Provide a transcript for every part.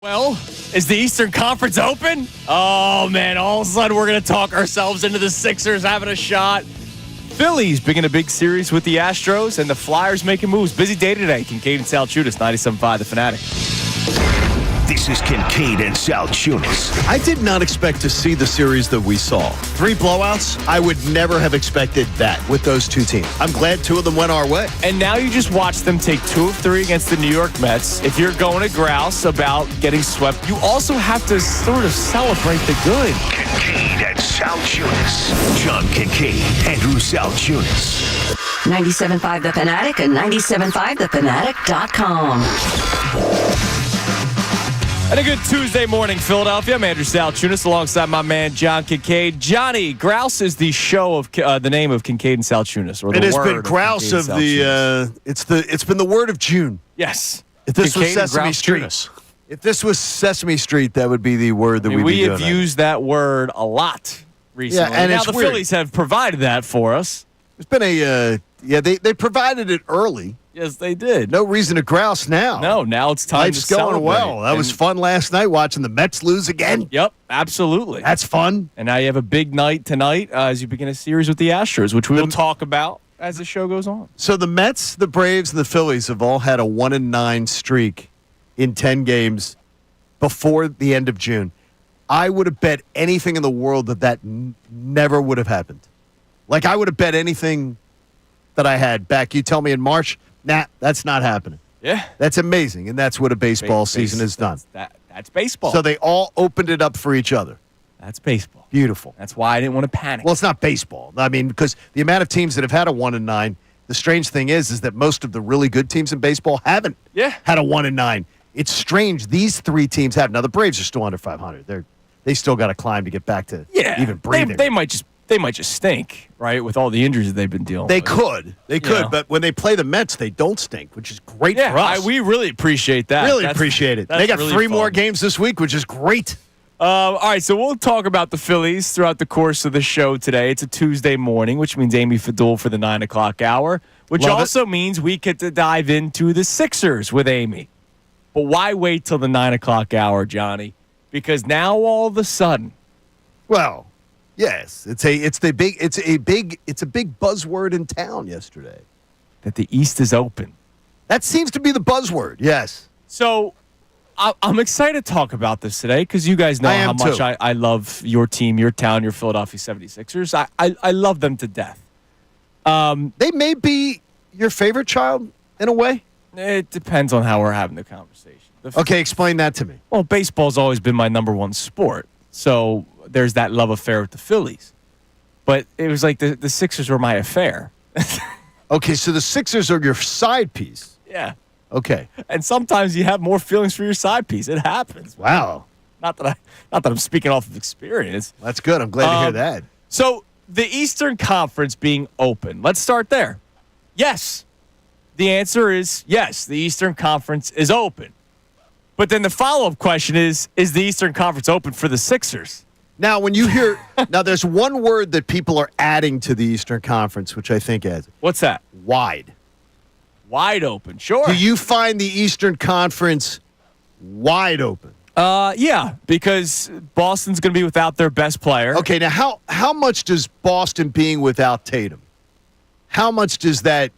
Well, is the Eastern Conference open? Oh, man, all of a sudden we're going to talk ourselves into the Sixers having a shot. Phillies begin a big series with the Astros, and the Flyers making moves. Busy day today. Kincade Salciunas, 97.5 The Fanatic. This is Kincade and Salciunas. I did not expect to see the series that we saw. 3 blowouts. I would never have expected that with those two teams. I'm glad 2 of them went our way. And now you just watch them take 2 of 3 against the New York Mets. If you're going to grouse about getting swept, you also have to sort of celebrate the good. Kincade and Salciunas. John Kincade, Andrew Salciunas. 97.5 The Fanatic and 97.5thefanatic.com. And a good Tuesday morning, Philadelphia. I'm Andrew Salciunas alongside my man, John Kincade. Johnny, grouse is the show of the name of Kincade and Salciunas. Or the it has word been grouse of the, it's been the word of June. Yes. If this was Kincade Sesame Street. If this was Sesame Street, that would be the word that we'd be doing. We have used that word a lot recently. Yeah, and now it's the weird. Phillies have provided that for us. It's been they provided it early. Yes, they did. No reason to grouse now. No, now it's time Life's to celebrate. going well. That was fun last night watching the Mets lose again. Yep, absolutely. That's fun. And now you have a big night tonight as you begin a series with the Astros, which we will talk about as the show goes on. So the Mets, the Braves, and the Phillies have all had a 1-9 streak in 10 games before the end of June. I would have bet anything in the world that never would have happened. Like, I would have bet anything that I had back. You tell me in March, nah, that's not happening. Yeah. That's amazing, and that's what a baseball season has done. That's baseball. So they all opened it up for each other. That's baseball. Beautiful. That's why I didn't want to panic. Well, it's not baseball. I mean, because the amount of teams that have had a 1-9, the strange thing is that most of the really good teams in baseball haven't had a 1-9. It's strange. These 3 teams have. Now, the Braves are still under 500. They still got to climb to get back to even breathing. They might just stink, right, with all the injuries that they've been dealing They with. They could, but when they play the Mets, they don't stink, which is great for us. We really appreciate that. Really appreciate it. They got really 3 fun. more games this week, which is great. All right, so we'll talk about the Phillies throughout the course of the show today. It's a Tuesday morning, which means Amy Fadul for the 9 o'clock hour, which also means we get to dive into the Sixers with Amy. But why wait till the 9 o'clock hour, Johnny? Because now all of a sudden, well, yes, it's a big buzzword in town yesterday. that the East is open. That seems to be the buzzword. Yes. So I'm excited to talk about this today because you guys know how much I love your team, your town, your Philadelphia 76ers. I love them to death. They may be your favorite child in a way. It depends on how we're having the conversation. Okay, explain that to me. Well, baseball's always been my number one sport. So there's that love affair with the Phillies. But it was like the Sixers were my affair. Okay, so the Sixers are your side piece. Yeah. Okay. And sometimes you have more feelings for your side piece. It happens. Wow. Not that I'm speaking off of experience. That's good. I'm glad to hear that. So the Eastern Conference being open. Let's start there. Yes. The answer is yes. The Eastern Conference is open. But then the follow-up question is the Eastern Conference open for the Sixers? Now, when you hear now, there's one word that people are adding to the Eastern Conference, which I think is What's that? wide. Wide open. Sure. Do you find the Eastern Conference wide open? Yeah, because Boston's going to be without their best player. Okay, now how much does Boston being without Tatum, how much does that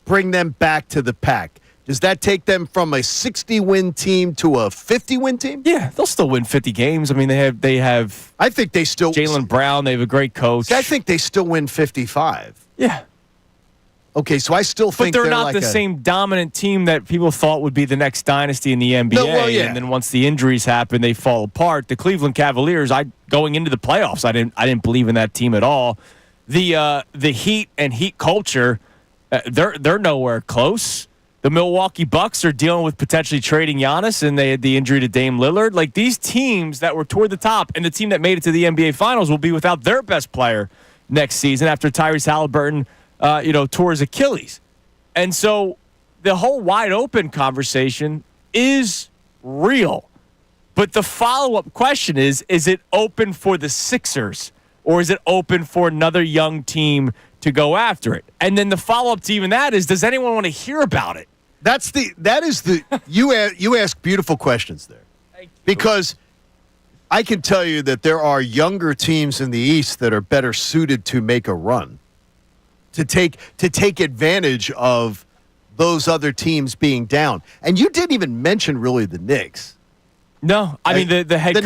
bring them back to the pack? Does that take them from a 60-win team to a 50-win team? Yeah, they'll still win 50 games. I mean, they have I think they still Jaylen Brown. They have a great coach. See, I think they still win 55. Yeah. Okay, so I still think But they're not like the same dominant team that people thought would be the next dynasty in the NBA. No, well, yeah. And then once the injuries happen, they fall apart. The Cleveland Cavaliers, going into the playoffs, I didn't believe in that team at all. The Heat and Heat culture, they're nowhere close. The Milwaukee Bucks are dealing with potentially trading Giannis, and they had the injury to Dame Lillard. Like, these teams that were toward the top, and the team that made it to the NBA Finals will be without their best player next season after Tyrese Halliburton tore his Achilles. And so the whole wide open conversation is real. But the follow-up question is it open for the Sixers, or is it open for another young team to go after it? And then the follow-up to even that is, does anyone want to hear about it? You ask beautiful questions there. Because I can tell you that there are younger teams in the East that are better suited to make a run, to take advantage of those other teams being down. And you didn't even mention really the Knicks. No, I mean the head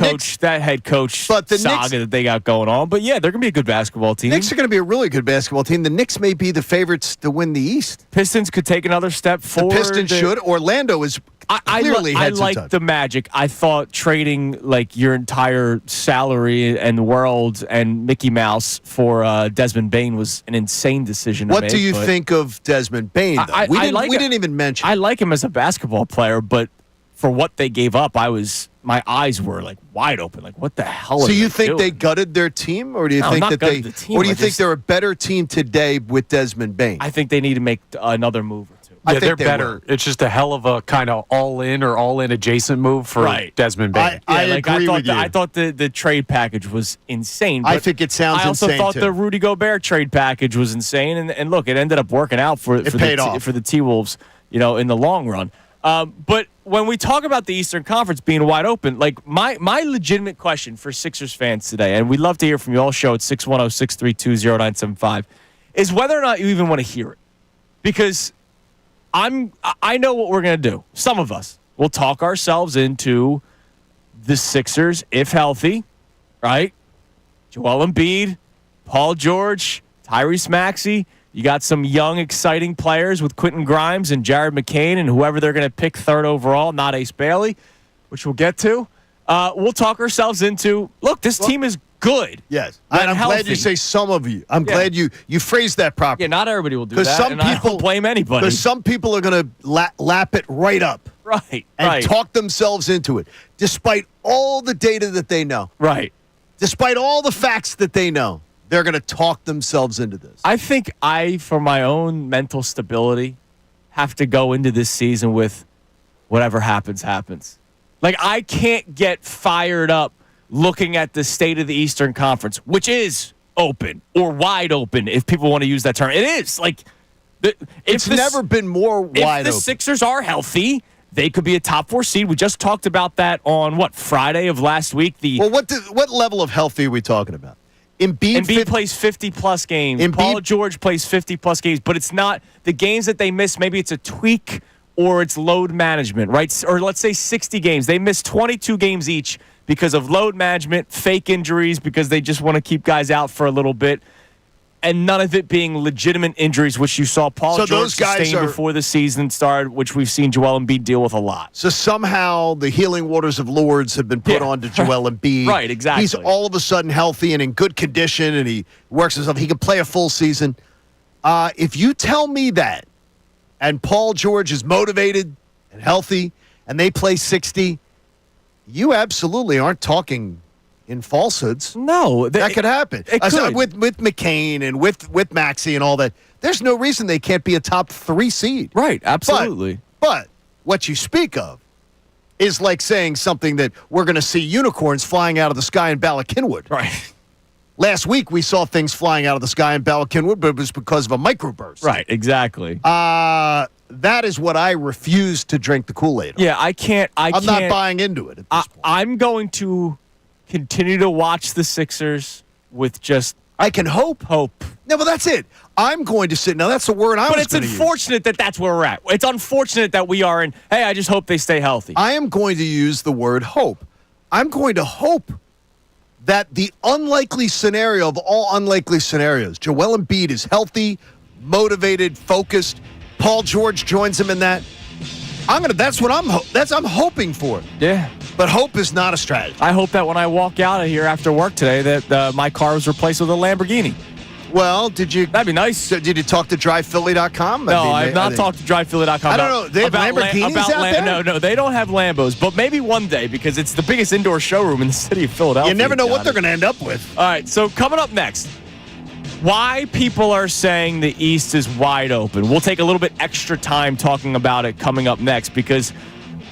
coach, but the saga Knicks, that they got going on. But yeah, they're gonna be a good basketball team. Knicks are gonna be a really good basketball team. The Knicks may be the favorites to win the East. Pistons could take another step forward. The Pistons should. Orlando is clearly I like the Magic. I thought trading like your entire salary and the world and Mickey Mouse for Desmond Bane was an insane decision. What do you think of Desmond Bane? We didn't even mention. I like him as a basketball player, but for what they gave up, my eyes were like wide open. Like, what the hell? So you think they gutted their team, or do you think that think they're a better team today with Desmond Bane? I think they need to make another move or two. Yeah, they're better. It's just a hell of a kind of all-in or all-in adjacent move for Desmond Bane. I agree with you. I thought the trade package was insane. I think it sounds insane, I also thought the Rudy Gobert trade package was insane. And look, it ended up working out for the T-Wolves, in the long run. But when we talk about the Eastern Conference being wide open, like my legitimate question for Sixers fans today, and we'd love to hear from you all, show at 610-632-0975, is whether or not you even want to hear it. Because I know what we're going to do. Some of us will talk ourselves into the Sixers, if healthy, right? Joel Embiid, Paul George, Tyrese Maxey. You got some young, exciting players with Quentin Grimes and Jared McCain and whoever they're going to pick third overall, not Ace Bailey, which we'll get to. We'll talk ourselves into, look, this team is good. Yes. And I'm glad you say some of you. I'm glad you phrased that properly. Yeah, not everybody will do that. Some people, I don't blame anybody. Because some people are going to lap it right up. Right. And talk themselves into it, despite all the data that they know. Right. Despite all the facts that they know. They're going to talk themselves into this. I think for my own mental stability, have to go into this season with whatever happens, happens. Like, I can't get fired up looking at the state of the Eastern Conference, which is open or wide open, if people want to use that term. It is. Like, it's never been more wide open. If the Sixers are healthy, they could be a top 4 seed. We just talked about that on, Friday of last week. What level of healthy are we talking about? Embiid plays 50-plus games. Paul George plays 50-plus games. But it's not the games that they miss. Maybe it's a tweak or it's load management, right? Or let's say 60 games. They miss 22 games each because of load management, fake injuries, because they just want to keep guys out for a little bit. And none of it being legitimate injuries, which you saw Paul George sustain before the season started, which we've seen Joel Embiid deal with a lot. So somehow the healing waters of Lourdes have been put on to Joel Embiid. Right, exactly. He's all of a sudden healthy and in good condition, and he works himself. He can play a full season. If you tell me that, and Paul George is motivated and healthy, and they play 60, you absolutely aren't talking in falsehoods. No. That could happen. It could. With McCain and with Maxey and all that, there's no reason they can't be a top 3 seed. Right, absolutely. But what you speak of is like saying something that we're going to see unicorns flying out of the sky in Bala Cynwyd. Right. Last week, we saw things flying out of the sky in Bala Cynwyd, but it was because of a microburst. Right, exactly. That is what I refuse to drink the Kool-Aid on. Yeah, I'm not buying into it at this point. I'm going to continue to watch the Sixers with just I can hope. Hope. No, but that's it. I'm going to sit. Now, that's the word I was going to use. But it's unfortunate that that's where we're at. It's unfortunate that we are in, hey, I just hope they stay healthy. I am going to use the word hope. I'm going to hope that the unlikely scenario of all unlikely scenarios, Joel Embiid is healthy, motivated, focused. Paul George joins him in that. That's what I'm hoping for. Yeah. But hope is not a strategy. I hope that when I walk out of here after work today that my car was replaced with a Lamborghini. Well, did you? That'd be nice. Did you talk to DrivePhilly.com? No, I have not talked to DrivePhilly.com. I don't know. They have Lamborghinis out there? No, they don't have Lambos. But maybe one day, because it's the biggest indoor showroom in the city of Philadelphia. You never know what they're going to end up with. All right, so coming up next, why people are saying the East is wide open. We'll take a little bit extra time talking about it coming up next, because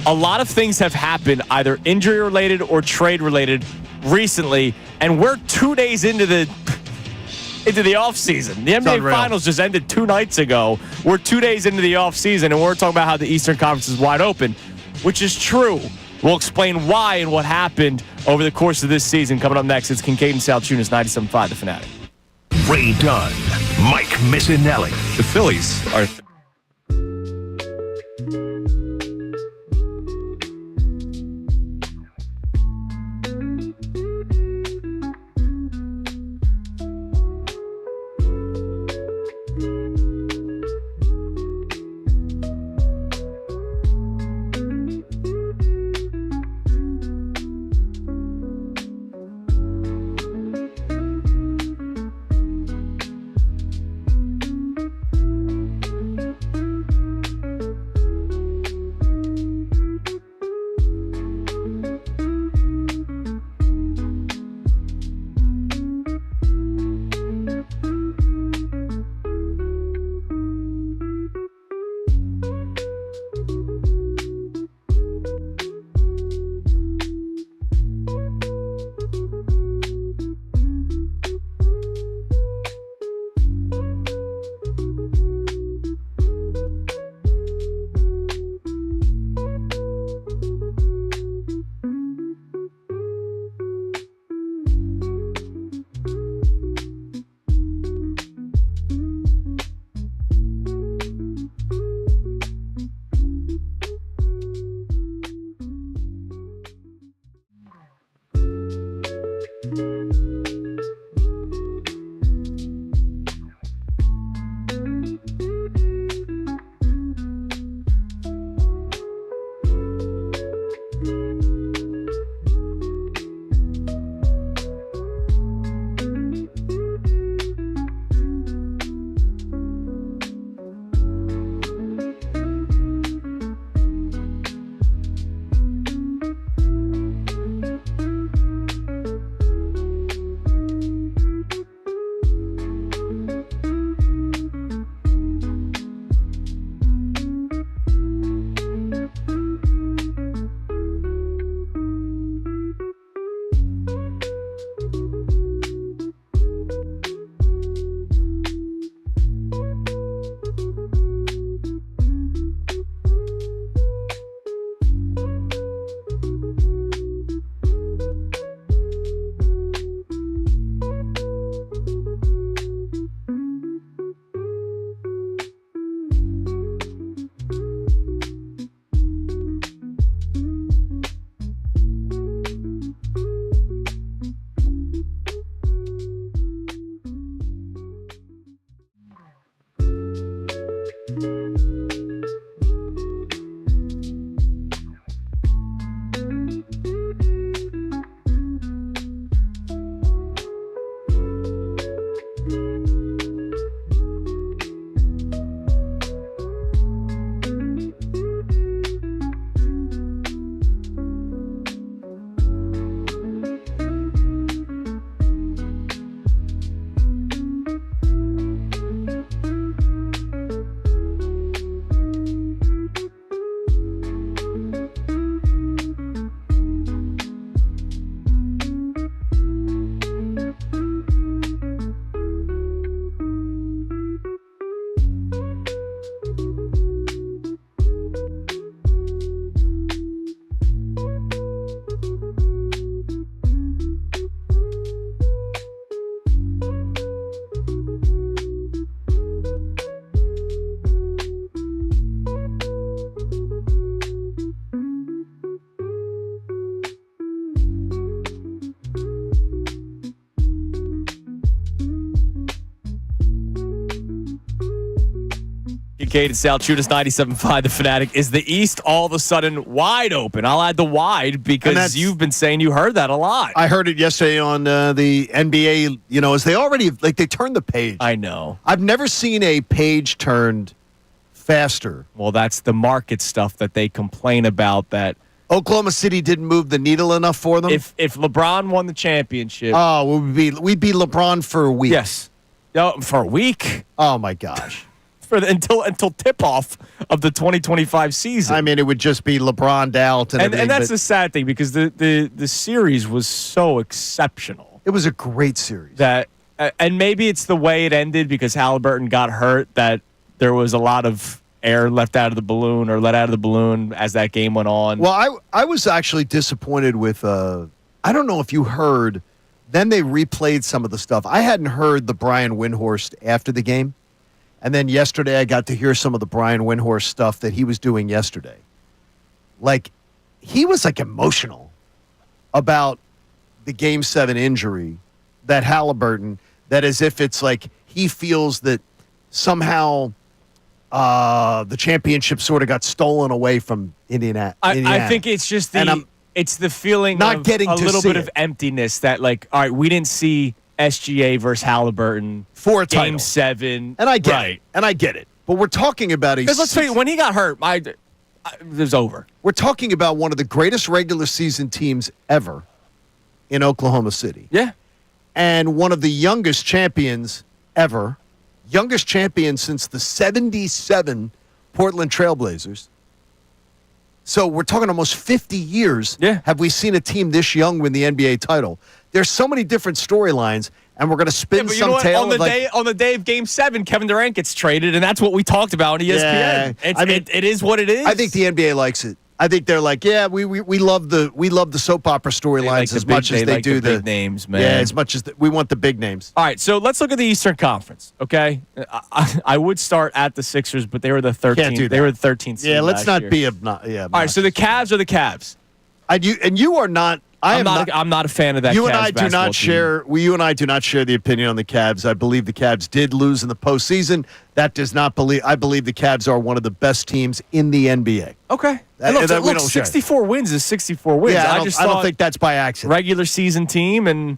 a lot of things have happened, either injury-related or trade-related, recently, and we're 2 days into into the offseason. The NBA unreal. Finals just ended 2 nights ago. We're 2 days into the offseason, and we're talking about how the Eastern Conference is wide open, which is true. We'll explain why and what happened over the course of this season. Coming up next, it's Kincade Salciunas, 97.5 The Fanatic. Ray Dunn, Mike Missanelli. The Phillies are Kincade Salciunas, 97.5 The Fanatic. Is the East all of a sudden wide open? I'll add the wide because you've been saying you heard that a lot. I heard it yesterday on the NBA, as they turned the page. I know. I've never seen a page turned faster. Well, that's the market stuff that they complain about, that Oklahoma City didn't move the needle enough for them. if LeBron won the championship. We'd be LeBron for a week. Yes. No, for a week. Oh my gosh. Until tip-off of the 2025 season. I mean, it would just be LeBron out and everything. And that's the sad thing, because the series was so exceptional. It was a great series. That And maybe it's the way it ended because Halliburton got hurt that there was a lot of air left out of the balloon or let out of the balloon as that game went on. Well, I was actually disappointed with I don't know if you heard, then they replayed some of the stuff. I hadn't heard the Brian Windhorst after the game. And then yesterday I got to hear some of the Brian Windhorst stuff that he was doing yesterday. Like, he was like emotional about the Game 7 injury that Halliburton, that as if it's like he feels that somehow the championship sort of got stolen away from Indiana. I think it's just it's the feeling not of getting a to little see bit it. of emptiness that, like, all right, we didn't see SGA versus Halliburton for a Game title. 7. And I get it. And I get it. But we're talking about because let's face it, when he got hurt, it was over. We're talking about one of the greatest regular season teams ever in Oklahoma City. Yeah. And one of the youngest champions ever. Youngest champion since the 77 Portland Trailblazers. So we're talking almost 50 years. Yeah. Have we seen a team this young win the NBA title? There's so many different storylines, and we're going to spin but you some know what? tale. On the day of Game 7, Kevin Durant gets traded, and that's what we talked about on ESPN. Yeah. It is what it is. I think the NBA likes it. I think they're like, yeah, we love the soap opera storylines as much as they do the big names, man. Yeah, as much as we want the big names. All right, so let's look at the Eastern Conference. Okay, I would start at the Sixers, but they were the 13th. Can't do that. They were the 13th. Seed Yeah, let's last not year. be obnoxious. Yeah, all right, so the Cavs are the Cavs. You are not. I'm not a fan of that. You Cavs and I do not share. You and I do not share the opinion on the Cavs. I believe the Cavs did lose in the postseason. That does not believe. I believe the Cavs are one of the best teams in the NBA. Okay. That Look, we don't share. 64 wins is 64 wins. Yeah, I don't think that's by accident. Regular season team, and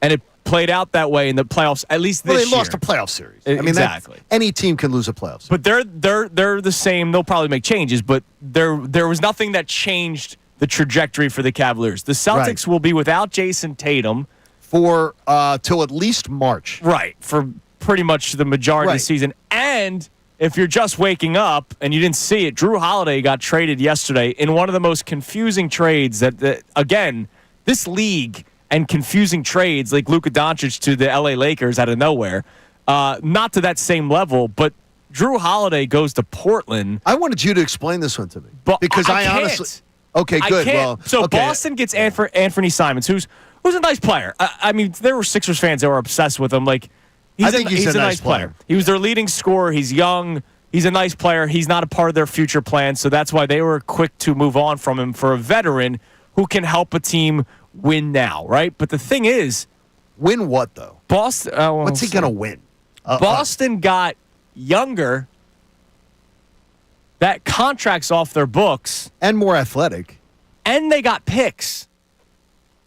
it played out that way in the playoffs. At least this year. They lost a playoff series. I mean, exactly. Any team can lose a playoff series. But they're the same. They'll probably make changes, but there was nothing that changed the trajectory for the Cavaliers. The Celtics will be without Jason Tatum for till at least March. Right, for pretty much the majority of the season. And if you're just waking up and you didn't see it, Drew Holiday got traded yesterday in one of the most confusing trades that again, this league and confusing trades like Luka Doncic to the LA Lakers out of nowhere, not to that same level, but Drew Holiday goes to Portland. I wanted you to explain this one to me. Because I honestly... Okay, good. Well, so Boston gets Anthony Simons, who's a nice player. I mean, there were Sixers fans that were obsessed with him. Like, he's a nice player. He was their leading scorer. He's young. He's a nice player. He's not a part of their future plans, so that's why they were quick to move on from him for a veteran who can help a team win now, right? But the thing is, win what though? Boston. What's he gonna win? Boston got younger. That contract's off their books. And more athletic. And they got picks.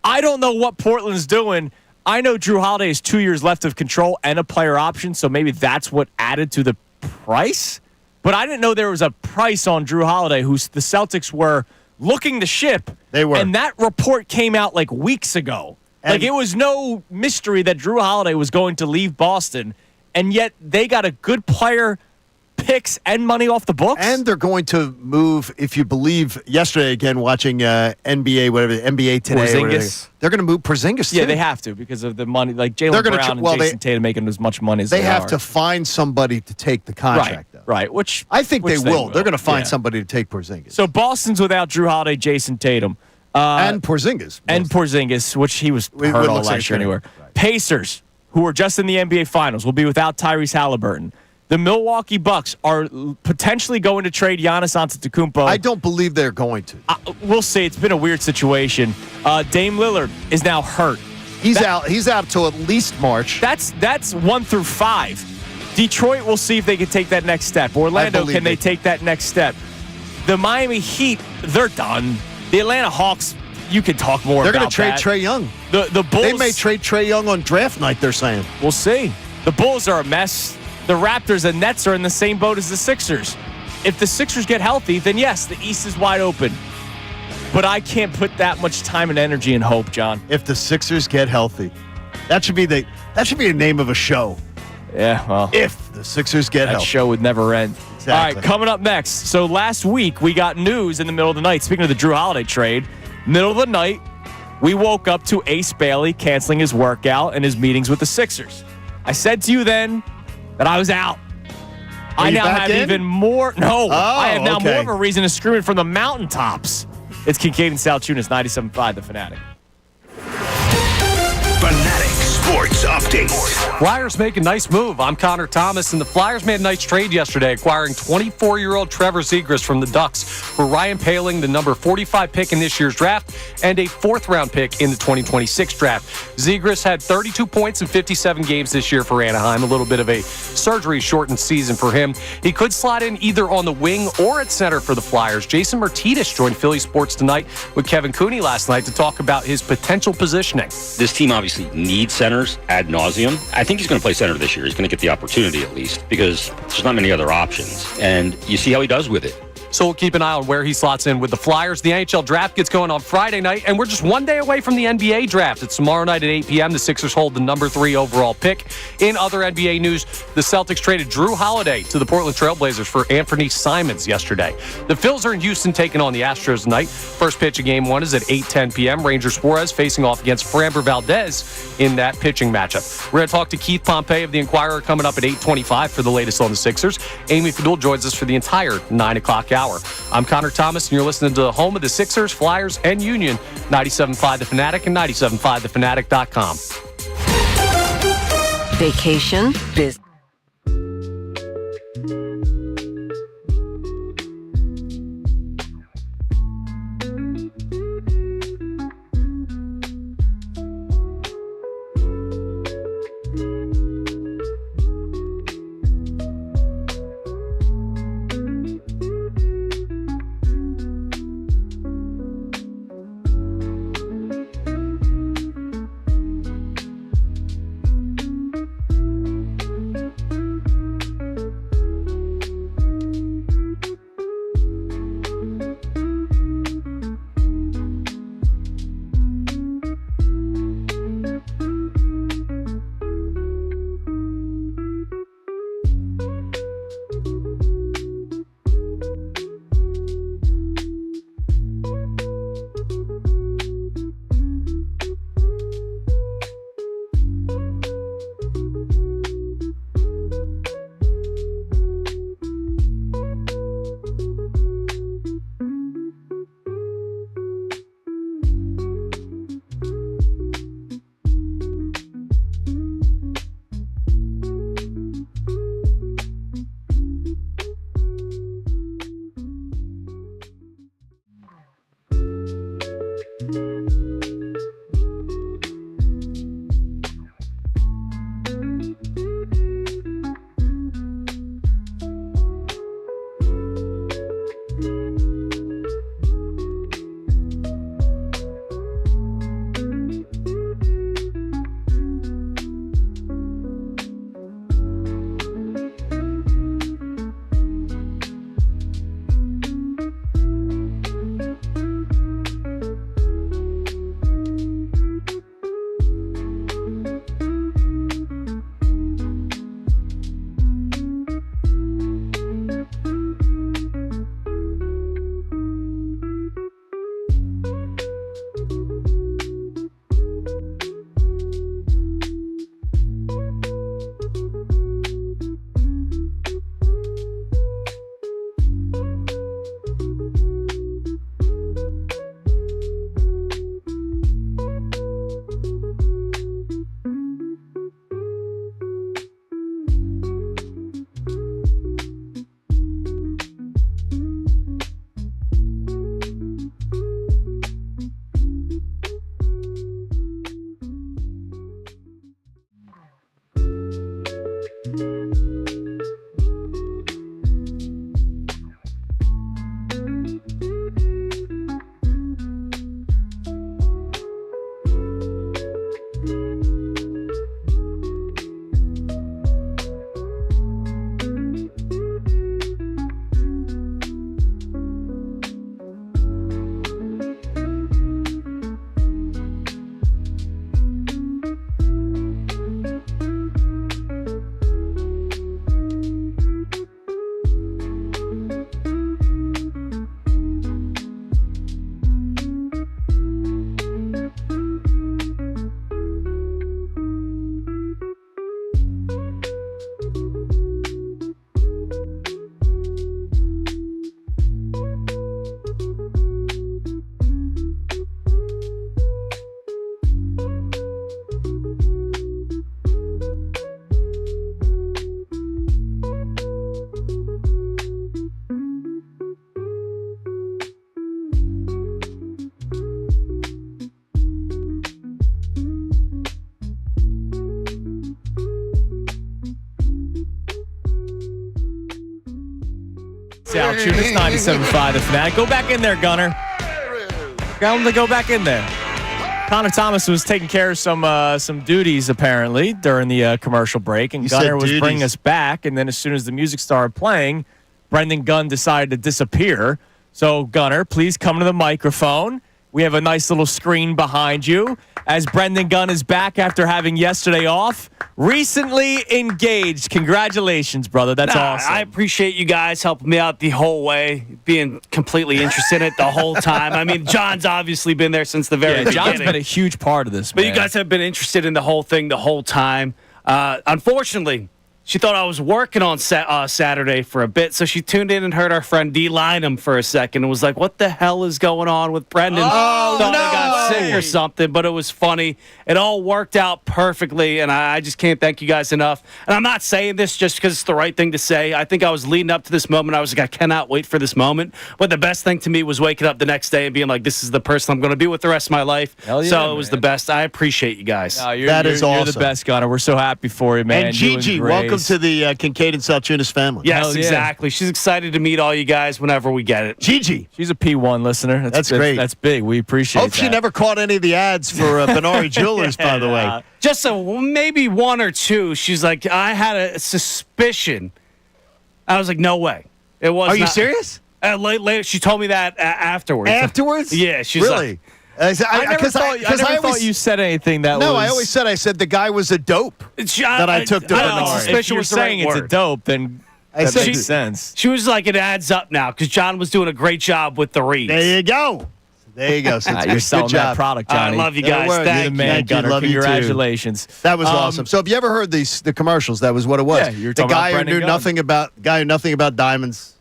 I don't know what Portland's doing. I know Drew Holiday has 2 years left of control and a player option, so maybe that's what added to the price. But I didn't know there was a price on Drew Holiday, who the Celtics were looking to ship. They were. And that report came out like weeks ago. Like, it was no mystery that Drew Holiday was going to leave Boston, and yet they got a good player, picks, and money off the books. And they're going to move, if you believe, yesterday again, watching NBA, whatever, NBA Today. Porzingis. They're going to move Porzingis, too. Yeah, they have to because of the money. Like, Jaylen Brown and Jason Tatum making as much money as they are. They have to find somebody to take the contract, though. Right, which I think they will. They're going to find Yeah. somebody to take Porzingis. So Boston's without Drew Holiday, Jason Tatum. And Porzingis. And Porzingis, which he was hurt all last year anywhere. Right. Pacers, who were just in the NBA Finals, will be without Tyrese Halliburton. The Milwaukee Bucks are potentially going to trade Giannis Antetokounmpo. I don't believe they're going to. We'll see. It's been a weird situation. Dame Lillard is now hurt. He's out. He's out till at least March. That's 1 through 5. Detroit will see if they can take that next step. Orlando, can they take that next step? The Miami Heat, they're done. The Atlanta Hawks, you can talk more about that. They're going to trade Trae Young. The Bulls. They may trade Trae Young on draft night, they're saying. We'll see. The Bulls are a mess. The Raptors and Nets are in the same boat as the Sixers. If the Sixers get healthy, then yes, the East is wide open. But I can't put that much time and energy and hope, John. If the Sixers get healthy. That should be the name of a show. Yeah, well. If the Sixers get healthy. That show would never end. Exactly. All right, coming up next. So last week, we got news in the middle of the night. Speaking of the Drew Holiday trade, middle of the night, we woke up to Ace Bailey canceling his workout and his meetings with the Sixers. I said to you then that I was out. I now have even more. No, I have now more of a reason to scream it from the mountaintops. It's Kincade and Salciunas, 97.5 The Fanatic. Fanatic Sports Update. Flyers make a nice move. I'm Connor Thomas, and the Flyers made a nice trade yesterday, acquiring 24-year-old Trevor Zegras from the Ducks for Ryan Poehling, the number 45 pick in this year's draft, and a fourth-round pick in the 2026 draft. Zegras had 32 points in 57 games this year for Anaheim, a little bit of a surgery-shortened season for him. He could slot in either on the wing or at center for the Flyers. Jason Martinez joined Philly Sports Tonight with Kevin Cooney last night to talk about his potential positioning. This team obviously needs centers ad nauseum. I think he's going to play center this year. He's going to get the opportunity at least because there's not many other options. And you see how he does with it. So we'll keep an eye on where he slots in with the Flyers. The NHL draft gets going on Friday night, and we're just one day away from the NBA draft. It's tomorrow night at 8 p.m. The Sixers hold the number 3 overall pick. In other NBA news, the Celtics traded Drew Holiday to the Portland Trailblazers for Anthony Simons yesterday. The Phils are in Houston taking on the Astros tonight. First pitch of Game 1 is at 8:10 p.m. Rangers Suarez facing off against Framber Valdez in that pitching matchup. We're going to talk to Keith Pompei of the Inquirer coming up at 8:25 for the latest on the Sixers. Amy Fadul joins us for the entire 9 o'clock hour. I'm Connor Thomas, and you're listening to the home of the Sixers, Flyers, and Union, 97.5 The Fanatic and 97.5thefanatic.com. Vacation, business. Salciunas, 97.5 The Fanatic. Go back in there, Gunner. Tell him to go back in there. Connor Thomas was taking care of some duties, apparently, during the commercial break, and You Gunner said was duties. bringing us back, and then as soon as the music started playing, Brendan Gunn decided to disappear. So, Gunner, please come to the microphone. We have a nice little screen behind you as Brendan Gunn is back after having yesterday off. Recently engaged. Congratulations, brother. That's awesome. I appreciate you guys helping me out the whole way, being completely interested in it the whole time. I mean, John's obviously been there since the very yeah, beginning. John's been a huge part of this, But man. you guys have been interested in the whole thing the whole time. Unfortunately, she thought I was working on Saturday for a bit, so she tuned in and heard our friend D. Lynham for a second and was like, what the hell is going on with Brendan? Thought I got sick or something, but it was funny. It all worked out perfectly, and I just can't thank you guys enough. And I'm not saying this just because it's the right thing to say. I think I was leading up to this moment. I was like, I cannot wait for this moment. But the best thing to me was waking up the next day and being like, this is the person I'm going to be with the rest of my life. Hell yeah, so it was man. the best. I appreciate you guys. No, That is You're awesome. the best, Gunner. We're so happy for you, man. And You Gigi, Grace. welcome to the Kincade Salciunas family. Yes, Hell yeah. exactly. She's excited to meet all you guys whenever we get it. Gigi. She's a P1 listener. That's great. That's big. We appreciate Hope that. she never caught any of the ads for Benari Jewelers, by the way. Just maybe one or two. She's like, I had a suspicion. I was like, no way. It was. Are you not- serious? Later, she told me that afterwards. Afterwards? Yeah, she's really. I never thought always, you said anything that was. No, I always said the guy was a dope. that I took to I don't Bernard. think If suspicion you're was the saying right it's word. a dope, then I that said- makes sense. She was like, it adds up now because John was doing a great job with the reads. There you go. There you go. So it's You're good selling that job. product, I Johnny. love you There guys. were. You're Thank the you. man, Thank you. Gunner. Love you too. Congratulations. That was awesome. So if you ever heard the commercials, that was what it was. Yeah, you were the talking about guy who Brendan knew Gunn. nothing about diamonds.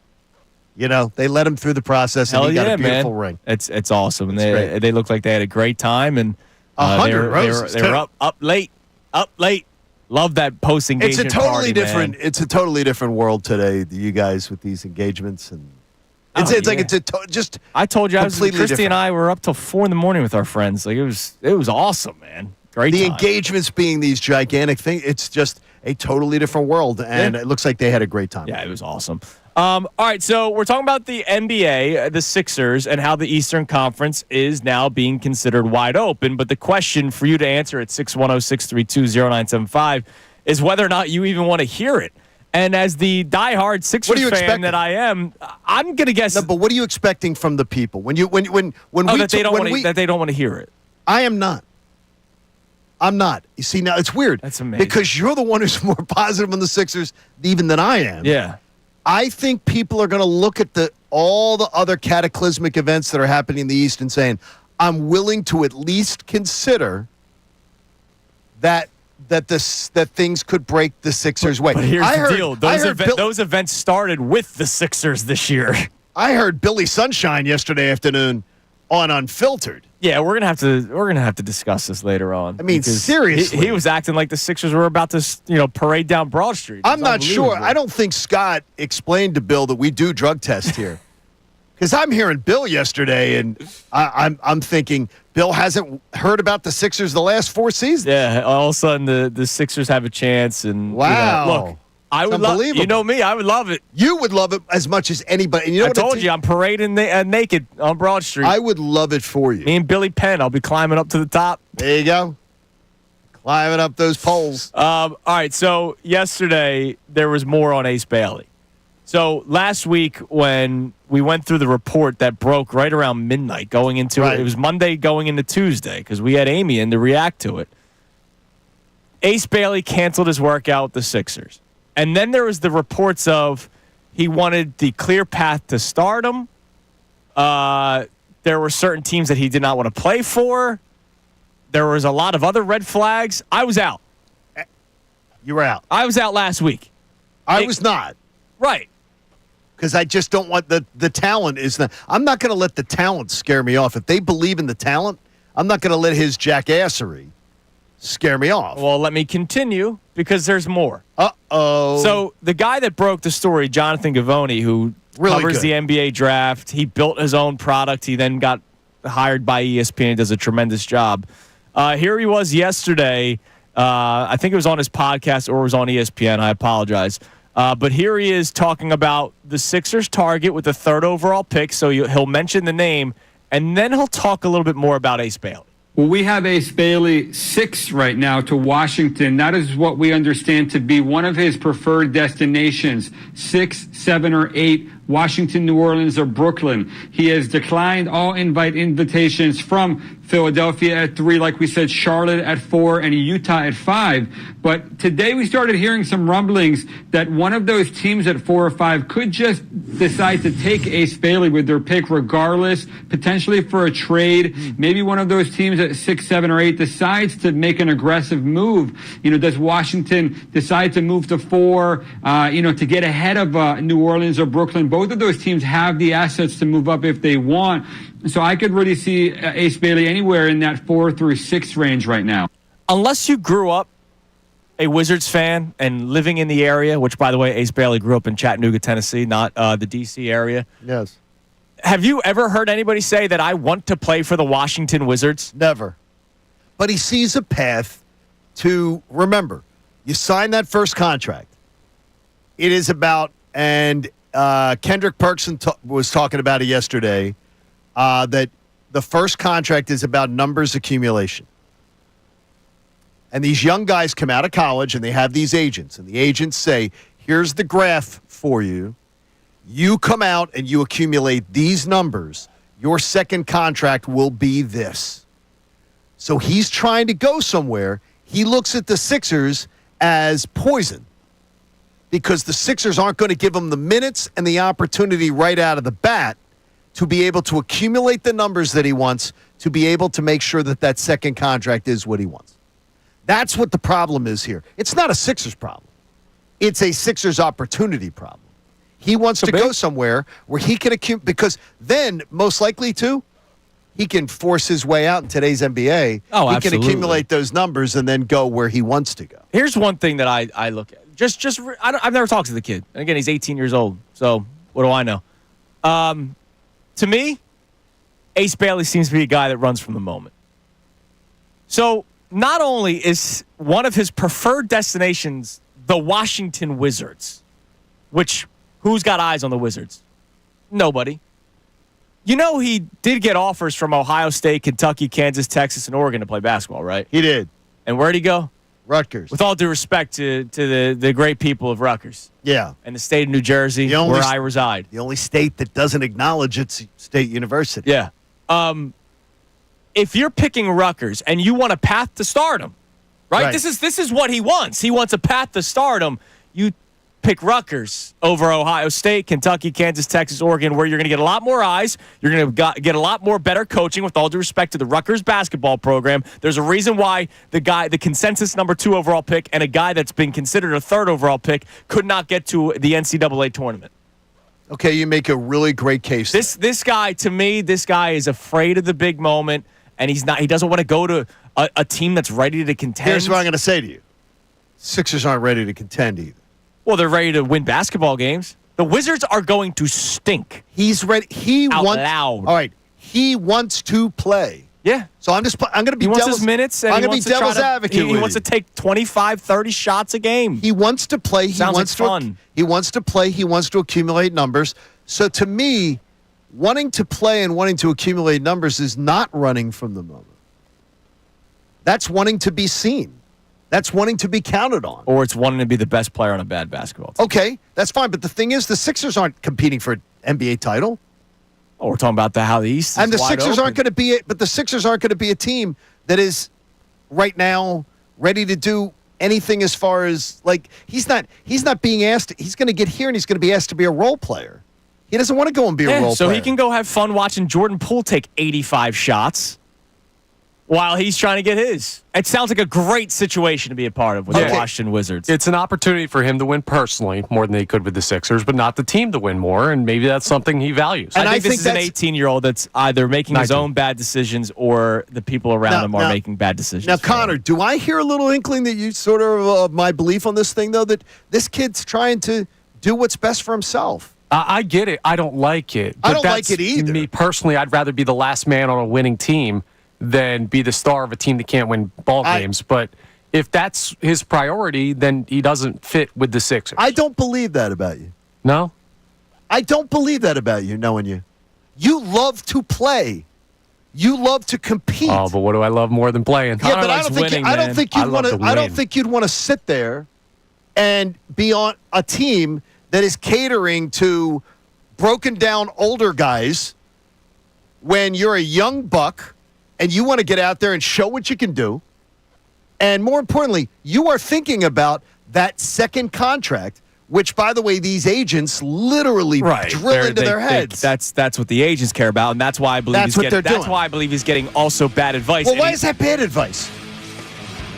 You know, they let him through the process, and Hell he got yeah, a beautiful man. ring. It's awesome, and great. they look like they had a great time, and 100 roses, They were too. up late. Love that post It's a engagement. totally party, different. Man. It's a totally different world today. You guys with these engagements, and it's like yeah. it's just. I told you, completely Christy different. and I were up till 4 a.m. with our friends. Like it was awesome, man. Great. The time. engagements being these gigantic things, it's just a totally different world, and it looks like they had a great time. Yeah, it was awesome. All right, so we're talking about the NBA, the Sixers, and how the Eastern Conference is now being considered wide open. But the question for you to answer at 610-632-0975 is whether or not you even want to hear it. And as the diehard Sixers fan expecting? that I am, I'm gonna guess No, but what are you expecting from the people when that they don't want to hear it. I am not. I'm not. You see, now it's weird. That's amazing. Because you're the one who's more positive on the Sixers even than I am. Yeah. I think people are going to look at all the other cataclysmic events that are happening in the East and saying, I'm willing to at least consider that things could break the Sixers' way. But here's the deal: Those those events started with the Sixers this year. I heard Billy Sunshine yesterday afternoon on Unfiltered. Yeah, we're gonna have to discuss this later on. I mean, because seriously. he was acting like the Sixers were about to parade down Broad Street. I'm It's not sure. unbelievable. I don't think Scott explained to Bill that we do drug tests here. Because I'm hearing Bill yesterday, and I'm thinking Bill hasn't heard about the Sixers the last 4 seasons. Yeah, all of a sudden the Sixers have a chance, and Wow. look, I It's would love. unbelievable. You know me, I would love it. You would love it as much as anybody. And you know I what told you, I'm parading naked on Broad Street. I would love it for you. Me and Billy Penn, I'll be climbing up to the top. There you go. Climbing up those poles. All right, so yesterday there was more on Ace Bailey. So last week when we went through the report that broke right around midnight going into Right. it was Monday going into Tuesday because we had Amy in to react to it. Ace Bailey canceled his workout with the Sixers. And then there was the reports of he wanted the clear path to stardom. There were certain teams that he did not want to play for. There was a lot of other red flags. I was out. You were out. I was out last week. I was not. Right. Because I just don't want the talent is not. I'm not going to let the talent scare me off. If they believe in the talent, I'm not going to let his jackassery scare me off. Well, let me continue because there's more. Uh-oh. So the guy that broke the story, Jonathan Gavoni, who Really covers good. the NBA draft, he built his own product. He then got hired by ESPN. He does a tremendous job. Here he was yesterday. I think it was on his podcast or it was on ESPN. I apologize. But here he is talking about the Sixers target with the 3rd overall pick. So he'll mention the name, and then he'll talk a little bit more about Ace Bailey. Well, we have Ace Bailey 6 right now to Washington. That is what we understand to be one of his preferred destinations. 6, 7, or 8. Washington, New Orleans, or Brooklyn. He has declined all invitations from Philadelphia at 3, like we said, Charlotte at 4, and Utah at 5. But today we started hearing some rumblings that one of those teams at 4 or 5 could just decide to take Ace Bailey with their pick regardless, potentially for a trade. Maybe one of those teams at 6, 7, or 8 decides to make an aggressive move. Does Washington decide to move to 4, to get ahead of New Orleans or Brooklyn? Both of those teams have the assets to move up if they want. So I could really see Ace Bailey anywhere in that 4 through 6 range right now. Unless you grew up a Wizards fan and living in the area, which, by the way, Ace Bailey grew up in Chattanooga, Tennessee, not the D.C. area. Yes. Have you ever heard anybody say that I want to play for the Washington Wizards? Never. But he sees a path to, remember, you sign that first contract. It is about, and Kendrick Perkson was talking about it yesterday, that the first contract is about numbers accumulation. And these young guys come out of college and they have these agents, and the agents say, here's the graph for you. You come out and you accumulate these numbers. Your second contract will be this. So he's trying to go somewhere. He looks at the Sixers as poison because the Sixers aren't going to give him the minutes and the opportunity right out of the bat to be able to accumulate the numbers that he wants, to be able to make sure that that second contract is what he wants. That's what the problem is here. It's not a Sixers problem. It's a Sixers opportunity problem. He wants to go somewhere where he can accumulate, because then, most likely too, he can force his way out in today's NBA. Oh, he absolutely. can accumulate those numbers and then go where he wants to go. Here's one thing that I look at. I've never talked to the kid. And again, he's 18 years old, so what do I know? To me, Ace Bailey seems to be a guy that runs from the moment. So not only is one of his preferred destinations the Washington Wizards, which who's got eyes on the Wizards? Nobody. He did get offers from Ohio State, Kentucky, Kansas, Texas, and Oregon to play basketball, right? He did. And where'd he go? Rutgers. With all due respect to the great people of Rutgers. Yeah. And the state of New Jersey, where I reside. The only state that doesn't acknowledge its state university. Yeah. If you're picking Rutgers and you want a path to stardom, right? This is what he wants. He wants a path to stardom. You pick Rutgers over Ohio State, Kentucky, Kansas, Texas, Oregon, where you're going to get a lot more eyes. You're going to get a lot more better coaching, with all due respect to the Rutgers basketball program. There's a reason why the consensus number 2 overall pick, and a guy that's been considered a 3rd overall pick could not get to the NCAA tournament. Okay, you make a really great case. This guy, to me, is afraid of the big moment, and he doesn't want to go to a team that's ready to contend. Here's what I'm going to say to you. Sixers aren't ready to contend either. Well, they're ready to win basketball games. The Wizards are going to stink. He's ready. Loud. All right. He wants to play. Yeah. So I'm going to be he wants devil's his minutes, and I'm going to be devil's advocate. He wants to take 25, 30 shots a game. He wants to play. Sounds like fun. He wants to play. He wants to accumulate numbers. So to me, wanting to play and wanting to accumulate numbers is not running from the moment. That's wanting to be seen. That's wanting to be counted on. Or it's wanting to be the best player on a bad basketball team. Okay, that's fine. But the thing is, the Sixers aren't competing for an NBA title. Oh, we're talking about how the East is and the wide Sixers open. aren't going to be it. But the Sixers aren't going to be a team that is right now ready to do anything as far as, like, he's not being asked. He's going to get here and he's going to be asked to be a role player. He doesn't want to go and be a role player. So he can go have fun watching Jordan Poole take 85 shots while he's trying to get his. It sounds like a great situation to be a part of with the Washington Wizards. It's an opportunity for him to win personally more than he could with the Sixers, but not the team to win more, and maybe that's something he values. I think this is an 18-year-old that's either making his own bad decisions or the people around him are making bad decisions. Now, Connor, do I hear a little inkling that you sort of my belief on this thing, though, that this kid's trying to do what's best for himself? I get it. I don't like it. But I don't like it either. Me personally, I'd rather be the last man on a winning team than be the star of a team that can't win ball games. But if that's his priority, then he doesn't fit with the Sixers. I don't believe that about you. No? I don't believe that about you, knowing you. You love to play. You love to compete. Oh, but what do I love more than playing? Yeah, but likes winning, I don't man. think I you'd love want to to. I don't win. think you'd want to sit there and be on a team that is catering to broken down older guys when you're a young buck and you want to get out there and show what you can do. And more importantly, you are thinking about that second contract, which, by the way, these agents literally drill into their heads. That's what the agents care about, and that's why I believe That's what they're doing. That's why I believe he's getting also bad advice. Well, And why he- is that bad advice?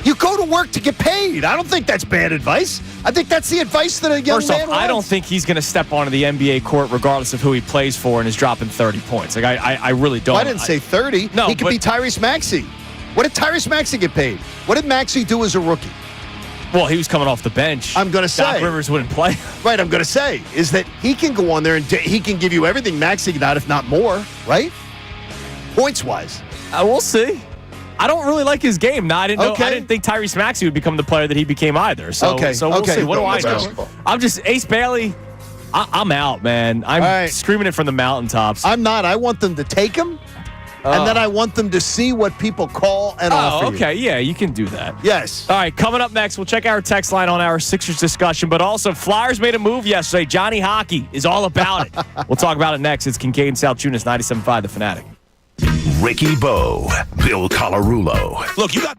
You go to work to get paid. I don't think that's bad advice. I think that's the advice that a young First man off, I don't wants. think he's going to step onto the NBA court regardless of who he plays for and is dropping 30 points. Like I really don't. Well, I didn't say 30. No, he could but- be Tyrese Maxey. What did Tyrese Maxey get paid? What did Maxey do as a rookie? Well, he was coming off the bench. I'm gonna Doc say. Rivers wouldn't play. Right, I'm going to say, is that he can go on there and he can give you everything Maxey got, if not more, right? Points-wise. We'll see. I don't really like his game. No, I didn't know. Okay. I didn't think Tyrese Maxey would become the player that he became either. So, Okay, so we'll okay. see. What do I Basketball. know? I'm just Ace Bailey. I'm out, man. I'm All right. screaming it from the mountaintops. I'm not. I want them to take him, and then I want them to see what people call and offer you. okay. Yeah, you can do that. Yes. All right, coming up next, we'll check our text line on our Sixers discussion, but also Flyers made a move yesterday. Johnny Hockey is all about it. We'll talk about it next. It's Kincade Salciunas, 97.5 The Fanatic. Ricky Bo, Bill Colarulo. Look, you got.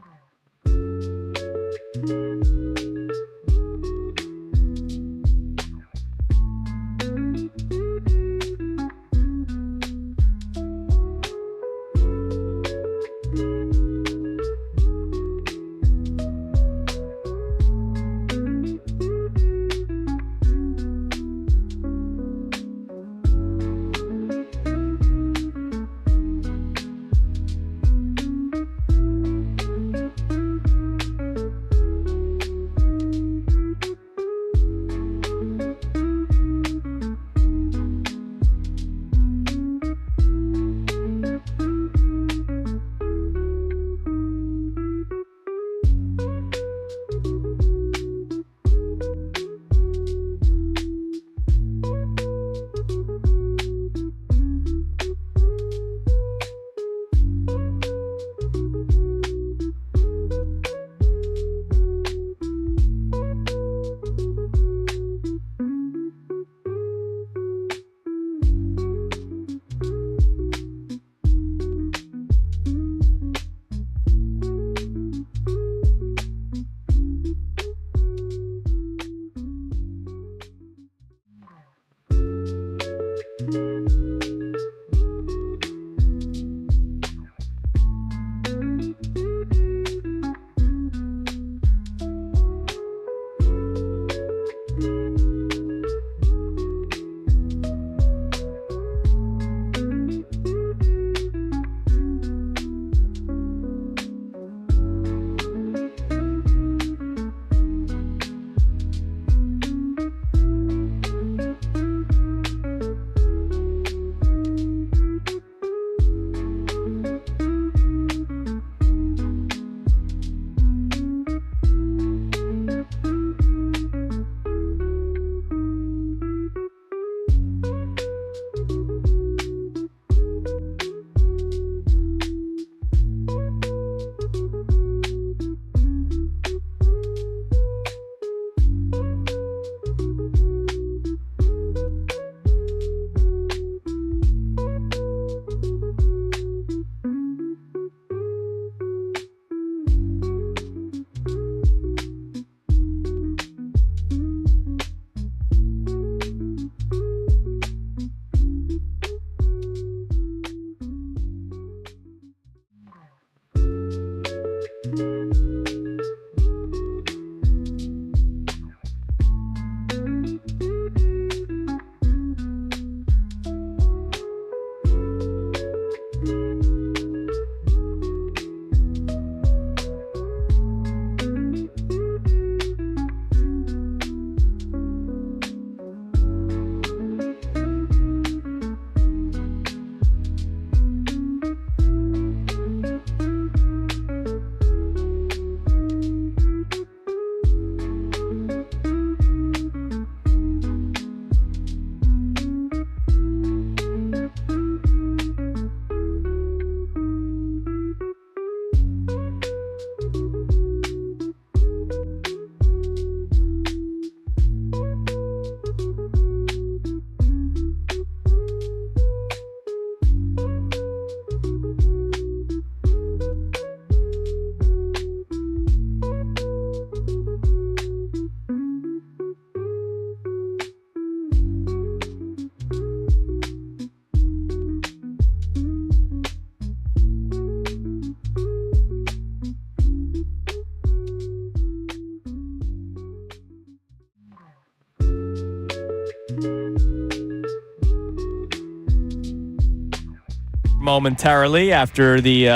momentarily after the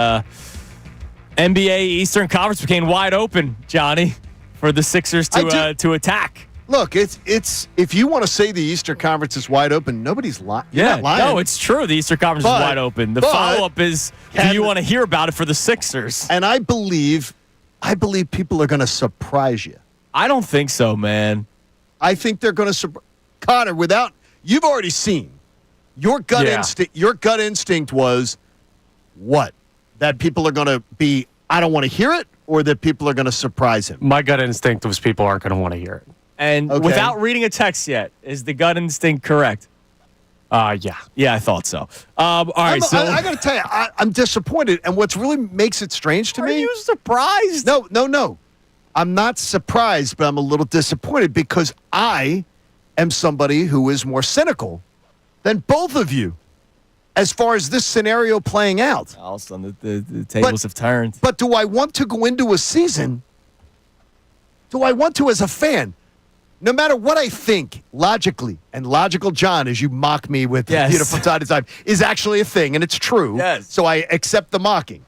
NBA Eastern Conference became wide open, Johnny, for the Sixers to attack. Look, it's if you want to say the Eastern Conference is wide open, nobody's lying. Yeah, lying. no, it's true. The Eastern Conference is wide open. The follow-up is, do you want to hear about it for the Sixers? And I believe people are going to surprise you. I don't think so, man. I think they're going to Connor, you've already seen your gut instinct. Your gut instinct was what? That people are going to be, I don't want to hear it, or that people are going to surprise him? My gut instinct was people aren't going to want to hear it. And without reading a text yet, is the gut instinct correct? Yeah. Yeah, I thought so. All right, I got to tell you, I'm disappointed. And what really makes it strange to me. Are you surprised? No. I'm not surprised, but I'm a little disappointed because I am somebody who is more cynical than both of you as far as this scenario playing out. All of a sudden, the tables have turned. But do I want to go into a season? Do I want to as a fan? No matter what I think, logically, and logical John, as you mock me with from time to time, is actually a thing, and it's true. Yes. So I accept the mocking.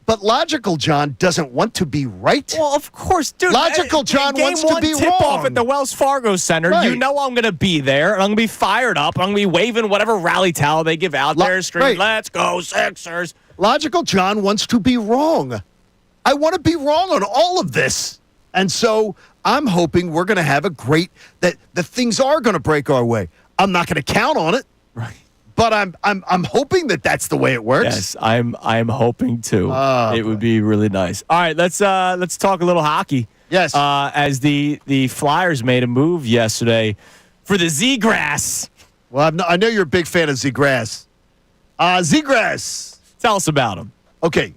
But logical John doesn't want to be right. Well, of course, dude. Logical John wants to be tip-off wrong. at the Wells Fargo Center. Right. You know I'm going to be there, and I'm going to be fired up. I'm going to be waving whatever rally towel they give out there, screaming, "Let's go, Sixers." Logical John wants to be wrong. I want to be wrong on all of this. And so I'm hoping we're going to have that things are going to break our way. I'm not going to count on it. Right. But I'm hoping that that's the way it works. Yes, I'm hoping too. It would be really nice. All right, let's talk a little hockey. Yes. As the Flyers made a move yesterday for the Z-Grass. Well, I know you're a big fan of Z-Grass. Z-Grass. Tell us about him. Okay,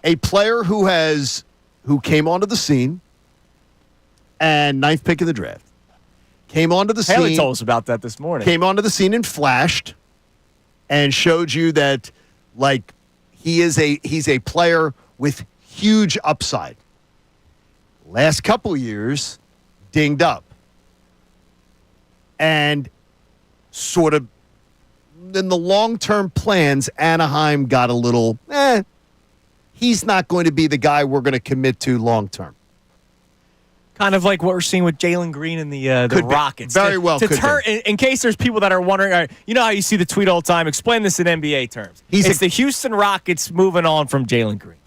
a player who came onto the scene and 9th pick of the draft. Came onto the scene. Haley told us about that this morning. Came onto the scene and flashed. And showed you that, like, he's a player with huge upside. Last couple years, dinged up. And sort of, in the long-term plans, Anaheim got a little, he's not going to be the guy we're going to commit to long-term. Kind of like what we're seeing with Jalen Green and the Rockets. Very well could be. In case there's people that are wondering, all right, you know how you see the tweet all the time? Explain this in NBA terms. It's the Houston Rockets moving on from Jalen Green.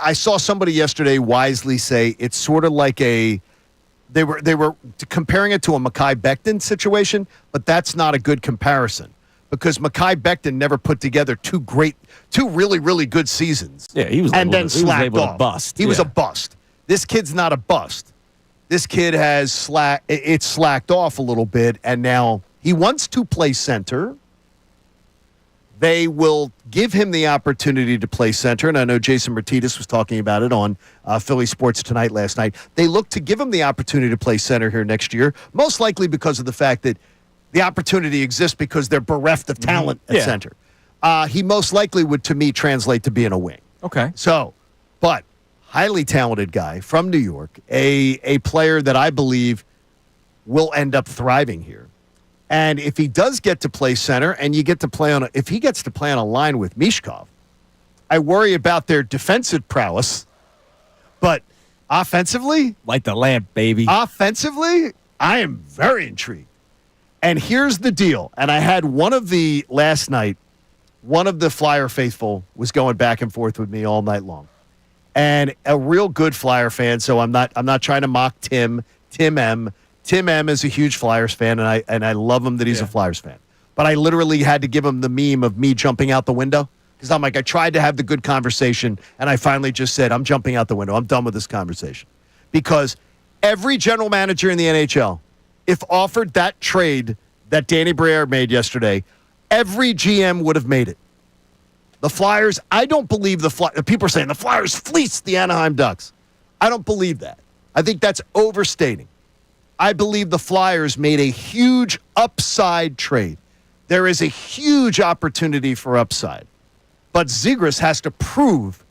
I saw somebody yesterday wisely say it's sort of like they were comparing it to a Mekhi Becton situation, but that's not a good comparison because Mekhi Becton never put together two really, really good seasons. Yeah, he was slacked off. To bust. He was a bust. This kid's not a bust. This kid has slacked off a little bit, and now he wants to play center. They will give him the opportunity to play center, and I know Jason Martinez was talking about it on Philly Sports Tonight last night. They look to give him the opportunity to play center here next year, most likely because of the fact that the opportunity exists because they're bereft of talent at center. He most likely would, to me, translate to being a wing. Okay. But highly talented guy from New York, a player that I believe will end up thriving here. And if he does get to play center and if he gets to play on a line with Mishkov, I worry about their defensive prowess. But offensively, light the lamp, baby. Offensively, I am very intrigued. And here's the deal. And I had last night, one of the Flyer faithful was going back and forth with me all night long. And a real good Flyer fan, so I'm not trying to mock Tim M. Tim M is a huge Flyers fan, and I love him that he's a Flyers fan. But I literally had to give him the meme of me jumping out the window because I'm like, I tried to have the good conversation, and I finally just said, I'm jumping out the window. I'm done with this conversation. Because every general manager in the NHL, if offered that trade that Danny Briere made yesterday, every GM would have made it. The Flyers, I don't believe people are saying the Flyers fleeced the Anaheim Ducks. I don't believe that. I think that's overstating. I believe the Flyers made a huge upside trade. There is a huge opportunity for upside. But Zegras has to prove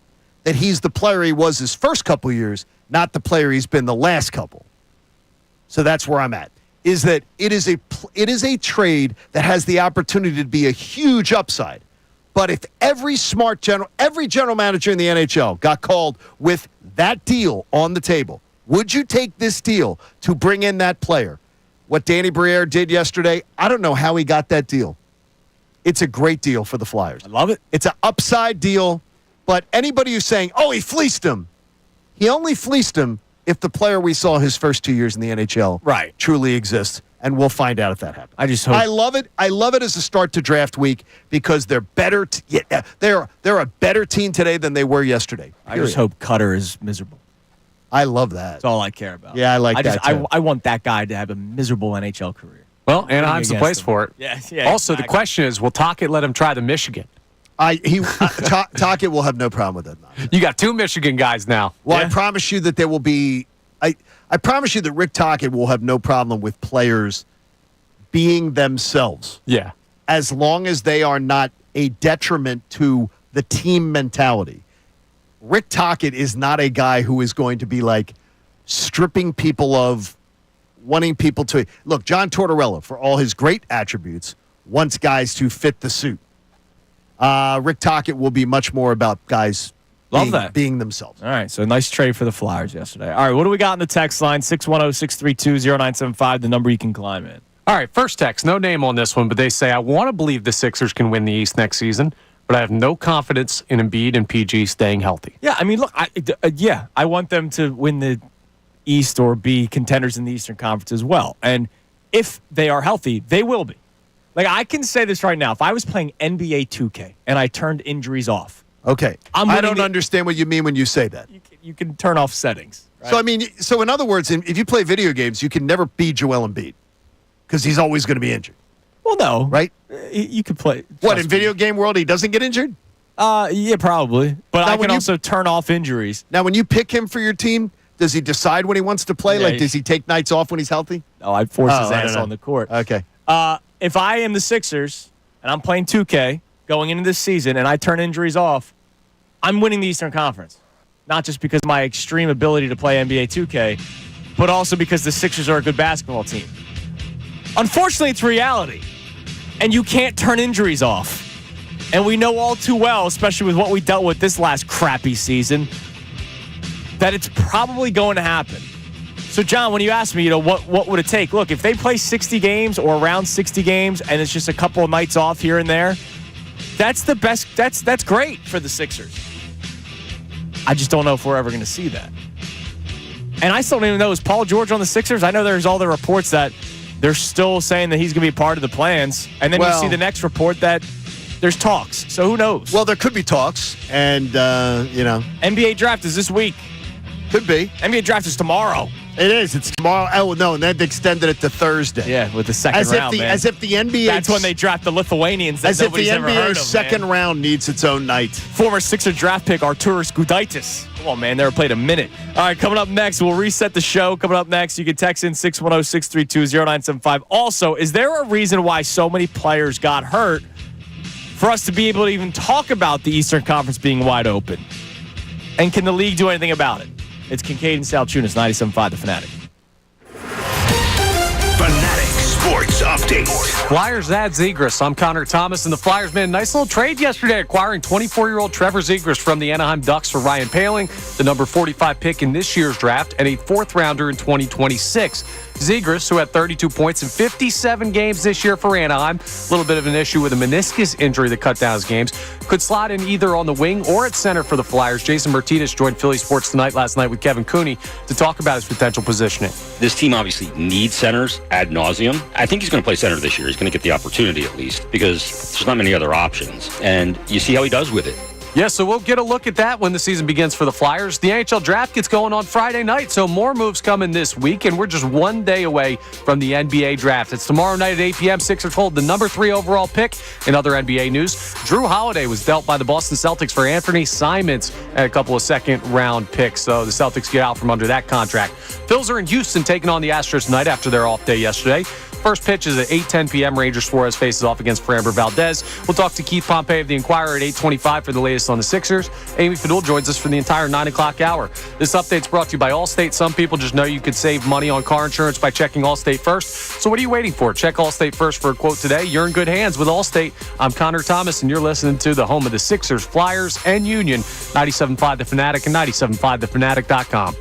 that he's the player he was his first couple years, not the player he's been the last couple. So that's where I'm at. Is that it is a trade that has the opportunity to be a huge upside. But if every general manager in the NHL got called with that deal on the table, would you take this deal to bring in that player? What Danny Briere did yesterday, I don't know how he got that deal. It's a great deal for the Flyers. I love it. It's an upside deal, but anybody who's saying, oh, he fleeced him, he only fleeced him if the player we saw his first 2 years in the NHL truly exists, and we'll find out if that happens. I just hope. I love it. I love it as a start to draft week because they're better. They're a better team today than they were yesterday. I just hope Cutter is miserable. I love that. That's all I care about. Yeah, I like that too. I want that guy to have a miserable NHL career. Well, Anaheim's the place for it. Yeah. Also, exactly. the question is, will Tocchet let him try the Michigan? Tocchet will have no problem with that. You got 2 Michigan guys now. Well, I promise you that there will be. I promise you that Rick Tocchet will have no problem with players being themselves. Yeah. As long as they are not a detriment to the team mentality. Rick Tocchet is not a guy who is going to be like stripping people of wanting people to look. John Tortorella, for all his great attributes, wants guys to fit the suit. Rick Tocchet will be much more about guys being themselves. All right, so nice trade for the Flyers yesterday. All right, what do we got in the text line? 610-632-0975, the number you can climb in. All right, first text, no name on this one, but they say, I want to believe the Sixers can win the East next season, but I have no confidence in Embiid and PG staying healthy. Yeah, I mean, look, I want them to win the East or be contenders in the Eastern Conference as well. And if they are healthy, they will be. Like, I can say this right now. If I was playing NBA 2K and I turned injuries off. Okay. I don't understand what you mean when you say that. You can turn off settings. Right? So in other words, if you play video games, you can never beat Joel Embiid because he's always going to be injured. Well, no. Right? You could play. What, in video game world, he doesn't get injured? Yeah, probably. But now, I can also turn off injuries. Now, when you pick him for your team, does he decide when he wants to play? Yeah, does he take nights off when he's healthy? No, I'd force his ass on the court. Okay. If I am the Sixers and I'm playing 2K going into this season and I turn injuries off, I'm winning the Eastern Conference. Not just because of my extreme ability to play NBA 2K, but also because the Sixers are a good basketball team. Unfortunately, it's reality. And you can't turn injuries off. And we know all too well, especially with what we dealt with this last crappy season, that it's probably going to happen. So, John, when you ask me, what would it take? Look, if they play 60 games or around 60 games and it's just a couple of nights off here and there, that's the best. That's great for the Sixers. I just don't know if we're ever going to see that. And I still don't even know, is Paul George on the Sixers? I know there's all the reports that they're still saying that he's going to be part of the plans. And then you see the next report that there's talks. So who knows? Well, there could be talks. And, NBA draft is this week. Could be. NBA draft is tomorrow. It is. It's tomorrow. Oh, no, and then they extended it to Thursday. Yeah, with the second round, man. As if the NBA... That's when they draft the Lithuanians that nobody's ever heard of, As if the NBA's second round needs its own night. Former Sixer draft pick Arturas Gudaitis. Come on, man. Never played a minute. All right, coming up next, we'll reset the show. Coming up next, you can text in 610-632-0975. Also, is there a reason why so many players got hurt for us to be able to even talk about the Eastern Conference being wide open? And can the league do anything about it? It's Kincade and Salciunas, 97.5 The Fanatic. Fanatic Sports Update. Flyers add Zegras. I'm Connor Thomas, and the Flyers made a nice little trade yesterday, acquiring 24-year-old Trevor Zegras from the Anaheim Ducks for Ryan Poehling, the number 45 pick in this year's draft, and a fourth-rounder in 2026. Zegras, who had 32 points in 57 games this year for Anaheim, a little bit of an issue with a meniscus injury that cut down his games, could slot in either on the wing or at center for the Flyers. Jason Martinez joined Philly Sports Tonight last night with Kevin Cooney to talk about his potential positioning. This team obviously needs centers ad nauseum. I think he's going to play center this year. He's going to get the opportunity at least because there's not many other options. And you see how he does with it. Yeah, so we'll get a look at that when the season begins for the Flyers. The NHL draft gets going on Friday night, so more moves coming this week, and we're just one day away from the NBA draft. It's tomorrow night at 8 p.m. Sixers hold the number 3 overall pick. In other NBA news, Drew Holiday was dealt by the Boston Celtics for Anthony Simons and a couple of second-round picks, so the Celtics get out from under that contract. Phils are in Houston taking on the Astros tonight after their off day yesterday. First pitch is at 8:10 p.m. Rangers Suarez faces off against Framber Valdez. We'll talk to Keith Pompei of the Inquirer at 8:25 for the latest on the Sixers. Amy Fadul joins us for the entire 9 o'clock hour. This update's brought to you by Allstate. Some people just know you could save money on car insurance by checking Allstate first. So what are you waiting for? Check Allstate first for a quote today. You're in good hands with Allstate. I'm Connor Thomas, and you're listening to the home of the Sixers, Flyers, and Union, 97.5 The Fanatic and 97.5thefanatic.com.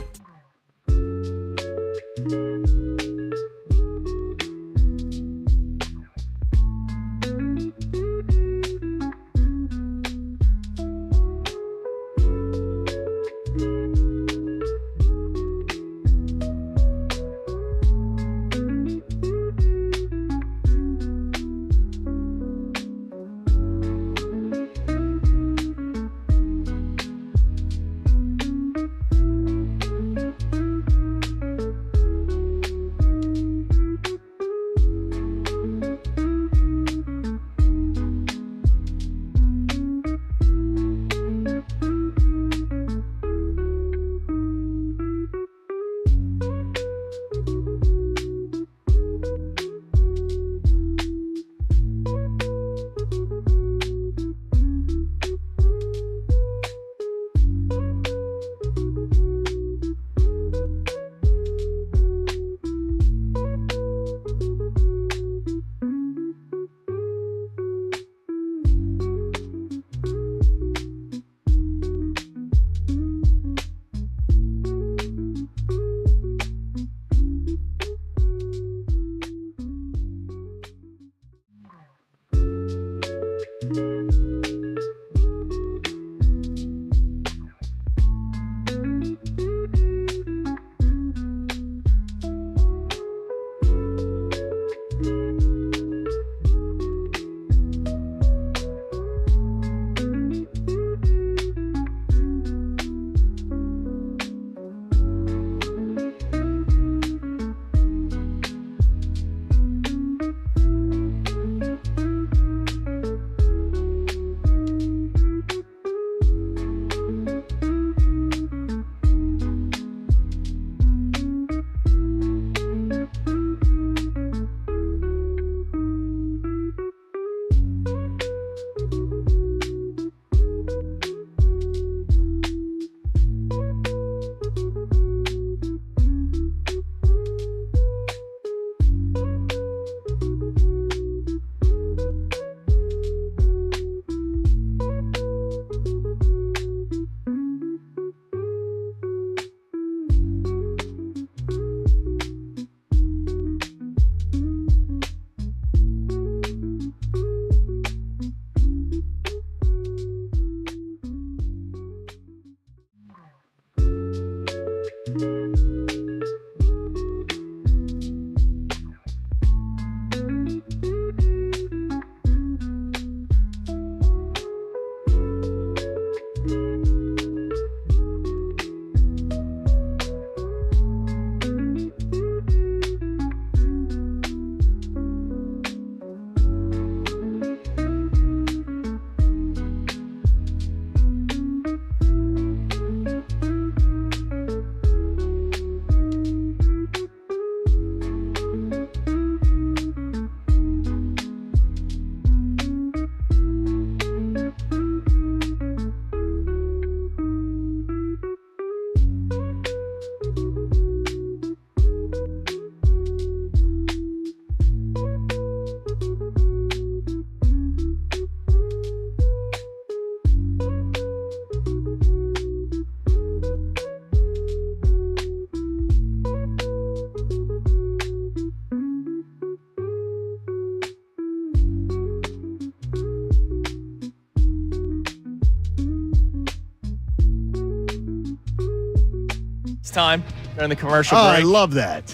Time during the commercial Oh, break. I love that.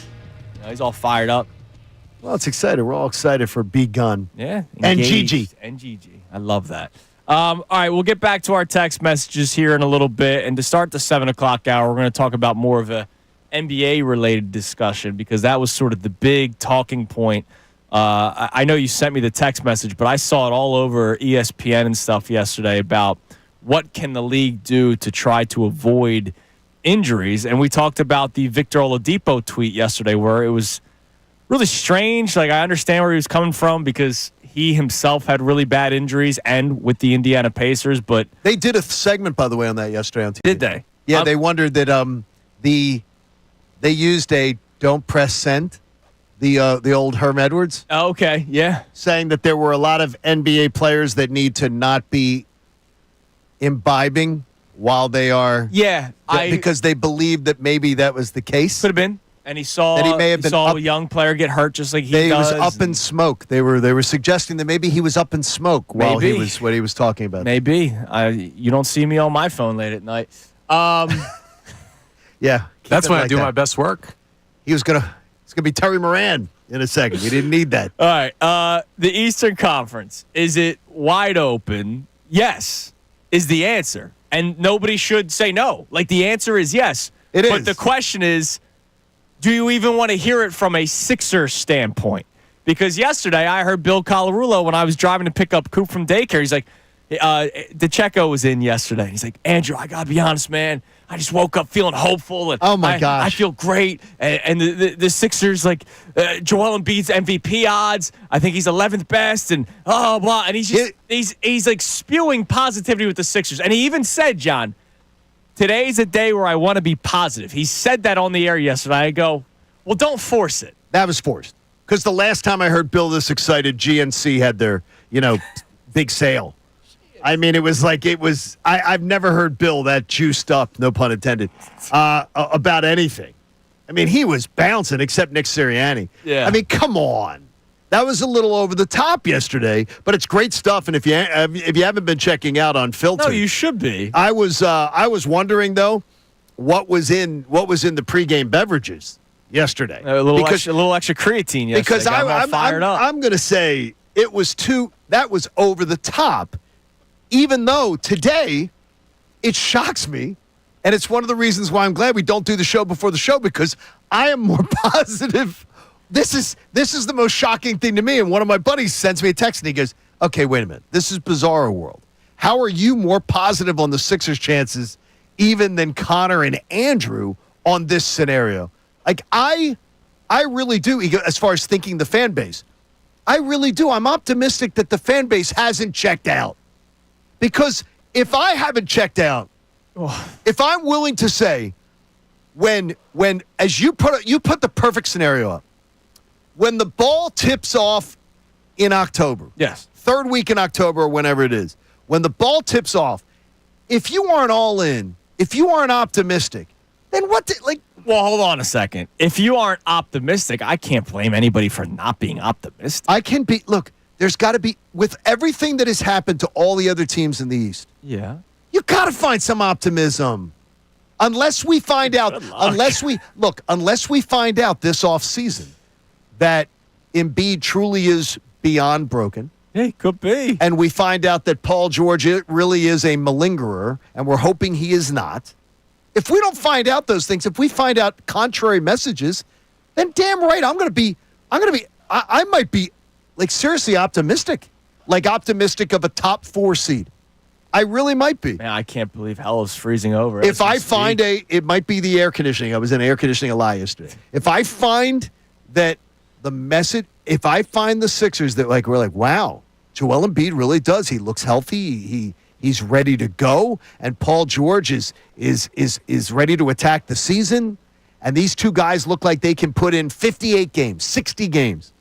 He's all fired up. Well, it's exciting. We're all excited for B Gun. Yeah. And engaged. Gigi. And Gigi. I love that. All right, we'll get back to our text messages here in a little bit. And to start the 7 o'clock hour, we're going to talk about more of a NBA-related discussion because that was sort of the big talking point. I know you sent me the text message, but I saw it all over ESPN and stuff yesterday about what can the league do to try to avoid injuries. And we talked about the Victor Oladipo tweet yesterday where it was really strange. Like, I understand where he was coming from because he himself had really bad injuries and with the Indiana Pacers, but They did a segment, by the way, on that yesterday on TV. did they? Yeah, they wondered that they used a don't press send, the old Herm Edwards, Oh, okay, yeah. saying that there were a lot of NBA players that need to not be imbibing while they are Yeah, because they believed that maybe that was the case. could have been. And he saw, That he may have been saw up- a young player get hurt just like he He does. was up in smoke. They were suggesting that maybe he was up in smoke while he Maybe. was what he was talking about. Maybe. You don't see me on my phone late at night. Yeah, keep That's it when I like do that. my best work. It's gonna be Terry Moran in a second. We didn't need that. All right. The Eastern Conference, is it wide open? Yes, is the answer. And nobody should say no. Like, the answer is yes. It is. But the question is, do you even want to hear it from a Sixer standpoint? Because yesterday I heard Bill Colarulo when I was driving to pick up Coop from daycare. He's like, DeCecco was in yesterday. He's like, Andrew, I got to be honest, man. I just woke up feeling hopeful. And Oh, my I gosh. feel great. And the Sixers, like, Joel Embiid's MVP odds. I think he's 11th best. And blah. And he's just, he's like spewing positivity with the Sixers. And he even said, John, today's a day where I want to be positive. He said that on the air yesterday. I go, well, don't force it. That was forced. Because the last time I heard Bill this excited, GNC had their, big sale. I mean, I've never heard Bill that juiced up, no pun intended, about anything. I mean, he was bouncing, except Nick Sirianni. Yeah. I mean, come on. That was a little over the top yesterday, but it's great stuff. And if you haven't been checking out on Filter, No, you should be. I was wondering though, what was in the pregame beverages yesterday? A little extra creatine yesterday. Because Got him all fired up. I'm going to say that was over the top, even though today it shocks me. And it's one of the reasons why I'm glad we don't do the show before the show, because I am more positive. This is the most shocking thing to me. And one of my buddies sends me a text and he goes, okay, wait a minute. This is Bizarro World. How are you more positive on the Sixers' chances even than Connor and Andrew on this scenario? Like, I really do, as far as thinking the fan base. I really do. I'm optimistic that the fan base hasn't checked out. Because if I haven't checked out, if I'm willing to say, when as you put the perfect scenario up, when the ball tips off in October, Yes. third week in October or whenever it is, when the ball tips off, if you aren't all in, if you aren't optimistic, then Well, hold on a second. If you aren't optimistic, I can't blame anybody for not being optimistic. I can be, look, there's got to be, with everything that has happened to all the other teams in the East, Yeah. you got to find some optimism. Unless we find out, unless we find out this offseason that Embiid truly is beyond broken, Hey, could be. and we find out that Paul George really is a malingerer, and we're hoping he is not. If we don't find out those things, if we find out contrary messages, then damn right I might be like seriously optimistic. Like optimistic of a top 4 seed. I really might be. Man, I can't believe hell is freezing over. If I find it might be the air conditioning. I was in air conditioning a lot yesterday. If I find that if I find the Sixers that we're like, wow, Joel Embiid really does. He looks healthy. He's ready to go, and Paul George is ready to attack the season. And these two guys look like they can put in 58 games, 60 games.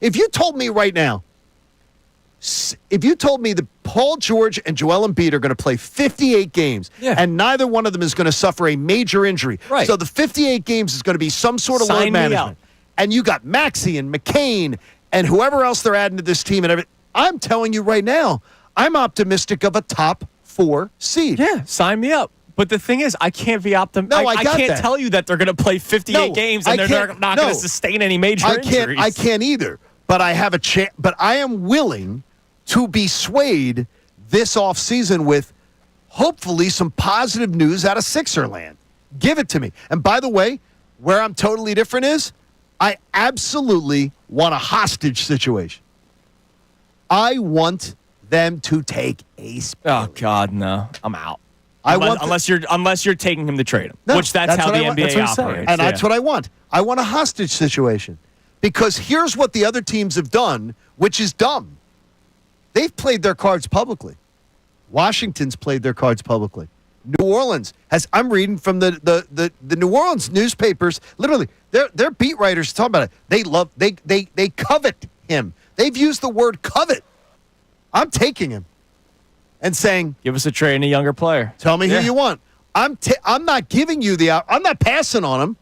If you told me right now, if you told me that Paul George and Joel Embiid are going to play 58 games, and neither one of them is going to suffer a major injury, right. So the 58 games is going to be some sort of Sign load me management. up. And you got Maxey and McCain and whoever else they're adding to this team and everything. I'm telling you right now, I'm optimistic of a top 4 seed. Yeah, sign me up. But the thing is, I can't be optimistic. No, I got can't that. tell you that they're going to play 58 games and they're not going to sustain any major injuries. I can't either. But I have a chance. But I am willing to be swayed this offseason with hopefully some positive news out of Sixerland. Give it to me. And by the way, where I'm totally different is I absolutely want a hostage situation. I want them to take Ace. Oh, God, no. I'm out. Unless you're taking him to trade him, No, which that's how what the I want. NBA That's what I'm saying. operates. And that's what I want. I want a hostage situation. Because here's what the other teams have done, which is dumb. They've played their cards publicly. Washington's played their cards publicly. New Orleans has. I'm reading from the New Orleans newspapers. Literally, their beat writers talking about it. They covet him. They've used the word covet. I'm taking him and saying, give us a trade and a younger player. Tell me who you want. I'm not giving you I'm not passing on him.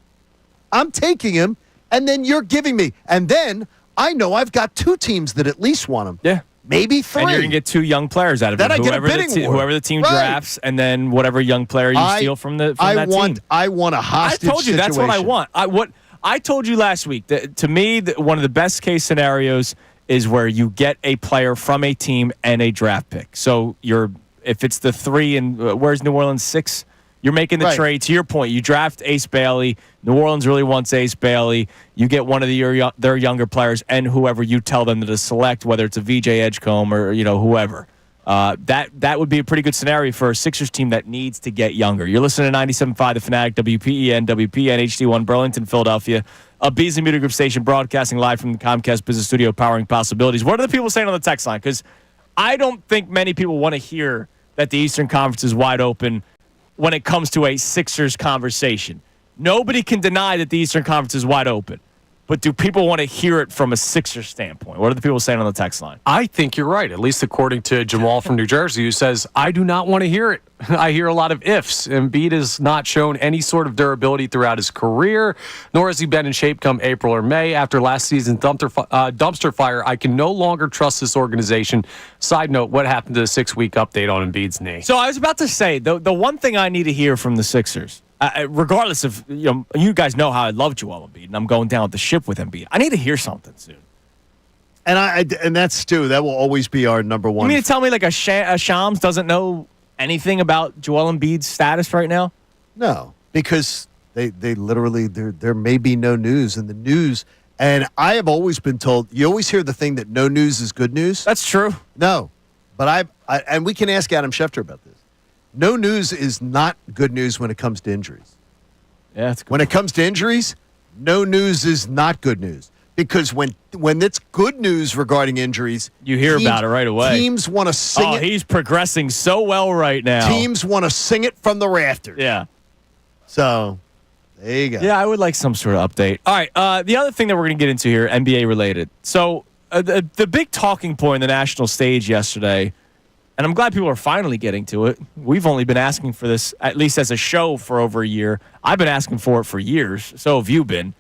I'm taking him, and then you're giving me. And then I know I've got 2 teams that at least want him. Yeah. Maybe 3. And you're going to get 2 young players out of Then it. I get a bidding war. Whoever the team Right. drafts, and then whatever young player you steal from that team. I want a hostage I told you situation. that's what I want. I told you last week that to me one of the best case scenarios is where you get a player from a team and a draft pick. So if it's the 3 and where's New Orleans 6, you're making the trade. To your point, you draft Ace Bailey. New Orleans really wants Ace Bailey. You get one of their younger players and whoever you tell them to select, whether it's a VJ Edgecombe or whoever. That would be a pretty good scenario for a Sixers team that needs to get younger. You're listening to 97.5 The Fanatic, WPEN, WPN, HD1, Burlington, Philadelphia. A Beasley Media Group station broadcasting live from the Comcast Business Studio, powering possibilities. What are the people saying on the text line? Because I don't think many people want to hear that the Eastern Conference is wide open when it comes to a Sixers conversation. Nobody can deny that the Eastern Conference is wide open. But do people want to hear it from a Sixers standpoint? What are the people saying on the text line? I think you're right, at least according to Jamal from New Jersey, who says, I do not want to hear it. I hear a lot of ifs. Embiid has not shown any sort of durability throughout his career, nor has he been in shape come April or May. After last season's dumpster fire, I can no longer trust this organization. Side note, what happened to the 6-week update on Embiid's knee? So I was about to say, the one thing I need to hear from the Sixers, regardless of, you guys know how I love Joel Embiid, and I'm going down with the ship with Embiid. I need to hear something soon. And that's Stu. That will always be our number one. You mean to tell me like a Shams doesn't know anything about Joel Embiid's status right now? No, because they literally there may be no news in the news. And I have always been told, you always hear the thing that no news is good news. That's true. No, but and we can ask Adam Schefter about this. No news is not good news when it comes to injuries. Yeah, that's good. When it comes to injuries, no news is not good news. Because when it's good news regarding injuries, you hear about it right away. Teams want to sing it. Oh, he's progressing so well right now. Teams want to sing it from the rafters. Yeah. So, there you go. Yeah, I would like some sort of update. All right, the other thing that we're going to get into here, NBA related. So, the big talking point in the national stage yesterday, and I'm glad people are finally getting to it. We've only been asking for this, at least as a show, for over a year. I've been asking for it for years. So have you been.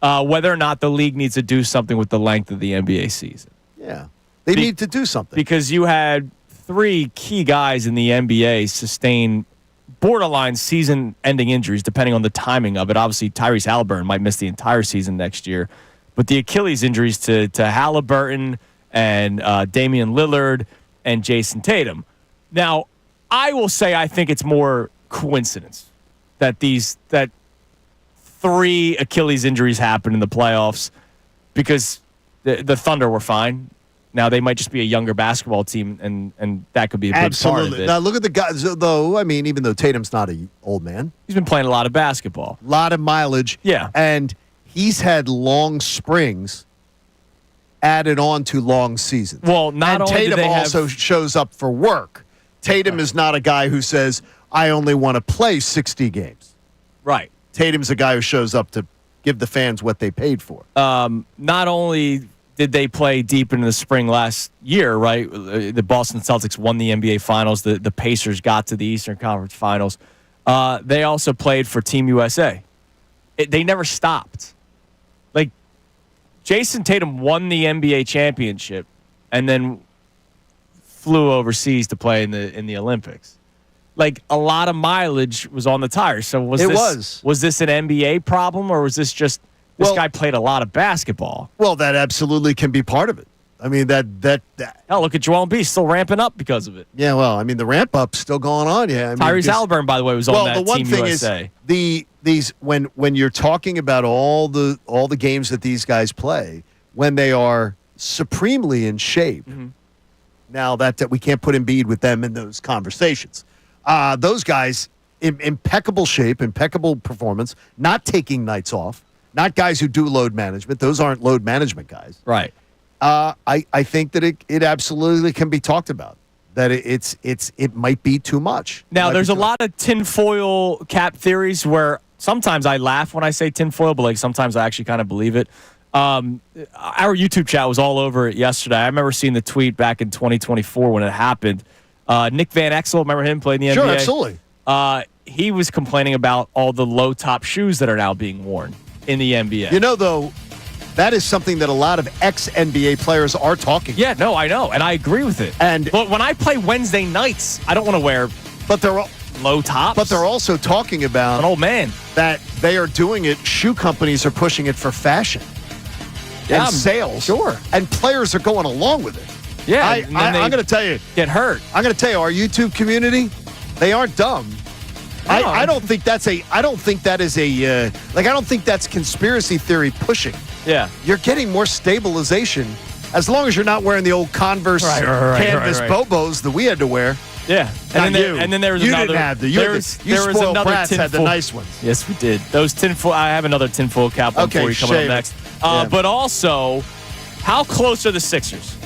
Whether or not the league needs to do something with the length of the NBA season. Yeah. They need to do something. Because you had 3 key guys in the NBA sustain borderline season-ending injuries, depending on the timing of it. Obviously, Tyrese Halliburton might miss the entire season next year. But the Achilles injuries to Halliburton and Damian Lillard and Jason Tatum. Now, I will say I think it's more coincidence that 3 Achilles injuries happened in the playoffs because the Thunder were fine. Now, they might just be a younger basketball team, and that could be a big part of it. Now, look at the guys, though. I mean, even though Tatum's not an old man. He's been playing a lot of basketball. A lot of mileage. Yeah. And he's had long springs added on to long seasons. Well, not only Tatum do they also shows up for work. Tatum is not a guy who says, I only want to play 60 games. Right. Tatum's a guy who shows up to give the fans what they paid for. Not only did they play deep into the spring last year, right? The Boston Celtics won the NBA Finals. The Pacers got to the Eastern Conference Finals. They also played for Team USA. They never stopped. Like, Jason Tatum won the NBA championship and then flew overseas to play in the Olympics. Like, a lot of mileage was on the tires. So was this an NBA problem, or was this just this guy played a lot of basketball? Well, that absolutely can be part of it. I mean, that hell, look at Joel Embiid still ramping up because of it. Yeah, well, I mean, the ramp up's still going on. Yeah, I mean, Tyrese Halliburton, by the way, was on that the one Team thing USA. Is these when you're talking about all the games that these guys play, when they are supremely in shape. Mm-hmm. Now that we can't put Embiid with them in those conversations. Those guys, impeccable shape, impeccable performance, not taking nights off, not guys who do load management. Those aren't load management guys. Right. I think that it absolutely can be talked about. That it might be too much. Now, there's a lot of tinfoil cap theories where sometimes I laugh when I say tinfoil, but like sometimes I actually kind of believe it. Our YouTube chat was all over it yesterday. I remember seeing the tweet back in 2024 when it happened. Nick Van Exel, remember him playing in the NBA? Sure, absolutely. He was complaining about all the low top shoes that are now being worn in the NBA. You know, though, that is something that a lot of ex-NBA players are talking about. Yeah, no, I know, and I agree with it. But when I play Wednesday nights, I don't want to wear low tops. But they're also talking about an old man that they are doing it. Shoe companies are pushing it for fashion and sales. Sure. And players are going along with it. Yeah. I'm going to tell you. Get hurt. I'm going to tell you, our YouTube community, they aren't dumb. No. I don't think that's conspiracy theory pushing. Yeah. You're getting more stabilization as long as you're not wearing the old Converse canvas Bobos that we had to wear. Yeah. And then there was you another. didn't have the. You spoiled brats had the nice ones. Yes, we did. Those tinfoil. I have another tinfoil cap one for you coming up next. But also, how close are the Sixers?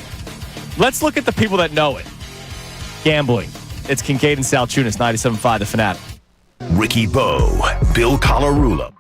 Let's look at the people that know it. Gambling. It's Kincade and Salciunas, 97.5 The Fanatic. Ricky Bo, Bill Colarulo.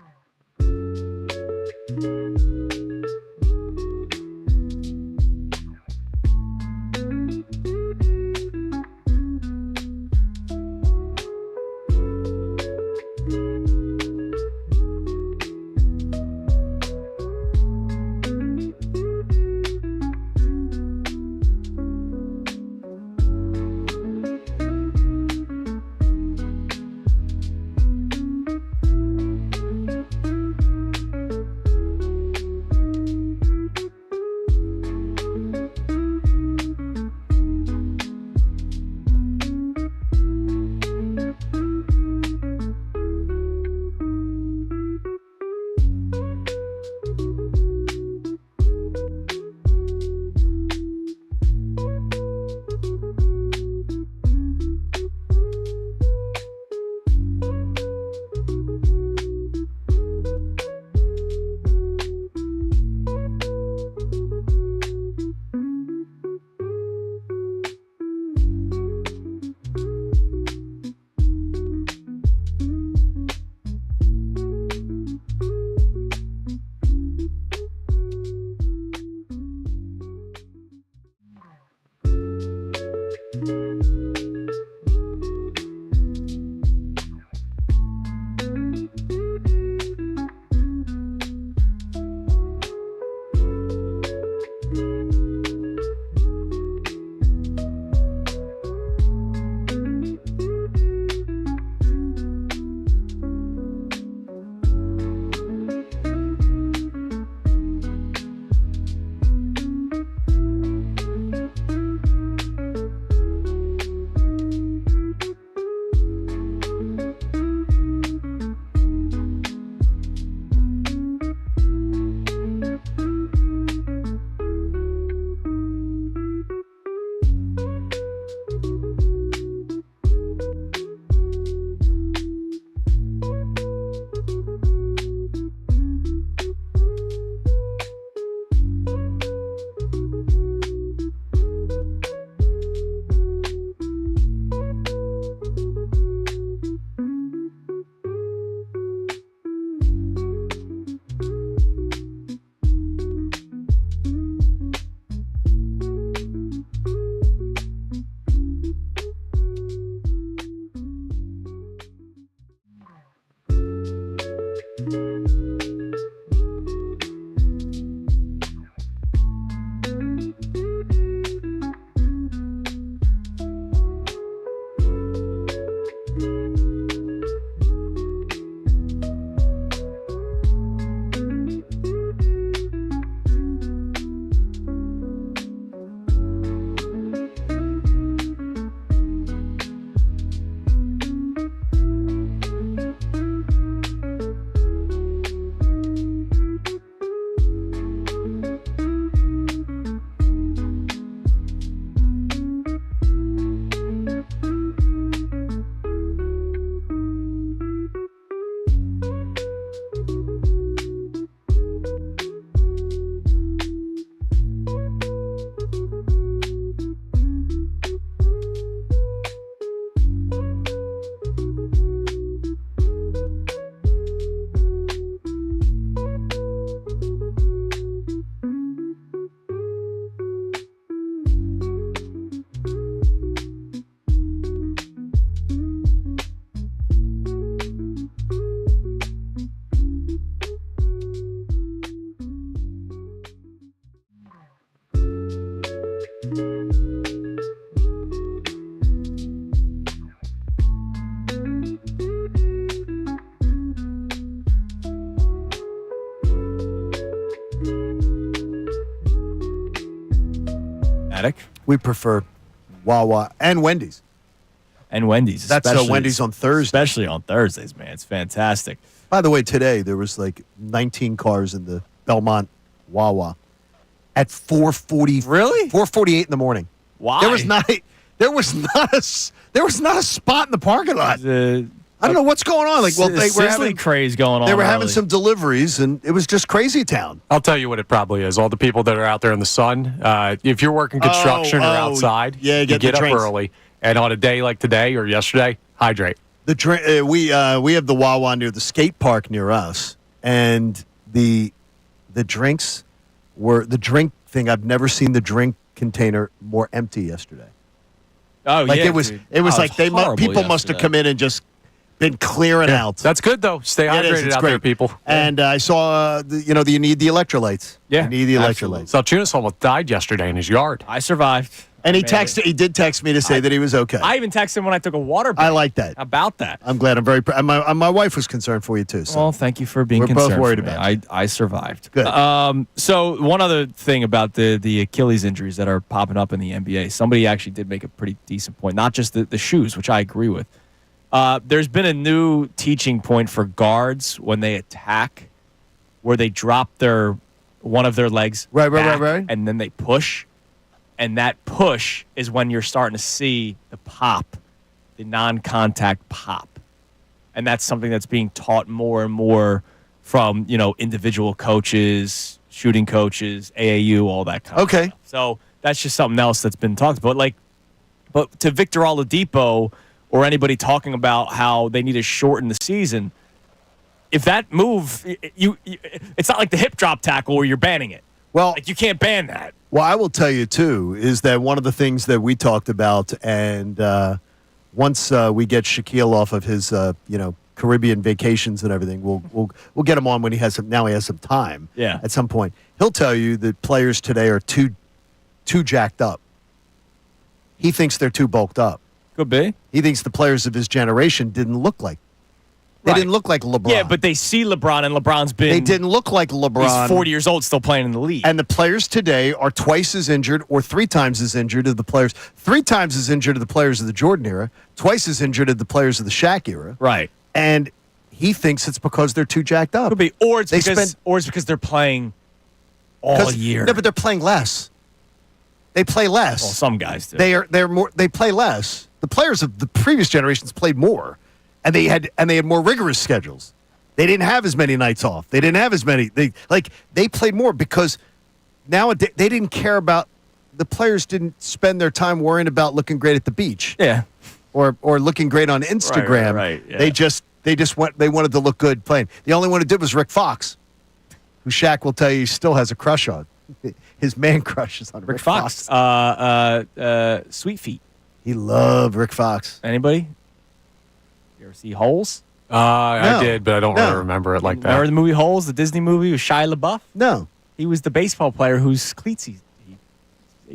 Fanatic. We prefer Wawa and Wendy's. And Wendy's. That's Wendy's on Thursday. Especially on Thursdays, man. It's fantastic. By the way, today there was like 19 cars in the Belmont Wawa at 4:40. Really? 4:48 in the morning. Why? There was not a spot in the parking lot. I don't know what's going on. Like, well, they were having craze going on. They were having early. some deliveries, and it was just crazy town. I'll tell you what it probably is. All the people that are out there in the sun. If you're working construction or outside, yeah, you get up drinks. early. And on a day like today or yesterday, hydrate. The drink. We have the Wawa near the skate park near us, and the drinks were the drink thing. I've never seen the drink container more empty yesterday. Oh, Like yeah. it was dude. like horrible people must have yesterday. come in and just been clearing out. That's good, though. Stay It is, hydrated it's out great. there, people. And I saw, you need the electrolytes. Yeah, you need the absolutely. electrolytes. Salciunas almost died yesterday in his yard. I survived. And he Made it. He did text me to say that he was okay. I even texted him when I took a water break. I like that. About that. I'm glad. I'm very. My wife was concerned for you too. So. Well, thank you for being We're both concerned. worried for me. about I survived. Good. So one other thing about the Achilles injuries that are popping up in the NBA, somebody actually did make a pretty decent point. Not just the shoes, which I agree with. There's been a new teaching point for guards when they attack, where they drop one of their legs Right, back, and then they push. And that push is when you're starting to see the pop, the non-contact pop. And that's something that's being taught more and more from, individual coaches, shooting coaches, AAU, all that kind of stuff. So that's just something else that's been talked about. But to Victor Oladipo or anybody talking about how they need to shorten the season, if that move, it's not like the hip drop tackle where you're banning it. Well, you can't ban that. Well, I will tell you, too, is that one of the things that we talked about, and once we get Shaquille off of his, Caribbean vacations and everything, we'll get him on when he has some time. Yeah. At some point. He'll tell you that players today are too jacked up. He thinks they're too bulked up. Could be. He thinks the players of his generation didn't look like. They didn't look like LeBron. Yeah, but they see LeBron, and LeBron's been. They didn't look like LeBron. He's 40 years old, still playing in the league. And the players today are twice as injured or 3 times as injured as the players. 3 times as injured as the players of the Jordan era, twice as injured as the players of the Shaq era. Right. And he thinks it's because they're too jacked up. Could be, or it's because they're playing all year. No, but they're playing less. They play less. Well, some guys do. They play less. The players of the previous generations played more. And they had more rigorous schedules. They didn't have as many nights off. They didn't have as many. They played more because nowadays they didn't care about. The players didn't spend their time worrying about looking great at the beach. Yeah. Or looking great on Instagram. Right, yeah. They wanted to look good playing. The only one who did was Rick Fox, who Shaq will tell you he still has a crush on. His man crush is on Rick Fox. Sweet Feet. He loved Rick Fox. Anybody? You ever see Holes? I did, but I don't really remember it like that. Remember the movie Holes, the Disney movie with Shia LaBeouf? No. He was the baseball player whose cleats he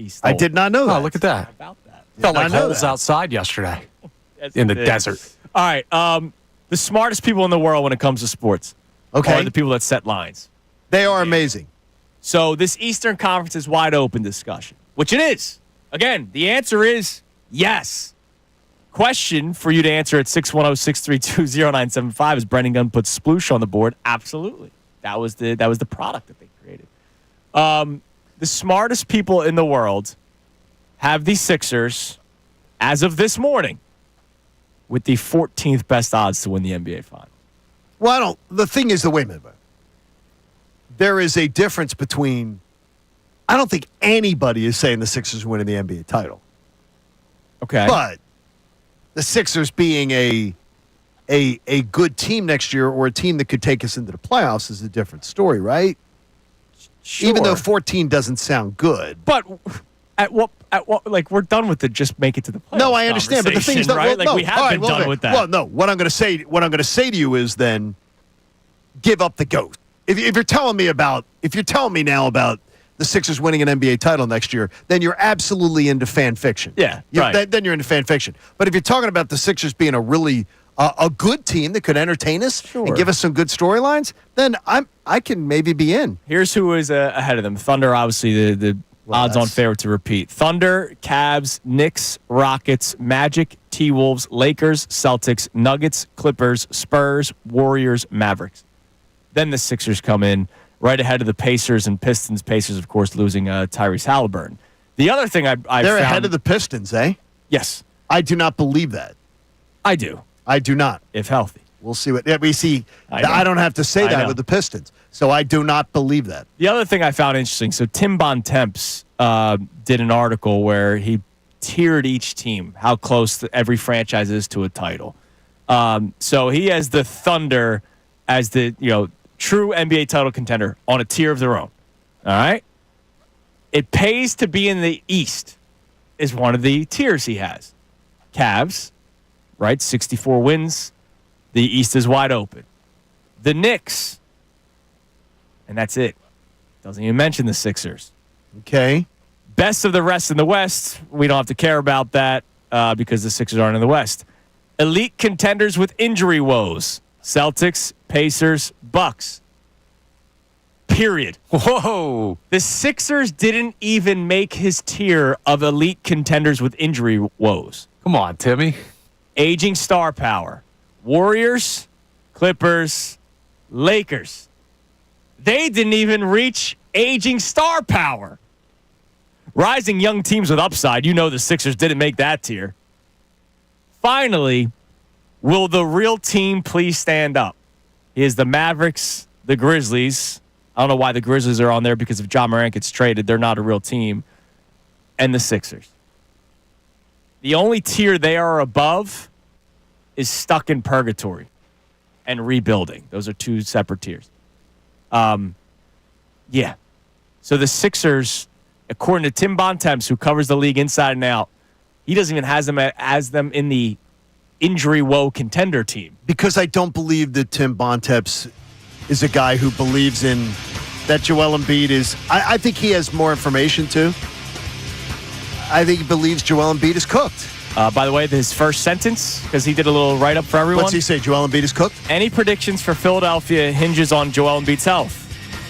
stole. I did not know that. Oh, look at that. How about that? Felt like know holes that. outside yesterday That's in the big. desert. All right. The smartest people in the world when it comes to sports Okay. are the people that set lines. They are amazing. So this Eastern Conference is wide open discussion, which it is. Again, the answer is yes. Question for you to answer at 610-632-0975 is Brendan Gunn puts sploosh on the board. Absolutely. That was the product that they created. The smartest people in the world have the Sixers, as of this morning, with the 14th best odds to win the NBA Final. Well, the thing is, wait a minute. There is a difference between. I don't think anybody is saying the Sixers are winning the NBA title. Okay. But the Sixers being a good team next year or a team that could take us into the playoffs is a different story, right? Sure. Even though 14 doesn't sound good. But at what we're done with the just make it to the playoffs. No, I understand, but the thing is, right? We have been done with that. Well, no. What I'm going to say to you is then give up the ghost. If you're telling me now about the Sixers winning an NBA title next year, then you're absolutely into fan fiction. Yeah, right. Then you're into fan fiction. But if you're talking about the Sixers being a really a good team that could entertain us and give us some good storylines, then I can maybe be in. Here's who is ahead of them. Thunder, obviously, the Odds-on favorite to repeat. Thunder, Cavs, Knicks, Rockets, Magic, T-Wolves, Lakers, Celtics, Nuggets, Clippers, Spurs, Warriors, Mavericks. Then the Sixers come in right ahead of the Pacers and Pistons. Pacers, of course, losing Tyrese Halliburton. The other thing I They're found, ahead of the Pistons, eh? Yes, I do not believe that. I do, I do not. if healthy. We'll see what we see. I know. I don't have to say I that know. with the Pistons, so I do not believe that. The other thing I found interesting, so Tim Bontemps did an article where he tiered each team, how close every franchise is to a title. So he has the Thunder as the true NBA title contender on a tier of their own. All right? It pays to be in the East is one of the tiers he has. Cavs, right? 64 wins. The East is wide open. The Knicks, and that's it. Doesn't even mention the Sixers. Okay. Best of the rest in the West, we don't have to care about that because the Sixers aren't in the West. Elite contenders with injury woes. Celtics, Pacers, Bucks. Period. Whoa. The Sixers didn't even make his tier of elite contenders with injury woes. Come on, Timmy. Aging star power. Warriors, Clippers, Lakers. They didn't even reach aging star power. Rising young teams with upside. You know the Sixers didn't make that tier. Finally, will the real team please stand up? Is the Mavericks, the Grizzlies. I don't know why the Grizzlies are on there because if John Morant gets traded, they're not a real team. And the Sixers. The only tier they are above is stuck in purgatory and rebuilding. Those are two separate tiers. Yeah. So the Sixers, according to Tim Bontemps, who covers the league inside and out, he doesn't even has them in the injury woe contender team. Because I don't believe that Tim Bontemps is a guy who believes in that Joel Embiid is. I think he has more information too. I think he believes Joel Embiid is cooked. By the way, his first sentence, because he did a little write-up for everyone. What's he say? Joel Embiid is cooked? Any predictions for Philadelphia hinges on Joel Embiid's health,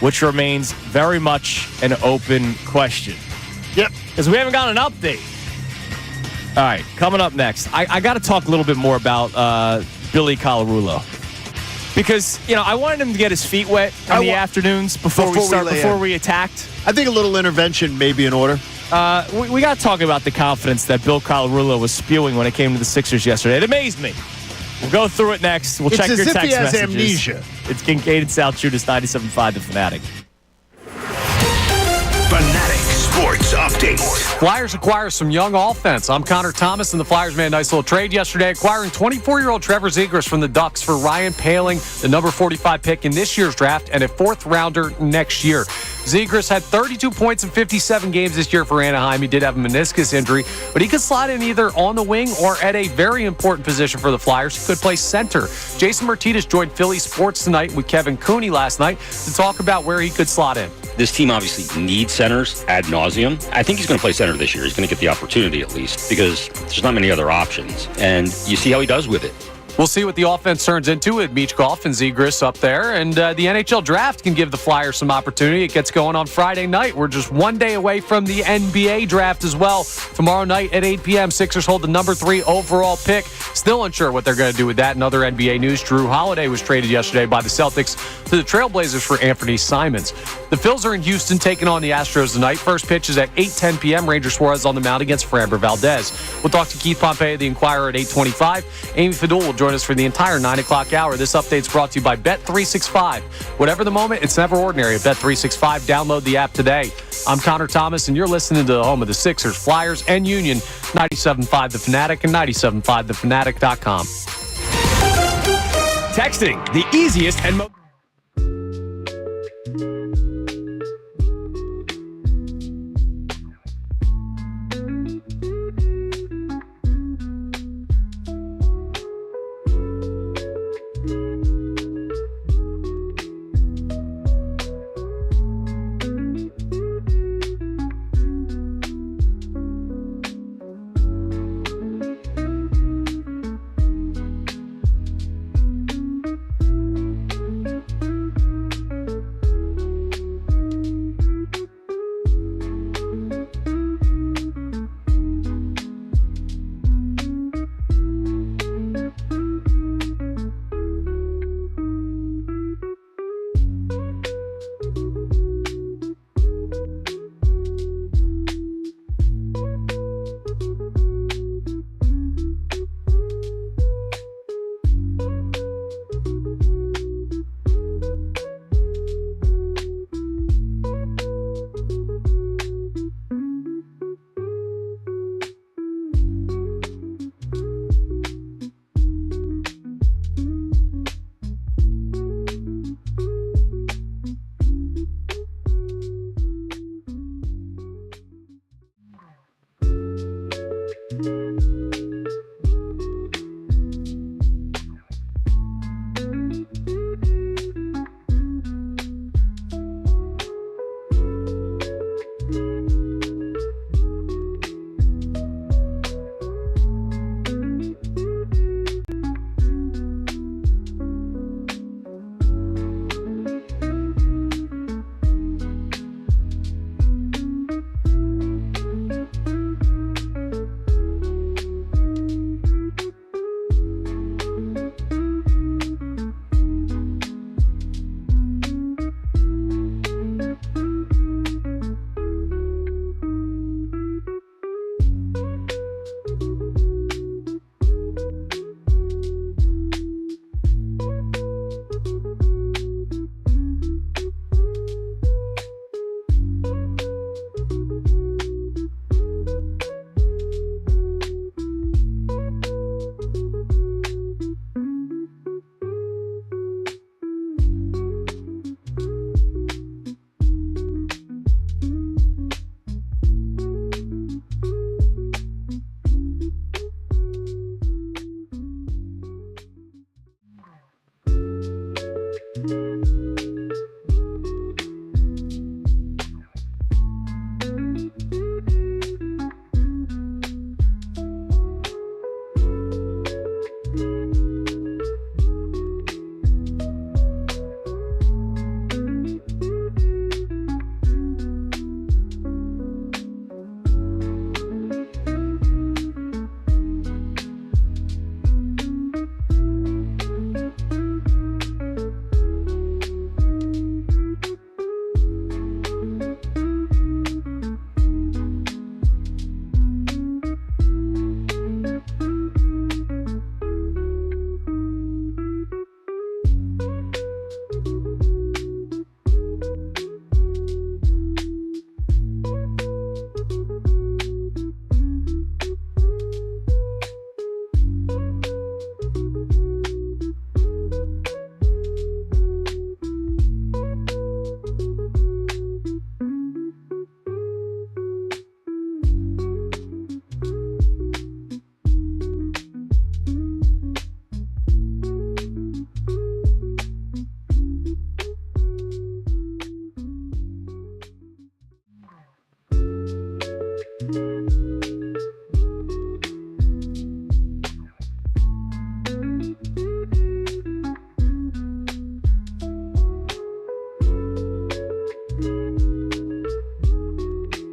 which remains very much an open question. Yep. Because we haven't got an update. All right, coming up next, I got to talk a little bit more about Billy Colarulo. Because, I wanted him to get his feet wet in the afternoons before we attacked. I think a little intervention may be in order. We got to talk about the confidence that Bill Colarulo was spewing when it came to the Sixers yesterday. It amazed me. We'll go through it next. We'll check your text messages. It's as if he has amnesia. It's Kincade Salciunas, 97.5 The Fanatic. Fanatic Sports Update. Flyers acquire some young offense. I'm Connor Thomas, and the Flyers made a nice little trade yesterday, acquiring 24-year-old Trevor Zegras from the Ducks for Ryan Poehling, the number 45 pick in this year's draft, and a fourth-rounder next year. Zegras had 32 points in 57 games this year for Anaheim. He did have a meniscus injury, but he could slot in either on the wing or at a very important position for the Flyers. He could play center. Jason Martinez joined Philly Sports tonight with Kevin Cooney last night to talk about where he could slot in. This team obviously needs centers ad nauseum. I think he's going to play center this year. He's going to get the opportunity at least because there's not many other options. And you see how he does with it. We'll see what the offense turns into with Michkov and Zegras up there. And the NHL draft can give the Flyers some opportunity. It gets going on Friday night. We're just one day away from the NBA draft as well. Tomorrow night at 8 p.m., Sixers hold the number 3 overall pick. Still unsure what they're going to do with that. In other NBA news, Drew Holiday was traded yesterday by the Celtics to the Trailblazers for Anthony Simons. The Phils are in Houston taking on the Astros tonight. First pitch is at 8:10 p.m. Ranger Suarez on the mound against Framber Valdez. We'll talk to Keith Pompei of the Inquirer at 8:25. Amy Fadul will join us for the entire 9 o'clock hour. This update's brought to you by Bet365. Whatever the moment, it's never ordinary at Bet365. Download the app today. I'm Connor Thomas, and you're listening to the home of the Sixers, Flyers, and Union, 97.5 The Fanatic and 97.5thefanatic.com. Texting, the easiest and most...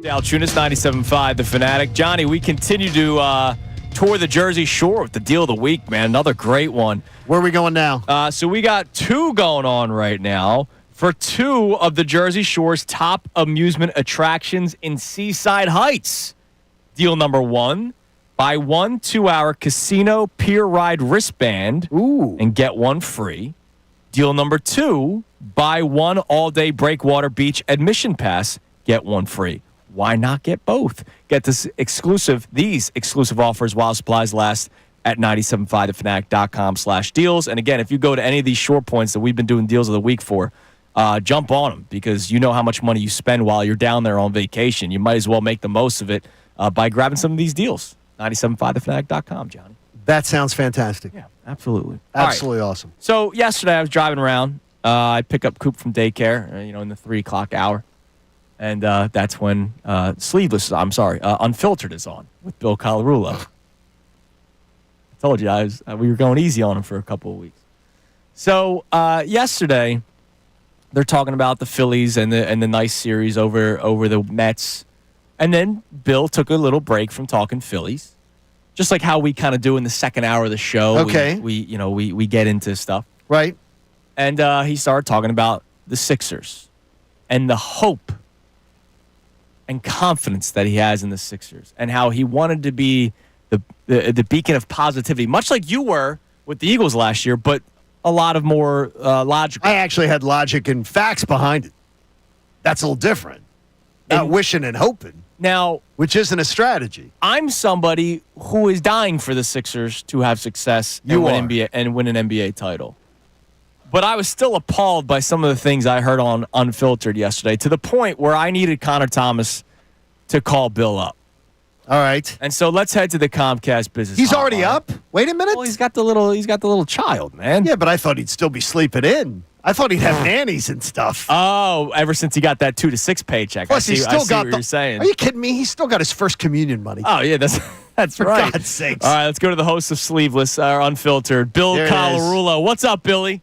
Salciunas, 97.5, The Fanatic. Johnny, we continue to tour the Jersey Shore with the deal of the week, man. Another great one. Where are we going now? So we got two going on right now for two of the Jersey Shore's top amusement attractions in Seaside Heights. Deal number one, buy one 2-hour casino pier ride wristband and get one free. Deal number two, buy one all-day Breakwater Beach admission pass, get one free. Why not get both? Get these exclusive offers while supplies last at 975thefanatic.com/deals. And again, if you go to any of these shore points that we've been doing deals of the week for, jump on them because you know how much money you spend while you're down there on vacation. You might as well make the most of it by grabbing some of these deals. 975thefanatic.com, Johnny. That sounds fantastic. Yeah, absolutely. Absolutely awesome. So yesterday I was driving around. I pick up Coop from daycare, in the 3 o'clock hour. And that's when Unfiltered is on with Bill Colarulo. I told you we were going easy on him for a couple of weeks. So yesterday, they're talking about the Phillies and the nice series over the Mets. And then Bill took a little break from talking Phillies, just like how we kind of do in the second hour of the show. Okay. We get into stuff. Right. And he started talking about the Sixers and the hope and confidence that he has in the Sixers and how he wanted to be the beacon of positivity, much like you were with the Eagles last year, but a lot of more logical. I actually had logic and facts behind it. That's a little different. Not wishing and hoping. Now, which isn't a strategy. I'm somebody who is dying for the Sixers to have success and win an NBA title. But I was still appalled by some of the things I heard on Unfiltered yesterday, to the point where I needed Connor Thomas to call Bill up. All right. And so let's head to the Comcast business. He's already up? Wait a minute. Well, he's got the little child, man. Yeah, but I thought he'd still be sleeping in. I thought he'd have nannies and stuff. Oh, ever since he got that 2 to 6 paycheck. Plus, I see what you're saying. Are you kidding me? He's still got his first communion money. Oh, yeah, that's For right. God's sakes. All right, let's go to the host of Sleeveless, Unfiltered, Bill Colarulo. What's up, Billy?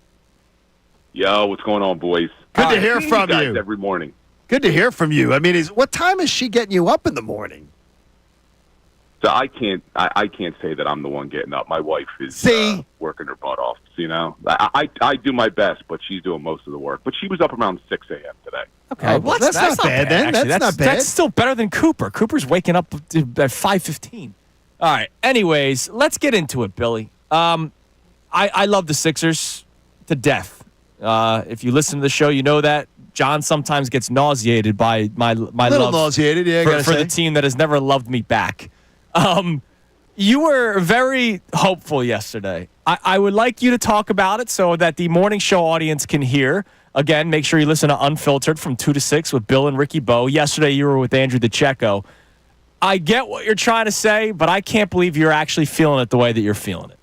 Yo, what's going on, boys? Good to hear from you. Every morning. Good to hear from you. I mean, what time is she getting you up in the morning? So I can't say that I'm the one getting up. My wife is working her butt off. I do my best, but she's doing most of the work. But she was up around 6 a.m. today. Okay, well, that's not bad then. Actually. That's not bad. That's still better than Cooper. Cooper's waking up at 5:15. All right. Anyways, let's get into it, Billy. I love the Sixers to death. If you listen to the show, you know that. John sometimes gets nauseated by my love nauseated, yeah, for the team that has never loved me back. You were very hopeful yesterday. I would like you to talk about it so that the morning show audience can hear. Again, make sure you listen to Unfiltered from 2 to 6 with Bill and Ricky Bo. Yesterday, you were with Andrew DeCecco. I get what you're trying to say, but I can't believe you're actually feeling it the way that you're feeling it.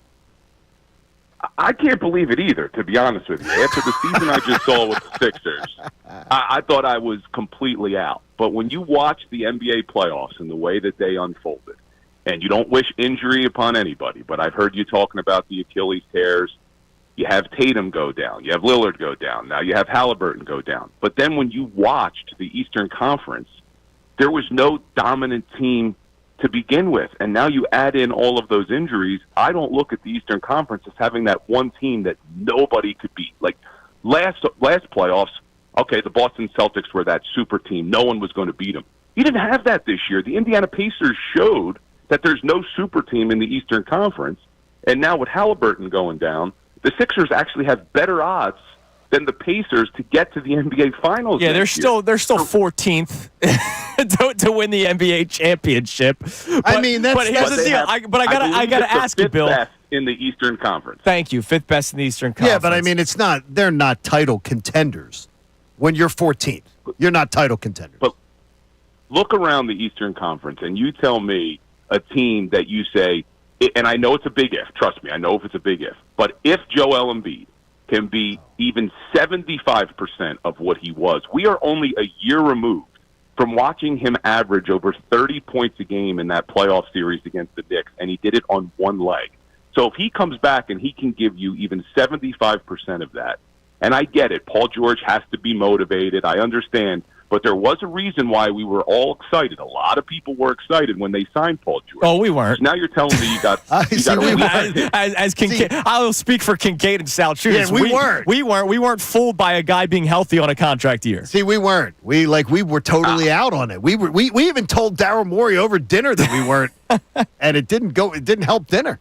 I can't believe it either, to be honest with you. After the season I just saw with the Sixers, I thought I was completely out. But when you watch the NBA playoffs and the way that they unfolded, and you don't wish injury upon anybody, but I've heard you talking about the Achilles tears. You have Tatum go down. You have Lillard go down. Now you have Halliburton go down. But then when you watched the Eastern Conference, there was no dominant team to begin with. And now you add in all of those injuries. I don't look at the Eastern Conference as having that one team that nobody could beat. Like last playoffs, okay, the Boston Celtics were that super team. No one was going to beat them. You didn't have that this year. The Indiana Pacers showed that there's no super team in the Eastern Conference. And now with Halliburton going down, the Sixers actually have better odds than the Pacers to get to the NBA Finals. Yeah, they're still 14th to win the NBA championship. But, I mean, but here's the deal. I gotta ask you, Bill. Best in the Eastern Conference. Thank you, 5th best in the Eastern Conference. Yeah, but I mean, they're not title contenders. When you're 14th, you're not title contenders. But look around the Eastern Conference, and you tell me a team that you say, and I know it's a big if. Trust me, I know if it's a big if. But if Joel Embiid can be even 75% of what he was, we are only a year removed from watching him average over 30 points a game in that playoff series against the Knicks, and he did it on one leg. So if he comes back and he can give you even 75% of that, and I get it, Paul George has to be motivated, I understand, But there was a reason why we were all excited. A lot of people were excited when they signed Paul George. Oh, we weren't. Now you're telling me you got a week. As Kincade, I'll speak for Kincade and Salciunas. Yeah, we weren't. We weren't fooled by a guy being healthy on a contract year. See, we weren't. We were totally out on it. We even told Daryl Morey over dinner that we weren't, and it didn't help dinner.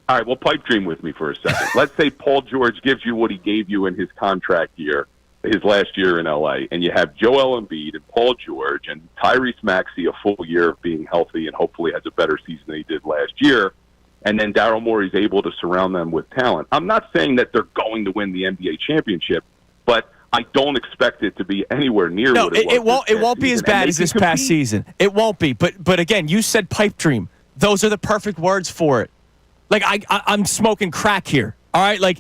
All right, well, pipe dream with me for a second. Let's say Paul George gives you what he gave you in his contract year, his last year in L.A., and you have Joel Embiid and Paul George and Tyrese Maxey a full year of being healthy and hopefully has a better season than he did last year, and then Daryl Morey's able to surround them with talent. I'm not saying that they're going to win the NBA championship, but I don't expect it to be anywhere near what it was. It won't be as bad as this past season. It won't be. But again, you said pipe dream. Those are the perfect words for it. Like I'm smoking crack here. All right, like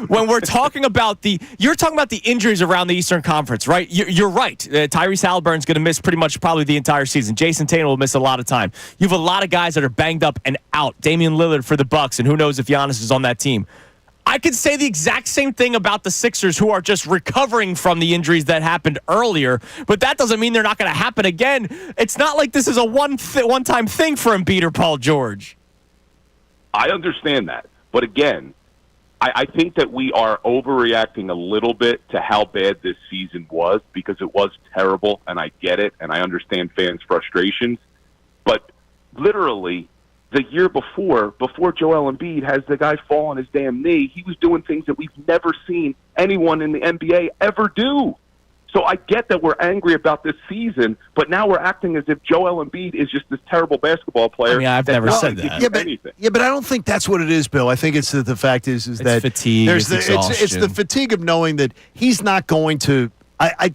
when we're talking about you're talking about the injuries around the Eastern Conference, right? You're right. Tyrese Halliburton's going to miss pretty much probably the entire season. Jason Tatum will miss a lot of time. You have a lot of guys that are banged up and out. Damian Lillard for the Bucks, and who knows if Giannis is on that team. I could say the exact same thing about the Sixers, who are just recovering from the injuries that happened earlier, but that doesn't mean they're not going to happen again. It's not like this is a one-time thing for Embiid or Paul George. I understand that, but again, I think that we are overreacting a little bit to how bad this season was, because it was terrible, and I get it, and I understand fans' frustrations. But literally, the year before Joel Embiid has the guy fall on his damn knee, he was doing things that we've never seen anyone in the NBA ever do. So I get that we're angry about this season, but now we're acting as if Joel Embiid is just this terrible basketball player. I've never said that. Yeah, but I don't think that's what it is, Bill. I think it's the fact is it's that fatigue. It's the fatigue of knowing that he's not going to. I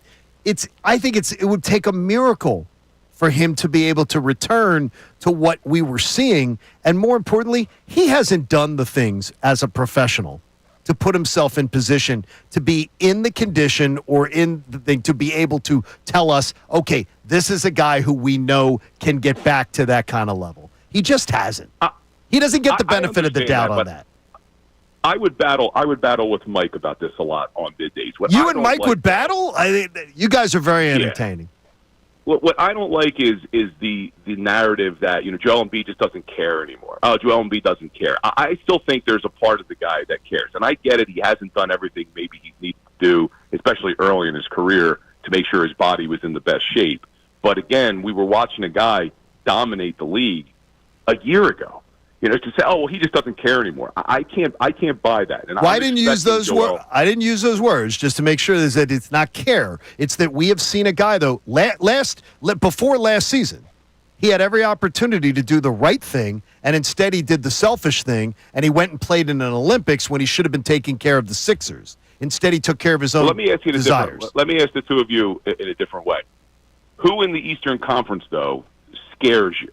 think it would take a miracle for him to be able to return to what we were seeing, and more importantly, he hasn't done the things as a professional to put himself in position to be in the condition or in the thing to be able to tell us, okay, this is a guy who we know can get back to that kind of level. He just hasn't. He doesn't get the benefit of the doubt on that. I would battle with Mike about this a lot on middays. You and Mike would battle? You guys are very entertaining. What I don't like is the narrative that, Joel Embiid just doesn't care anymore. Oh, Joel Embiid doesn't care. I still think there's a part of the guy that cares. And I get it. He hasn't done everything maybe he needs to do, especially early in his career, to make sure his body was in the best shape. But again, we were watching a guy dominate the league a year ago. To say, oh, well, he just doesn't care anymore. I can't buy that. And I didn't use those words. I didn't use those words just to make sure that it's not care. It's that we have seen a guy, though, before last season, he had every opportunity to do the right thing, and instead he did the selfish thing, and he went and played in an Olympics when he should have been taking care of the Sixers. Instead, he took care of his own desires. Let me ask the two of you in a different way. Who in the Eastern Conference, though, scares you?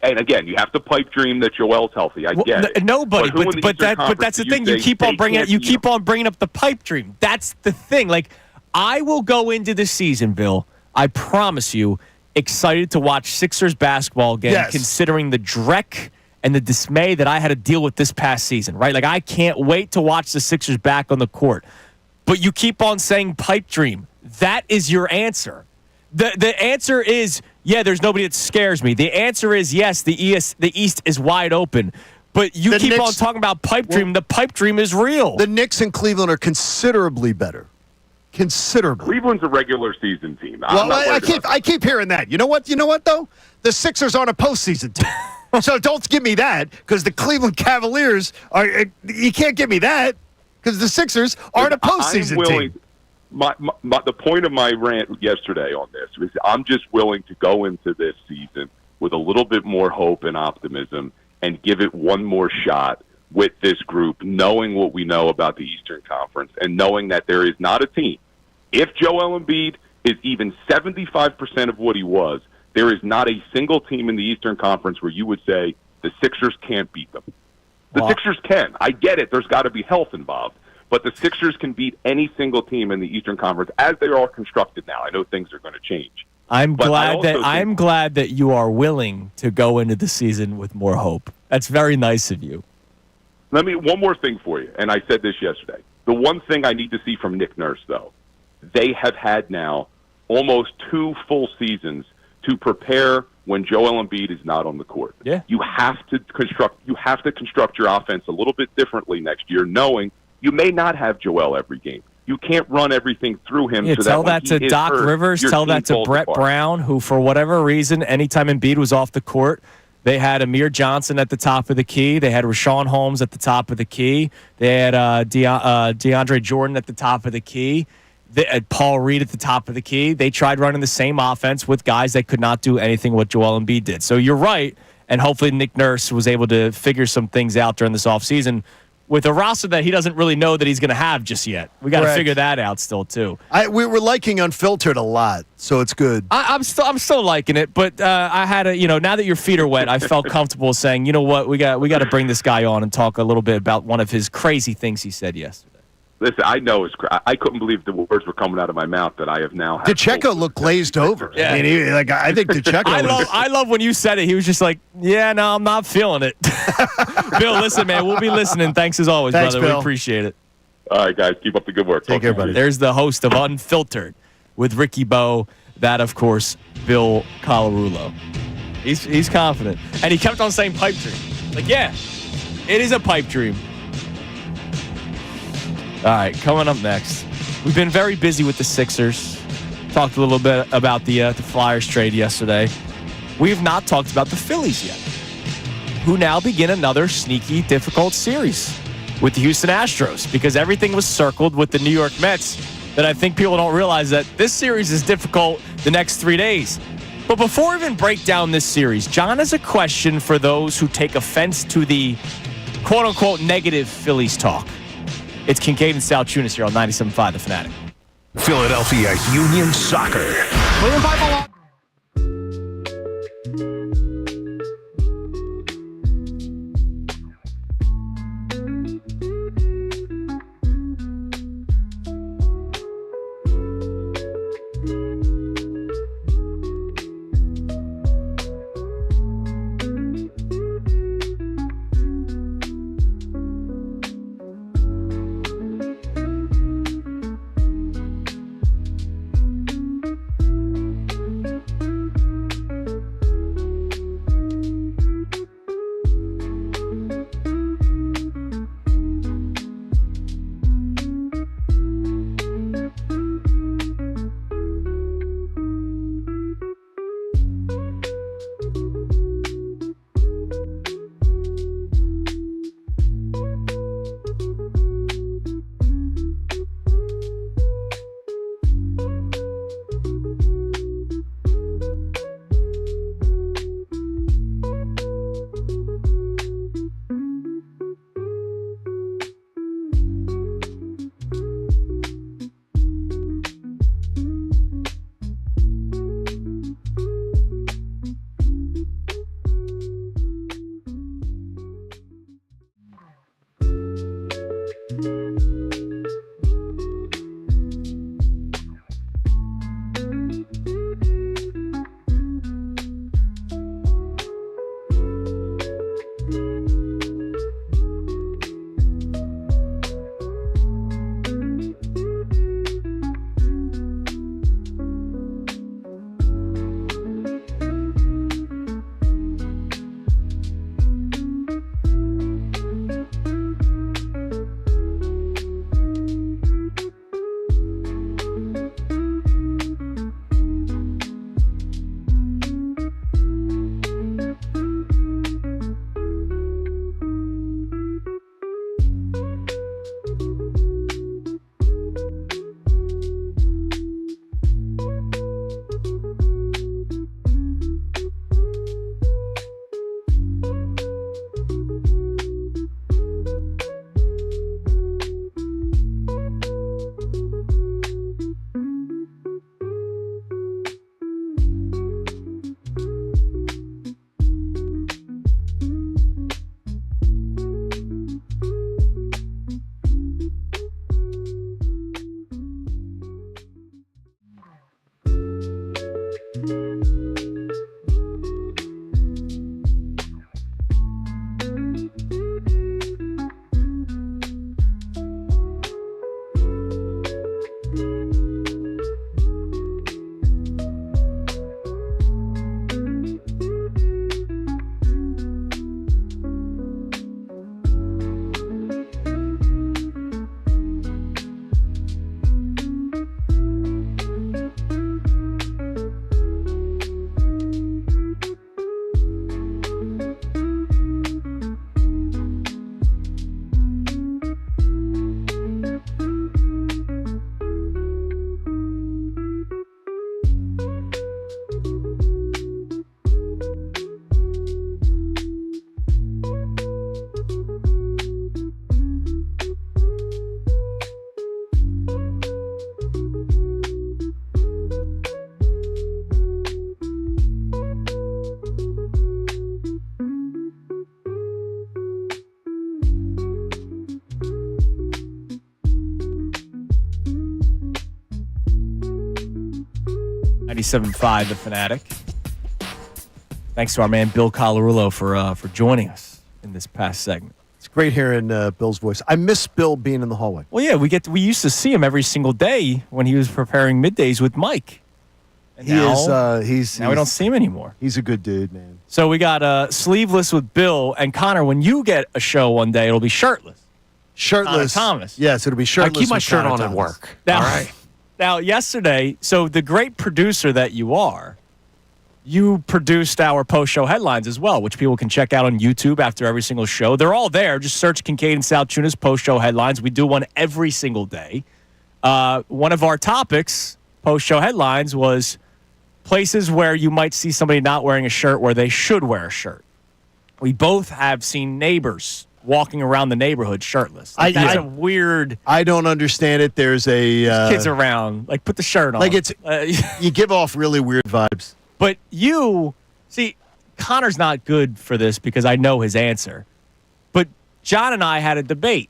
And again, you have to pipe dream that Joel's healthy. I get it. Nobody, but that's the thing. You keep on bringing up the pipe dream. That's the thing. I will go into the season, Bill. I promise you, excited to watch Sixers basketball again. Yes. Considering the dreck and the dismay that I had to deal with this past season. Right, I can't wait to watch the Sixers back on the court. But you keep on saying pipe dream. That is your answer. The answer is, yeah, there's nobody that scares me. The answer is, yes, the East is wide open. But you keep on talking about pipe dream. The pipe dream is real. The Knicks and Cleveland are considerably better. Considerably. Cleveland's a regular season team. I keep hearing that. You know what, though? The Sixers aren't a postseason team. So don't give me that, because the Cleveland Cavaliers are – you can't give me that, because the Sixers aren't a postseason team. The point of my rant yesterday on this was I'm just willing to go into this season with a little bit more hope and optimism and give it one more shot with this group, knowing what we know about the Eastern Conference and knowing that there is not a team. If Joel Embiid is even 75% of what he was, there is not a single team in the Eastern Conference where you would say the Sixers can't beat them. The Sixers can. I get it. There's got to be health involved. But the Sixers can beat any single team in the Eastern Conference as they are all constructed now. I know things are going to change. I'm glad that you are willing to go into the season with more hope. That's very nice of you. One more thing for you, and I said this yesterday. The one thing I need to see from Nick Nurse, though, they have had now almost 2 full seasons to prepare when Joel Embiid is not on the court. Yeah. You have to construct your offense a little bit differently next year, knowing you may not have Joel every game. You can't run everything through him. Yeah, so tell that to Doc Rivers, tell that to Brett Brown, who for whatever reason, anytime Embiid was off the court, they had Amir Johnson at the top of the key. They had Rashawn Holmes at the top of the key. They had DeAndre Jordan at the top of the key. They had Paul Reed at the top of the key. They tried running the same offense with guys that could not do anything what Joel Embiid did. So you're right, and hopefully Nick Nurse was able to figure some things out during this offseason with a roster that he doesn't really know that he's going to have just yet. We got to figure that out still, too. We were liking Unfiltered a lot, so it's good. I'm still liking it, but I had now that your feet are wet, I felt comfortable saying, you know what, we got to bring this guy on and talk a little bit about one of his crazy things he said yesterday. Listen, I know I couldn't believe the words were coming out of my mouth that I have now. DeCecco looked glazed over. Yeah. I mean, I think DeCecco. I love when you said it. He was just like, "Yeah, no, I'm not feeling it." Bill, listen, man, we'll be listening. Thanks as always, brother. Bill. We appreciate it. All right, guys, keep up the good work. Take care, buddy. There's the host of Unfiltered with Ricky Bo. That, of course, Bill Colarulo. He's confident, and he kept on saying pipe dream. Like, yeah, it is a pipe dream. All right, coming up next, we've been very busy with the Sixers. Talked a little bit about the Flyers trade yesterday. We have not talked about the Phillies yet, who now begin another sneaky, difficult series with the Houston Astros, because everything was circled with the New York Mets that I think people don't realize that this series is difficult the next 3 days. But before we even break down this series, John has a question for those who take offense to the quote-unquote negative Phillies talk. It's Kincade and Salciunas here on 97.5 The Fanatic. Philadelphia Union Soccer. 97.5 The Fanatic. Thanks to our man Bill Colarulo for joining us in this past segment. It's great hearing Bill's voice. I miss Bill being in the hallway. Well, yeah, we used to see him every single day when he was preparing middays with Mike. And now we don't see him anymore. He's a good dude, man. So we got Sleeveless with Bill and Connor. When you get a show one day, it'll be shirtless. Shirtless. Thomas. Yes, it'll be shirtless. I keep my with shirt Connor on at Thomas. work. Now, All right. Now, yesterday, so the great producer that you are, you produced our post-show headlines as well, which people can check out on YouTube after every single show. They're all there. Just search Kincade Salciunas post-show headlines. We do one every single day. One of our topics, post-show headlines, was places where you might see somebody not wearing a shirt where they should wear a shirt. We both have seen neighbors walking around the neighborhood shirtless. That's a weird. I don't understand it. There's kids around. Like, put the shirt on. Like you give off really weird vibes. But you see, Connor's not good for this because I know his answer. But John and I had a debate.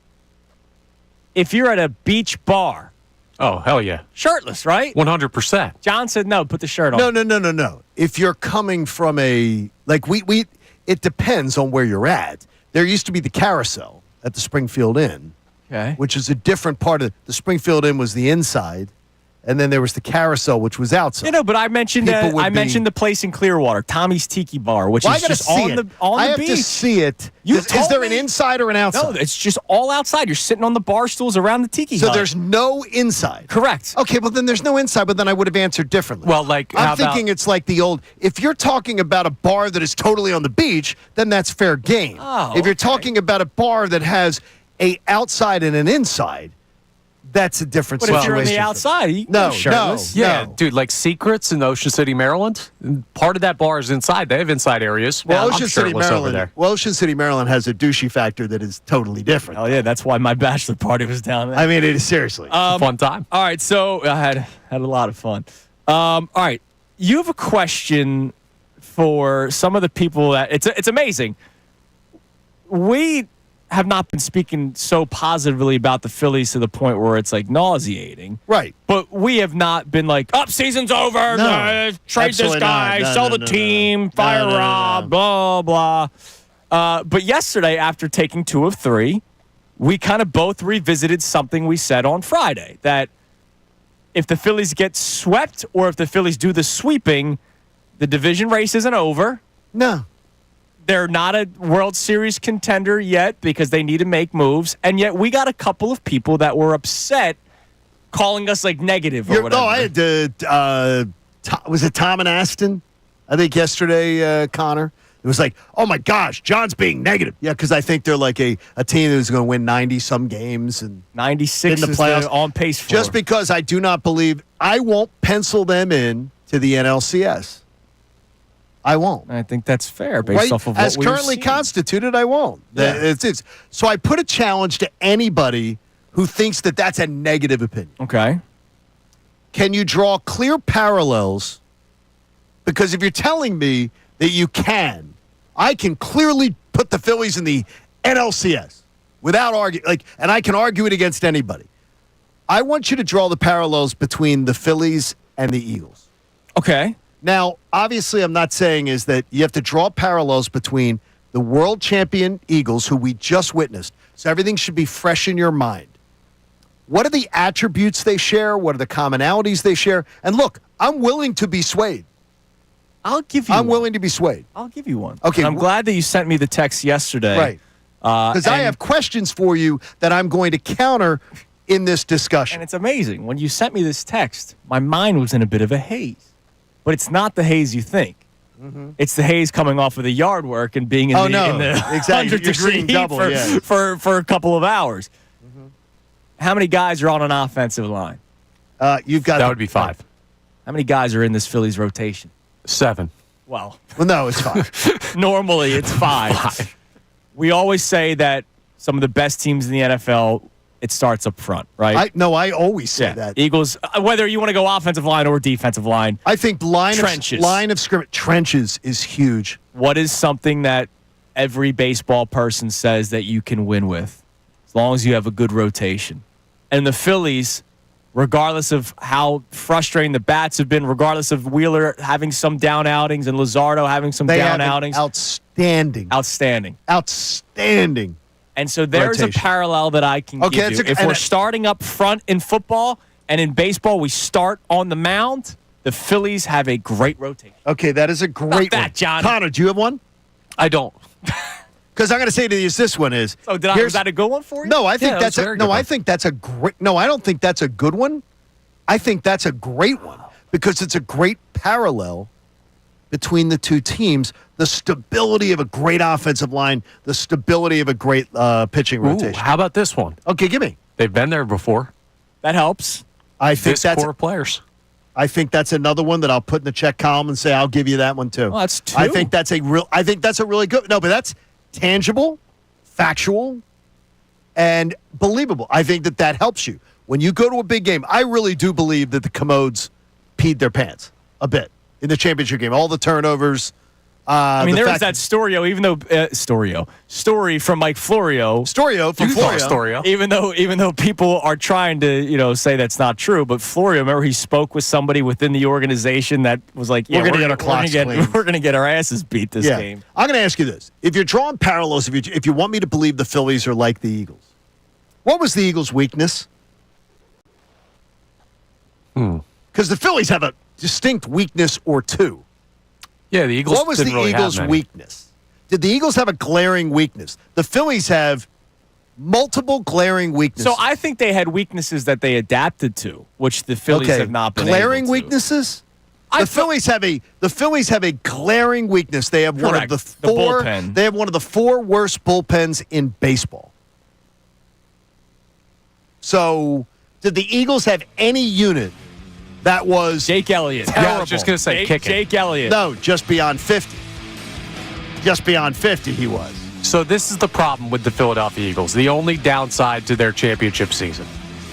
If you're at a beach bar, Oh, hell yeah. shirtless, right? 100%. John said no. Put the shirt on. No. If you're coming from it depends on where you're at. There used to be the carousel at the Springfield Inn, Okay. which is a different part of the Springfield Inn was the inside, and then there was the carousel, which was outside. But I mentioned mentioned the place in Clearwater, Tommy's Tiki Bar, which Well, I is gotta just see on it. the I have beach. to see it. You Is told there an me- inside or an outside? No, it's just all outside. You're sitting on the bar stools around the Tiki So hut. there's no inside. Correct. Okay, well then there's no inside, but then I would have answered differently. Well, like, how I'm thinking about- it's like the old. If you're talking about a bar that is totally on the beach, then that's fair game. Oh, if you're okay. talking about a bar that has a outside and an inside, that's a different But situation. if you're on the outside, you can No, go shirtless. no. Yeah, dude, like Secrets in Ocean City, Maryland. Part of that bar is inside. They have inside areas. Well, I'm Ocean City, shirtless over Maryland. there. Well, Ocean City, Maryland has a douchey factor that is totally different. Oh yeah, that's why my bachelor party was down there. I mean, it is seriously. Fun time. All right, so I had a lot of fun. All right, you have a question for some of the people that it's amazing. We have not been speaking so positively about the Phillies to the point where it's like nauseating. Right. But we have not been like, season's over, No, trade this absolutely guy, not. No, sell no, the no, team, no. fire No, no, no, Rob, no. blah, blah. But yesterday, after taking 2 of 3, we kind of both revisited something we said on Friday, that if the Phillies get swept or if the Phillies do the sweeping, the division race isn't over. No. They're not a World Series contender yet because they need to make moves. And yet we got a couple of people that were upset calling us like negative or whatever. No, I had was it Tom and Aston? I think yesterday, Connor. It was like, oh my gosh, John's being negative. Yeah, because I think they're like a team that's going to win 90-some games and 96 in the is playoffs. the on pace for. Just because I do not believe, I won't pencil them in to the NLCS. I won't. I think that's fair based off of what As we've currently seen. constituted, I won't. Yeah. It's so I put a challenge to anybody who thinks that that's a negative opinion. Okay. Can you draw clear parallels? Because if you're telling me that you can, I can clearly put the Phillies in the NLCS without arguing, and I can argue it against anybody. I want you to draw the parallels between the Phillies and the Eagles. Okay. Now, obviously, I'm not saying is that you have to draw parallels between the world champion Eagles, who we just witnessed. So everything should be fresh in your mind. What are the attributes they share? What are the commonalities they share? And look, I'm willing to be swayed. I'll give you I'm one. willing to be swayed. I'll give you one. Okay. And I'm glad that you sent me the text yesterday. Right. Because I and- have questions for you that I'm going to counter in this discussion. And it's amazing. When you sent me this text, my mind was in a bit of a haze. But it's not the haze you think. Mm-hmm. It's the haze coming off of the yard work and being in the Exactly. 100 You're degree seeing heat double, yeah. for a couple of hours. Mm-hmm. How many guys are on an offensive line? You've got That would be 5. How many guys are in this Phillies rotation? 7. Well, no, it's fine. normally it's 5. We always say that some of the best teams in the NFL, it starts up front, right? I always say that. Eagles, whether you want to go offensive line or defensive line. I think Trenches. line of scrimmage, trenches is huge. What is something that every baseball person says that you can win with? As long as you have a good rotation. And the Phillies regardless of how frustrating the bats have been, regardless of Wheeler having some down outings and Luzardo having some They down have an outings. outstanding. And so there's rotation. a parallel that I can give you. If we're starting up front in football and in baseball, we start on the mound, the Phillies have a great rotation. Okay, that is a great that, one. John. Connor, do you have one? I don't. Because I'm going to say to you, this one is. So was that a good one for you? No, I think Yeah, that's that's a very good one. I think that's a great. No, I don't think that's a good one. I think that's a great one because it's a great parallel between the two teams. The stability of a great offensive line, the stability of a great pitching Ooh, rotation. how about this one? Okay, give me. They've been there before. That helps. I think This that's. core of players. I think that's another one that I'll put in the check column and say I'll give you that one too. Well, that's two. I think that's a really good. No, but that's tangible, factual, and believable. I think that helps you when you go to a big game. I really do believe that the Commodes peed their pants a bit in the championship game. All the turnovers. I mean, there was that story from Mike Florio. Storio from Florio. Storio. Even though people are trying to say that's not true, but Florio, remember he spoke with somebody within the organization that was like, yeah, We're gonna get our clocks cleaned. we're gonna get our asses beat this game. I'm going to ask you this: if you're drawing parallels, if you want me to believe the Phillies are like the Eagles, what was the Eagles' weakness? Because the Phillies have a distinct weakness or two. Yeah, the Eagles. What was didn't the really Eagles' have many. weakness? Did the Eagles have a glaring weakness? The Phillies have multiple glaring weaknesses. So I think they had weaknesses that they adapted to, which the Phillies have not been glaring able to. weaknesses. The Phillies have a glaring weakness. They have one of Correct. the The four. bullpen. They have one of the four worst bullpens in baseball. So, did the Eagles have any unit that was Jake Elliott. Yeah, I was just going to say kicking. Jake Elliott. no just beyond 50? Just beyond 50, he was. So this is the problem with the Philadelphia Eagles. The only downside to their championship season.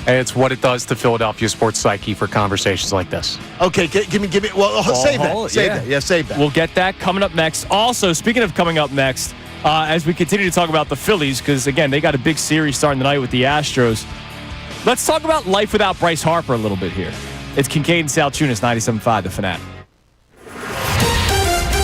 And it's what it does to Philadelphia sports psyche for conversations like this. Okay, give me. Well, save that. Save that. We'll get that coming up next. Also, speaking of coming up next, as we continue to talk about the Phillies, because, again, they got a big series starting tonight with the Astros. Let's talk about life without Bryce Harper a little bit here. It's Kincade Salciunas, 97.5, The Fanatic.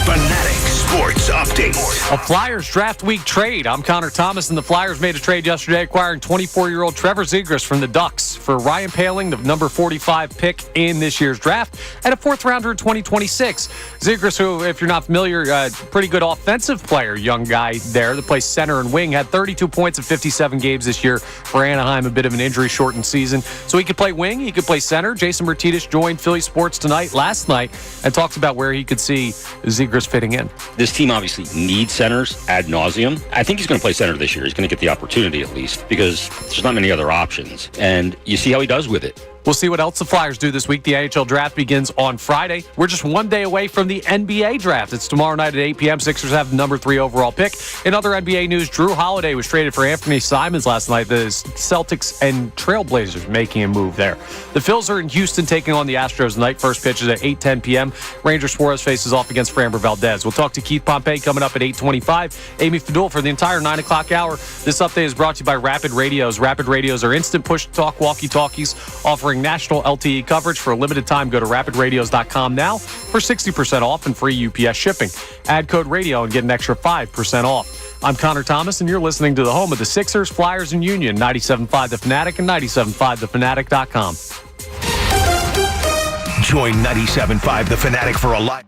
Fanatic Sports Update. A Flyers draft week trade. I'm Connor Thomas, and the Flyers made a trade yesterday acquiring 24-year-old Trevor Zegras from the Ducks for Ryan Poehling, the number 45 pick in this year's draft, and a fourth-rounder in 2026. Zegras, who, if you're not familiar, pretty good offensive player, young guy there that plays center and wing, had 32 points in 57 games this year for Anaheim, a bit of an injury-shortened season. So he could play wing, he could play center. Jason Martinez joined Philly Sports last night, and talks about where he could see Zegras fitting in. This team obviously needs centers ad nauseum. I think he's going to play center this year. He's going to get the opportunity at least because there's not many other options. And you see how he does with it. We'll see what else the Flyers do this week. The NHL draft begins on Friday. We're just one day away from the NBA draft. It's tomorrow night at 8 p.m. Sixers have the number 3 overall pick. In other NBA news, Drew Holiday was traded for Anthony Simons last night. The Celtics and Trailblazers making a move there. The Phils are in Houston taking on the Astros tonight. First pitch is at 8:10 p.m. Ranger Suarez faces off against Framber Valdez. We'll talk to Keith Pompei coming up at 8:25. Amy Fadul for the entire 9 o'clock hour. This update is brought to you by Rapid Radios. Rapid Radios are instant push-to-talk walkie-talkies offering national LTE coverage for a limited time. Go to rapidradios.com now for 60% off and free UPS shipping. Add code radio and get an extra 5% off. I'm Connor Thomas, and you're listening to the home of the Sixers, Flyers, and Union, 97.5 The Fanatic and 97.5thefanatic.com. Join 97.5 The Fanatic for a live.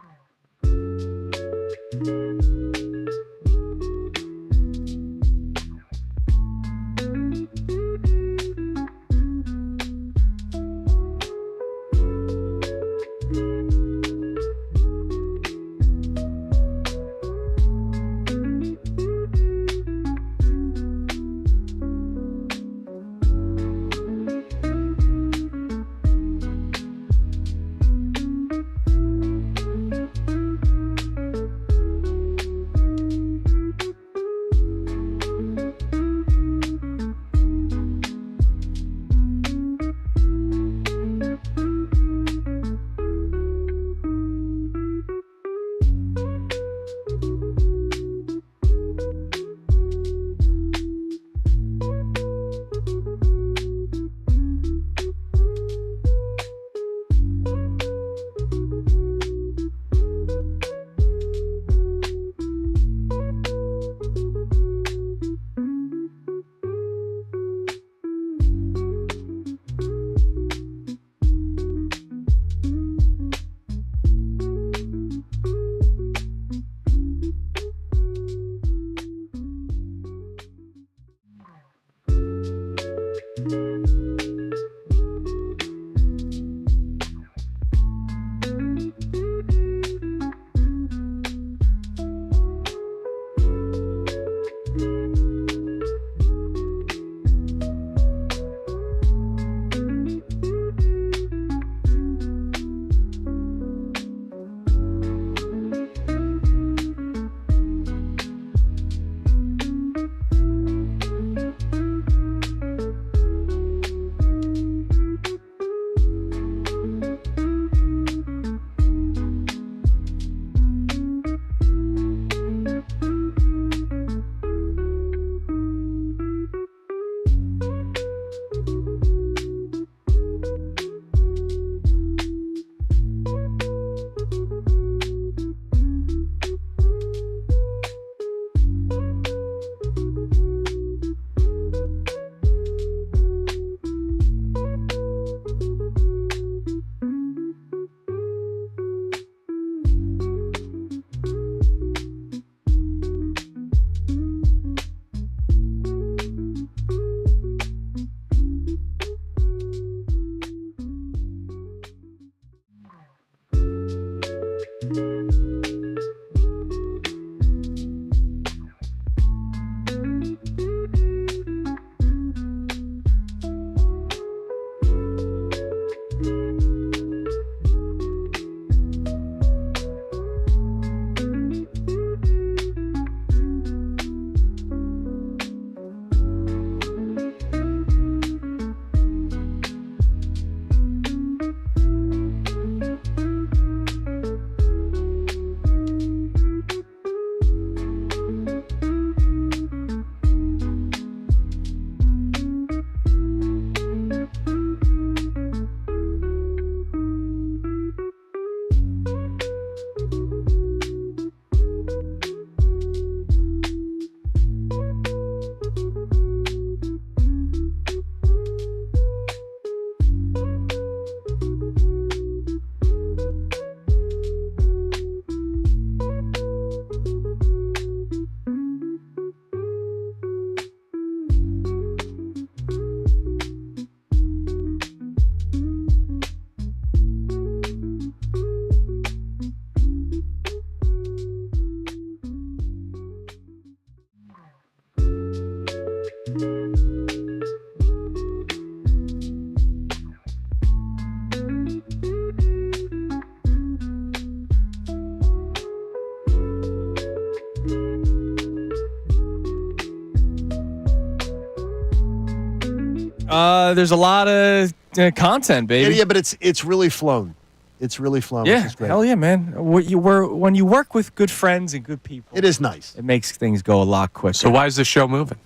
There's a lot of content, baby. Yeah, but it's really flown. It's really flown. Yeah, which is great. hell yeah, man. When you work with good friends and good people, It is nice. it makes things go a lot quicker. So why is this show moving?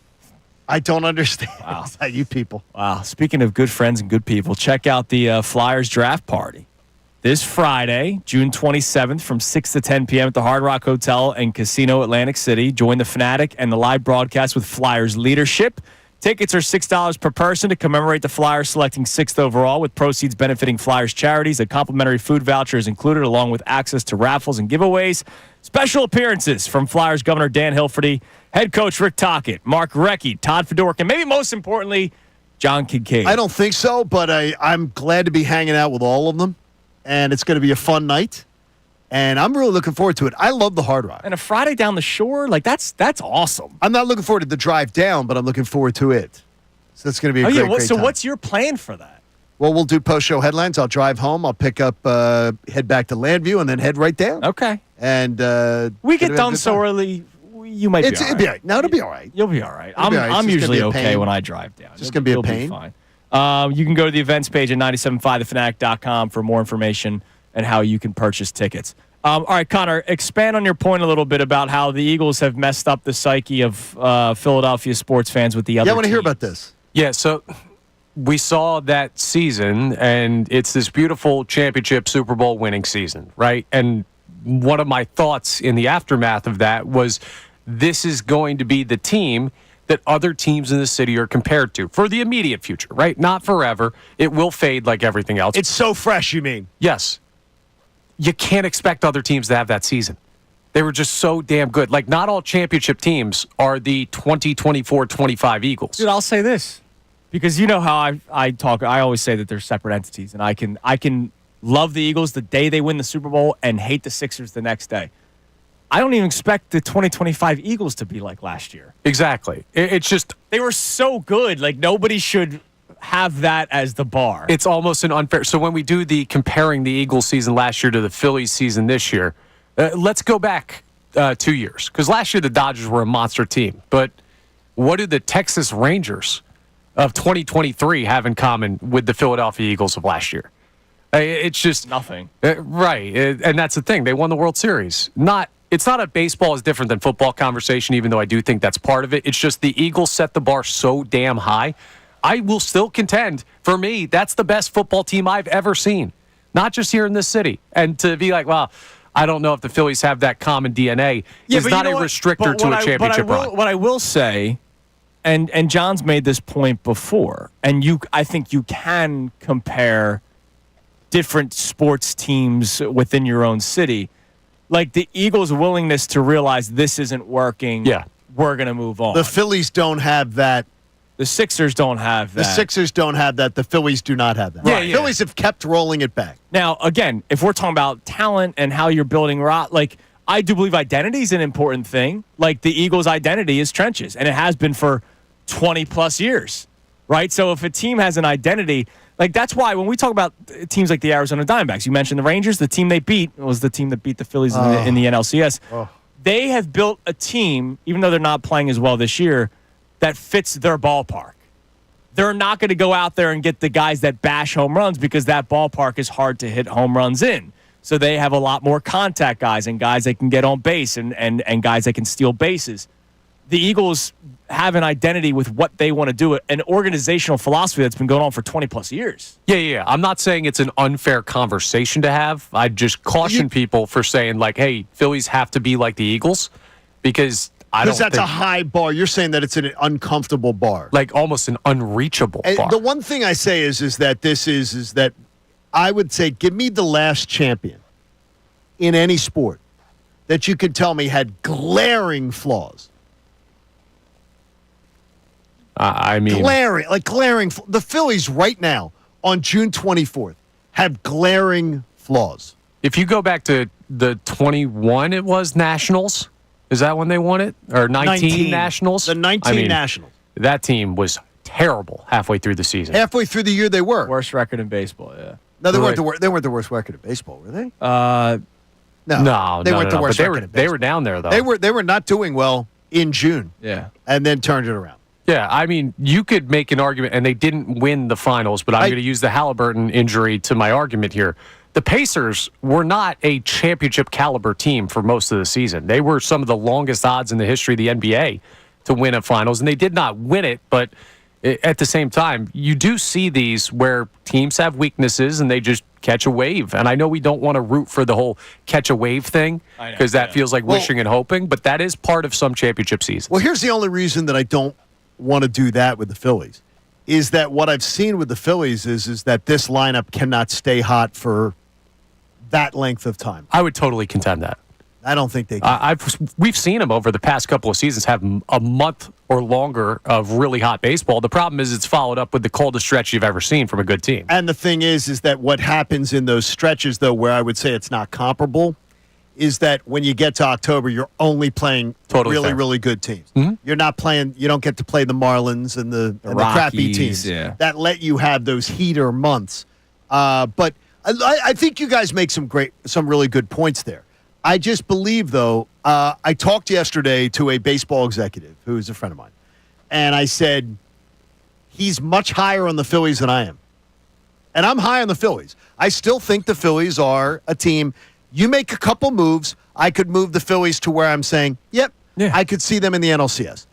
I don't understand. Wow. Is that you people? Wow. Speaking of good friends and good people, check out the Flyers draft party this Friday, June 27th from 6 to 10 p.m. at the Hard Rock Hotel and Casino Atlantic City. Join the Fanatic and the live broadcast with Flyers leadership. Tickets are $6 per person to commemorate the Flyers selecting 6th overall, with proceeds benefiting Flyers charities. A complimentary food voucher is included, along with access to raffles and giveaways. Special appearances from Flyers Governor Dan Hilferty, head coach Rick Tocchet, Mark Recchi, Todd Fedoruk, and maybe most importantly, John Kincade. I don't think so, but I'm glad to be hanging out with all of them, and it's going to be a fun night, and I'm really looking forward to it. I love the Hard Rock. And a Friday down the shore, like that's awesome. I'm not looking forward to the drive down, but I'm looking forward to it. So it's going to be a great So time. what's your plan for that? Well, we'll do post-show headlines. I'll drive home. I'll pick up, head back to Landview, and then head right down. Okay. And we get done so early. You might be all right. It'll be all right. No, it'll be all right. You'll be all right. It'll be all right. It's I'm just usually gonna be a okay pain. when I drive down. Just going to be a You'll pain. Fine. You can go to the events page at 975thefanatic.com for more information and how you can purchase tickets. All right, Connor, expand on your point a little bit about how the Eagles have messed up the psyche of Philadelphia sports fans with the other Yeah, I want to hear teams. about this. Yeah, so we saw that season, and it's this beautiful championship Super Bowl winning season, right? And one of my thoughts in the aftermath of that was this is going to be the team that other teams in the city are compared to for the immediate future, right? Not forever. It will fade like everything else. It's so fresh, you mean? Yes. You can't expect other teams to have that season. They were just so damn good. Like, not all championship teams are the 2024-25 Eagles. Dude, I'll say this. Because you know how I talk. I always say that they're separate entities, and I can love the Eagles the day they win the Super Bowl and hate the Sixers the next day. I don't even expect the 2025 Eagles to be like last year. Exactly. It's just They were so good. Like, nobody should have that as the bar. it's almost an unfair. So when we do the comparing the Eagles season last year to the Phillies season this year, let's go back 2 years, because last year the Dodgers were a monster team. But what do the Texas Rangers of 2023 have in common with the Philadelphia Eagles of last year? It's just Nothing. Right, and that's the thing. They won the World Series. It's not a baseball is different than football conversation, even though I do think that's part of it. It's just the Eagles set the bar so damn high. I will still contend, for me, that's the best football team I've ever seen, not just here in this city. And to be like, well, I don't know if the Phillies have that common DNA is not a restrictor to a championship run. What I will say, and John's made this point before, and I think you can compare different sports teams within your own city. Like the Eagles' willingness to realize this isn't working, we're going to move on. The Phillies don't have that. The Sixers don't have that. The Sixers don't have that. The Phillies do not have that. Yeah, yeah. Phillies have kept rolling it back. Now, again, if we're talking about talent and how you're building, like, I do believe identity is an important thing. Like, the Eagles' identity is trenches, and it has been for 20-plus years, right? So if a team has an identity, like, that's why when we talk about teams like the Arizona Diamondbacks, you mentioned the Rangers, the team they beat was the team that beat the Phillies in the NLCS. They have built a team, even though they're not playing as well this year, that fits their ballpark. They're not going to go out there and get the guys that bash home runs because that ballpark is hard to hit home runs in. So they have a lot more contact guys and guys that can get on base and guys that can steal bases. The Eagles have an identity with what they want to do, an organizational philosophy that's been going on for 20-plus years. Yeah. I'm not saying it's an unfair conversation to have. I'd just caution people for saying, like, hey, Phillies have to be like the Eagles because Because that's a high bar. You're saying that it's an uncomfortable bar. Like almost an unreachable bar. The one thing I say is that this is that I would say give me the last champion in any sport that you could tell me had glaring flaws. I mean, glaring. The Phillies right now on June 24th have glaring flaws. If you go back to the 21, it was Nationals. Is that when they won it? Or 19 Nationals? The 19 Nationals. That team was terrible halfway through the season. Halfway through the year, they were. Worst record in baseball, yeah. No, they weren't the worst record in baseball, were they? No, they weren't the worst record in baseball. They were down there, though. They were not doing well in June. Yeah. And then turned it around. Yeah, I mean, you could make an argument, and they didn't win the finals, but I'm going to use the Halliburton injury to my argument here. The Pacers were not a championship caliber team for most of the season. They were some of the longest odds in the history of the NBA to win a finals, and they did not win it, but at the same time, you do see these where teams have weaknesses and they just catch a wave. And I know we don't want to root for the whole catch a wave thing because that feels like wishing and hoping, but that is part of some championship seasons. Well, here's the only reason that I don't want to do that with the Phillies is that what I've seen with the Phillies is that this lineup cannot stay hot for that length of time. I would totally contend that. I don't think they can. We've seen them over the past couple of seasons have a month or longer of really hot baseball. The problem is it's followed up with the coldest stretch you've ever seen from a good team. And the thing is that what happens in those stretches, though, where I would say it's not comparable, is that when you get to October, you're only playing really good teams. Mm-hmm. You're not playing. You don't get to play the Marlins and the crappy teams that let you have those heater months. But I think you guys make some really good points there. I just believe, though, I talked yesterday to a baseball executive who is a friend of mine, and I said, he's much higher on the Phillies than I am. And I'm high on the Phillies. I still think the Phillies are a team. You make a couple moves, I could move the Phillies to where I'm saying, yep, I could see them in the NLCS.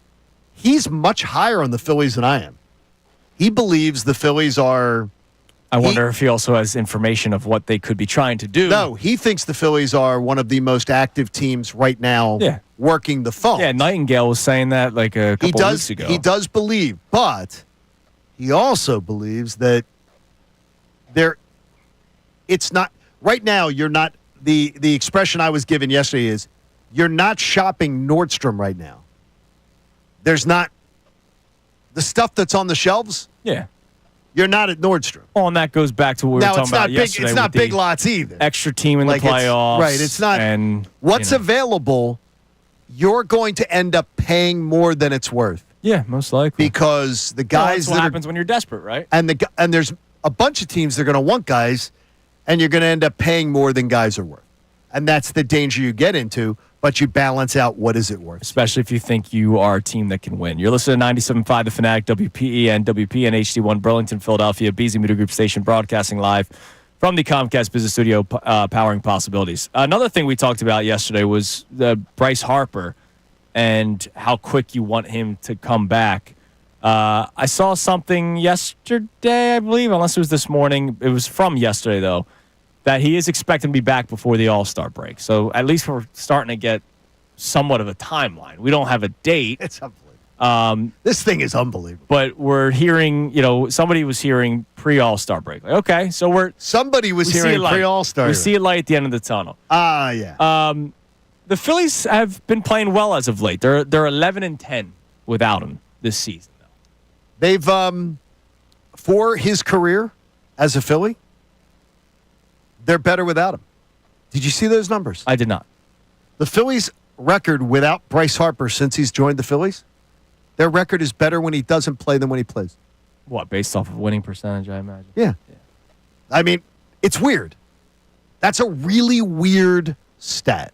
He's much higher on the Phillies than I am. He believes the Phillies are... I wonder if he also has information of what they could be trying to do. No, he thinks the Phillies are one of the most active teams right now working the phone. Yeah, Nightingale was saying that like a couple weeks ago. He does believe, but he also believes that it's not, right now you're not, the expression I was given yesterday is, you're not shopping Nordstrom right now. There's not, the stuff that's on the shelves. Yeah. You're not at Nordstrom. Well, and that goes back to what we were talking about yesterday. It's not big lots either. Extra team in the playoffs. Right. It's not. And what's available, you're going to end up paying more than it's worth. Yeah, most likely. Because the guys that's what happens when you're desperate, right? And there's a bunch of teams that are going to want guys, and you're going to end up paying more than guys are worth. And that's the danger you get into. But you balance out what is it worth. Especially if you think you are a team that can win. You're listening to 97.5 The Fanatic, WPEN, WPN HD1, Burlington, Philadelphia, BZ Media Group Station, broadcasting live from the Comcast Business Studio, powering possibilities. Another thing we talked about yesterday was Bryce Harper and how quick you want him to come back. I saw something yesterday, I believe, unless it was this morning. It was from yesterday, though, that he is expecting to be back before the All-Star break. So at least we're starting to get somewhat of a timeline. We don't have a date. It's unbelievable. This thing is unbelievable. But we're hearing, somebody was hearing pre-All-Star break. Like, okay, so somebody was hearing pre-All-Star. We see a light at the end of the tunnel. Yeah. The Phillies have been playing well as of late. They're 11-10 without him this season. They've for his career as a Philly, they're better without him. Did you see those numbers? I did not. The Phillies' record without Bryce Harper since he's joined the Phillies, their record is better when he doesn't play than when he plays. What, based off of winning percentage, I imagine? Yeah. I mean, it's weird. That's a really weird stat.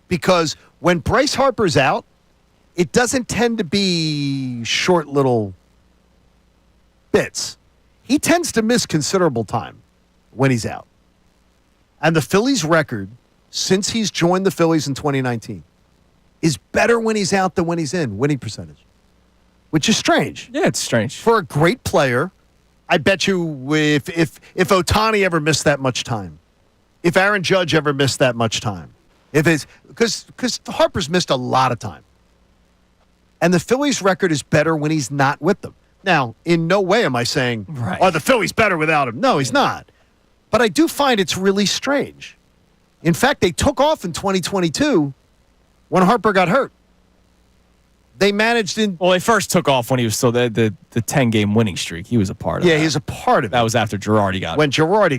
Because when Bryce Harper's out, it doesn't tend to be short little bits. He tends to miss considerable time when he's out. And the Phillies' record since he's joined the Phillies in 2019 is better when he's out than when he's in, winning percentage, which is strange. Yeah, it's strange. For a great player, I bet you if Ohtani ever missed that much time, if Aaron Judge ever missed that much time, because Harper's missed a lot of time. And the Phillies' record is better when he's not with them. Now, in no way am I saying, are the Phillies better without him? No, he's not. But I do find it's really strange. In fact, they took off in 2022 when Harper got hurt. They managed Well, they first took off when he was still the 10-game winning streak. He was a part of that. Yeah, he was a part of it. That was after Girardi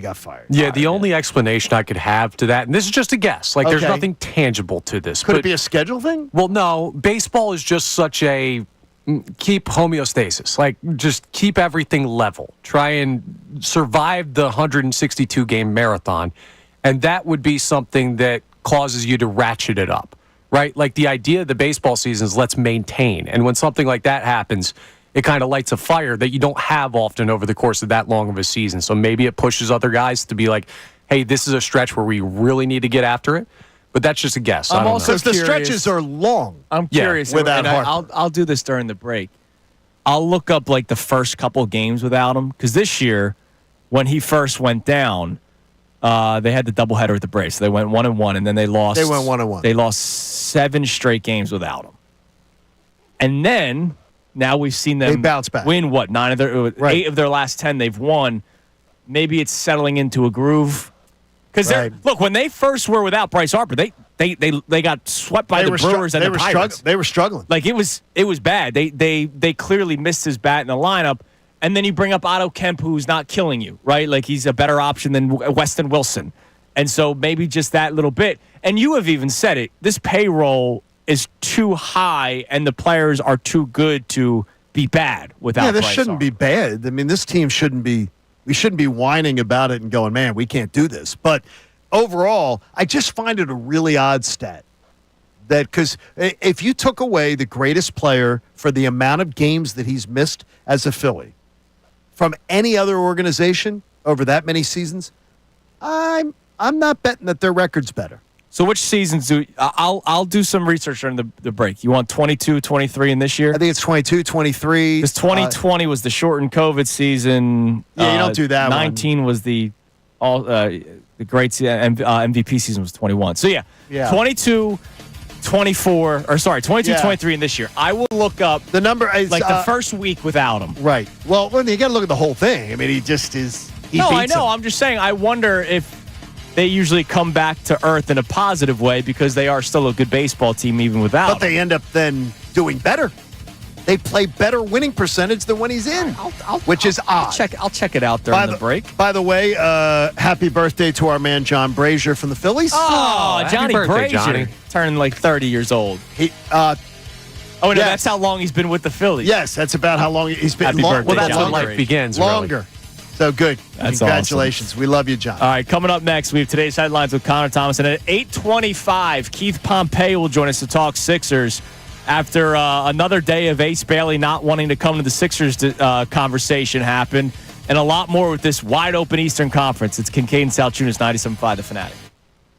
got fired. Yeah, the only explanation I could have to that, and this is just a guess, there's nothing tangible to this. Could it be a schedule thing? Well, no. Baseball is just such a keep homeostasis. Just keep everything level. Try and survive the 162-game marathon, and that would be something that causes you to ratchet it up. right? Like the idea of the baseball season is let's maintain. And when something like that happens, it kind of lights a fire that you don't have often over the course of that long of a season. So maybe it pushes other guys to be like, hey, this is a stretch where we really need to get after it. But that's just a guess. I'm also Because the stretches are long. I'm curious. without and I'll do this during the break. I'll look up like the first couple games without him because this year, when he first went down, they had the doubleheader with the Braves. So they went 1-1, and then they lost. They went 1-1. They lost 7 straight games without him, and then now we've seen them They bounce back. win what 8 of their last 10 they've won. Maybe it's settling into a groove. Because look, when they first were without Bryce Harper, they got swept by the Brewers and the Pirates. They were struggling. Like it was bad. They clearly missed his bat in the lineup. And then you bring up Otto Kemp, who's not killing you, right? Like he's a better option than Weston Wilson. And so maybe just that little bit. And you have even said it. This payroll is too high, and the players are too good to be bad without. Yeah, this Bryce shouldn't Harper. be bad. I mean, this team shouldn't be. We shouldn't be whining about it and going, man, we can't do this. But overall, I just find it a really odd stat that because if you took away the greatest player for the amount of games that he's missed as a Philly from any other organization over that many seasons, I'm not betting that their record's better. So which seasons do I'll do some research during the break. You want 22, 23 in this year? I think it's 22, 23. Because 2020 was the shortened COVID season. Yeah, you don't do that 19 was the great MVP season was 21. So yeah. 22, 24, or sorry, 22, 23 in this year. I will look up the number is like the first week without him. Right. Well, you got to look at the whole thing. I mean, he just is. No, I know. I'm just saying. I wonder if they usually come back to earth in a positive way because they are still a good baseball team even without. But they end up then doing better. They play better winning percentage than when he's in, which is odd. I'll check it out during the break. By the way, happy birthday to our man John Brazier from the Phillies. Oh, Johnny birthday, Brazier, Johnny. turning like 30 years old. No, that's how long he's been with the Phillies. Yes, that's about how long he's been. Happy birthday, Well, that's John when life Brazier. begins. Longer. Really. So good. That's Congratulations. We love you, John. All right, coming up next, we have today's headlines with Connor Thomas. And at 8:25, Keith Pompei will join us to talk Sixers after another day of Ace Bailey not wanting to come to the Sixers conversation happened. And a lot more with this wide-open Eastern Conference. It's Kincade Salciunas, 97.5 The Fanatic.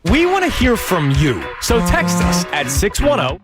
We want to hear from you. So text us at 610-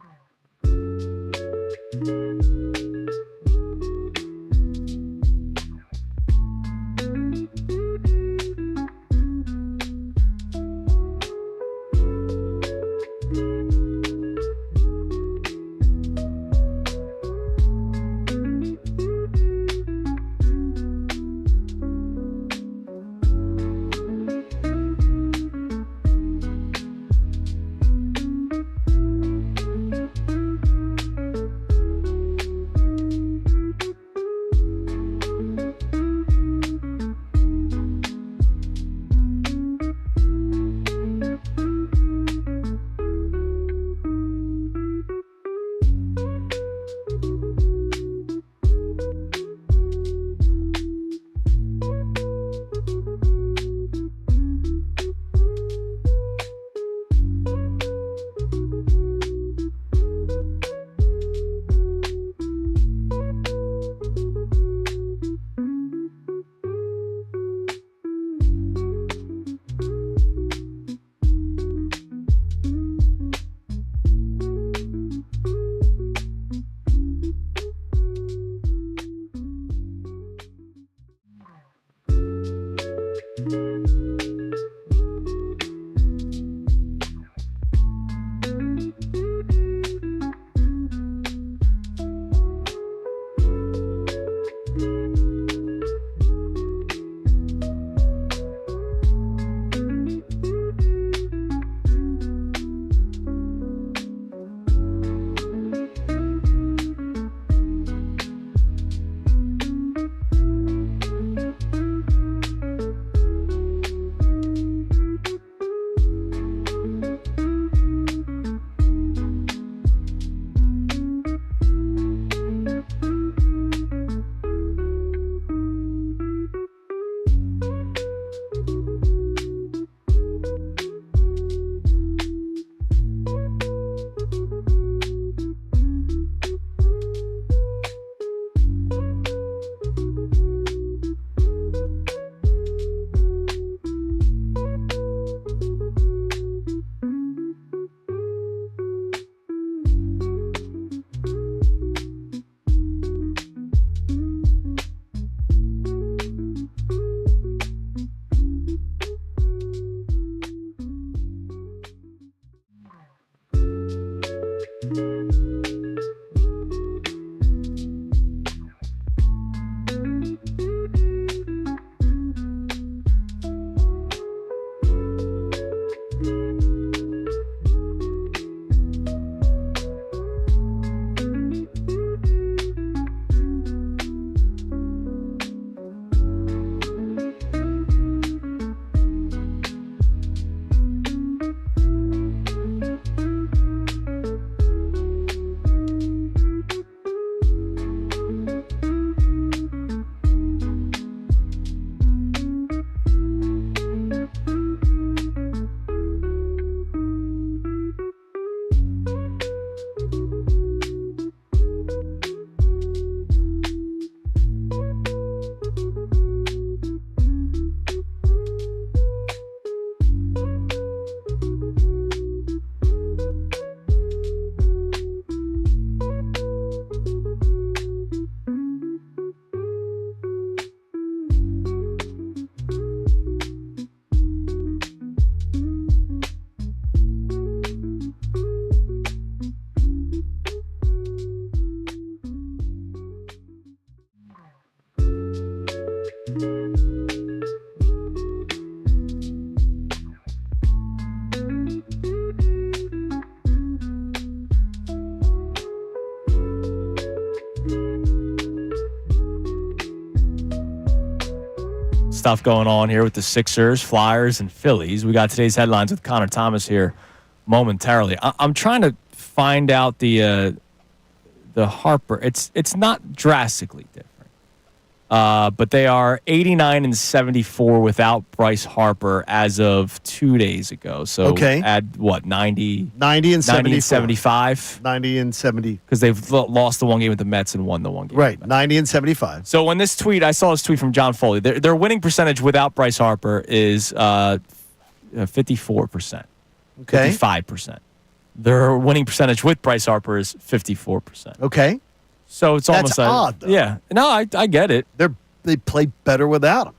stuff going on here with the Sixers, Flyers, and Phillies. We got today's headlines with Connor Thomas here momentarily. I'm trying to find out the Harper. It's not drastically different. But they are 89 and 74 without Bryce Harper as of 2 days ago. So add what, 90 and 75? 90 and 70. Because they've lost the one game with the Mets and won the one game. Right, 90 and 75. So when this tweet, I saw this tweet from John Foley. Their winning percentage without Bryce Harper is 54%. Okay. 55%. Their winning percentage with Bryce Harper is 54%. Okay. So it's almost That's odd, though. Yeah. No, I get it. They play better without him.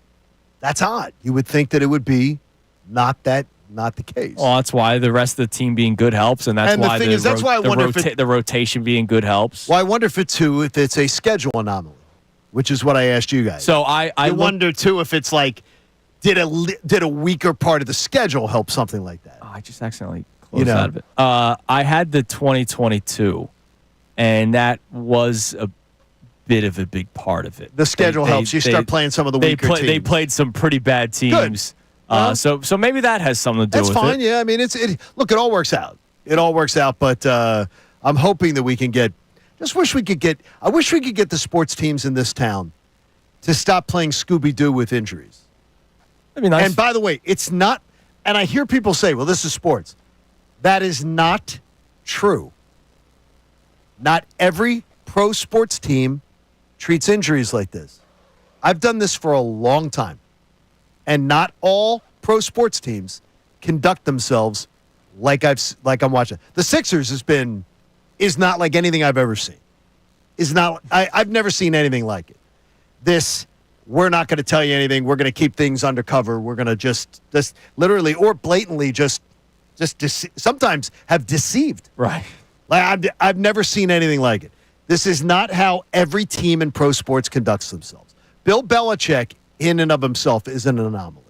That's odd. You would think that it would be not the case. Well, that's why the rest of the team being good helps, and that's why I wonder if the rotation being good helps. Well, I wonder if it's a schedule anomaly, which is what I asked you guys. So I wonder too if it's like did a weaker part of the schedule help something like that? I just accidentally closed out of it. I had the 2022, and that was a bit of a big part of it. The schedule helps. You start playing some of the weaker teams. They played some pretty bad teams. So maybe that has something to do with it. That's fine. Yeah, I mean, look, it all works out. It all works out, but I'm hoping that we can get. I wish we could get the sports teams in this town to stop playing Scooby-Doo with injuries. I mean, and by the way, it's not. And I hear people say, "Well, this is sports." That is not true. Not every pro sports team treats injuries like this. I've done this for a long time. And not all pro sports teams conduct themselves like I'm watching. The Sixers is not like anything I've ever seen. I've never seen anything like it. We're not going to tell you anything. We're going to keep things undercover. We're going to just literally or blatantly just sometimes have deceived. Right. Like I've never seen anything like it. This is not how every team in pro sports conducts themselves. Bill Belichick, in and of himself, is an anomaly,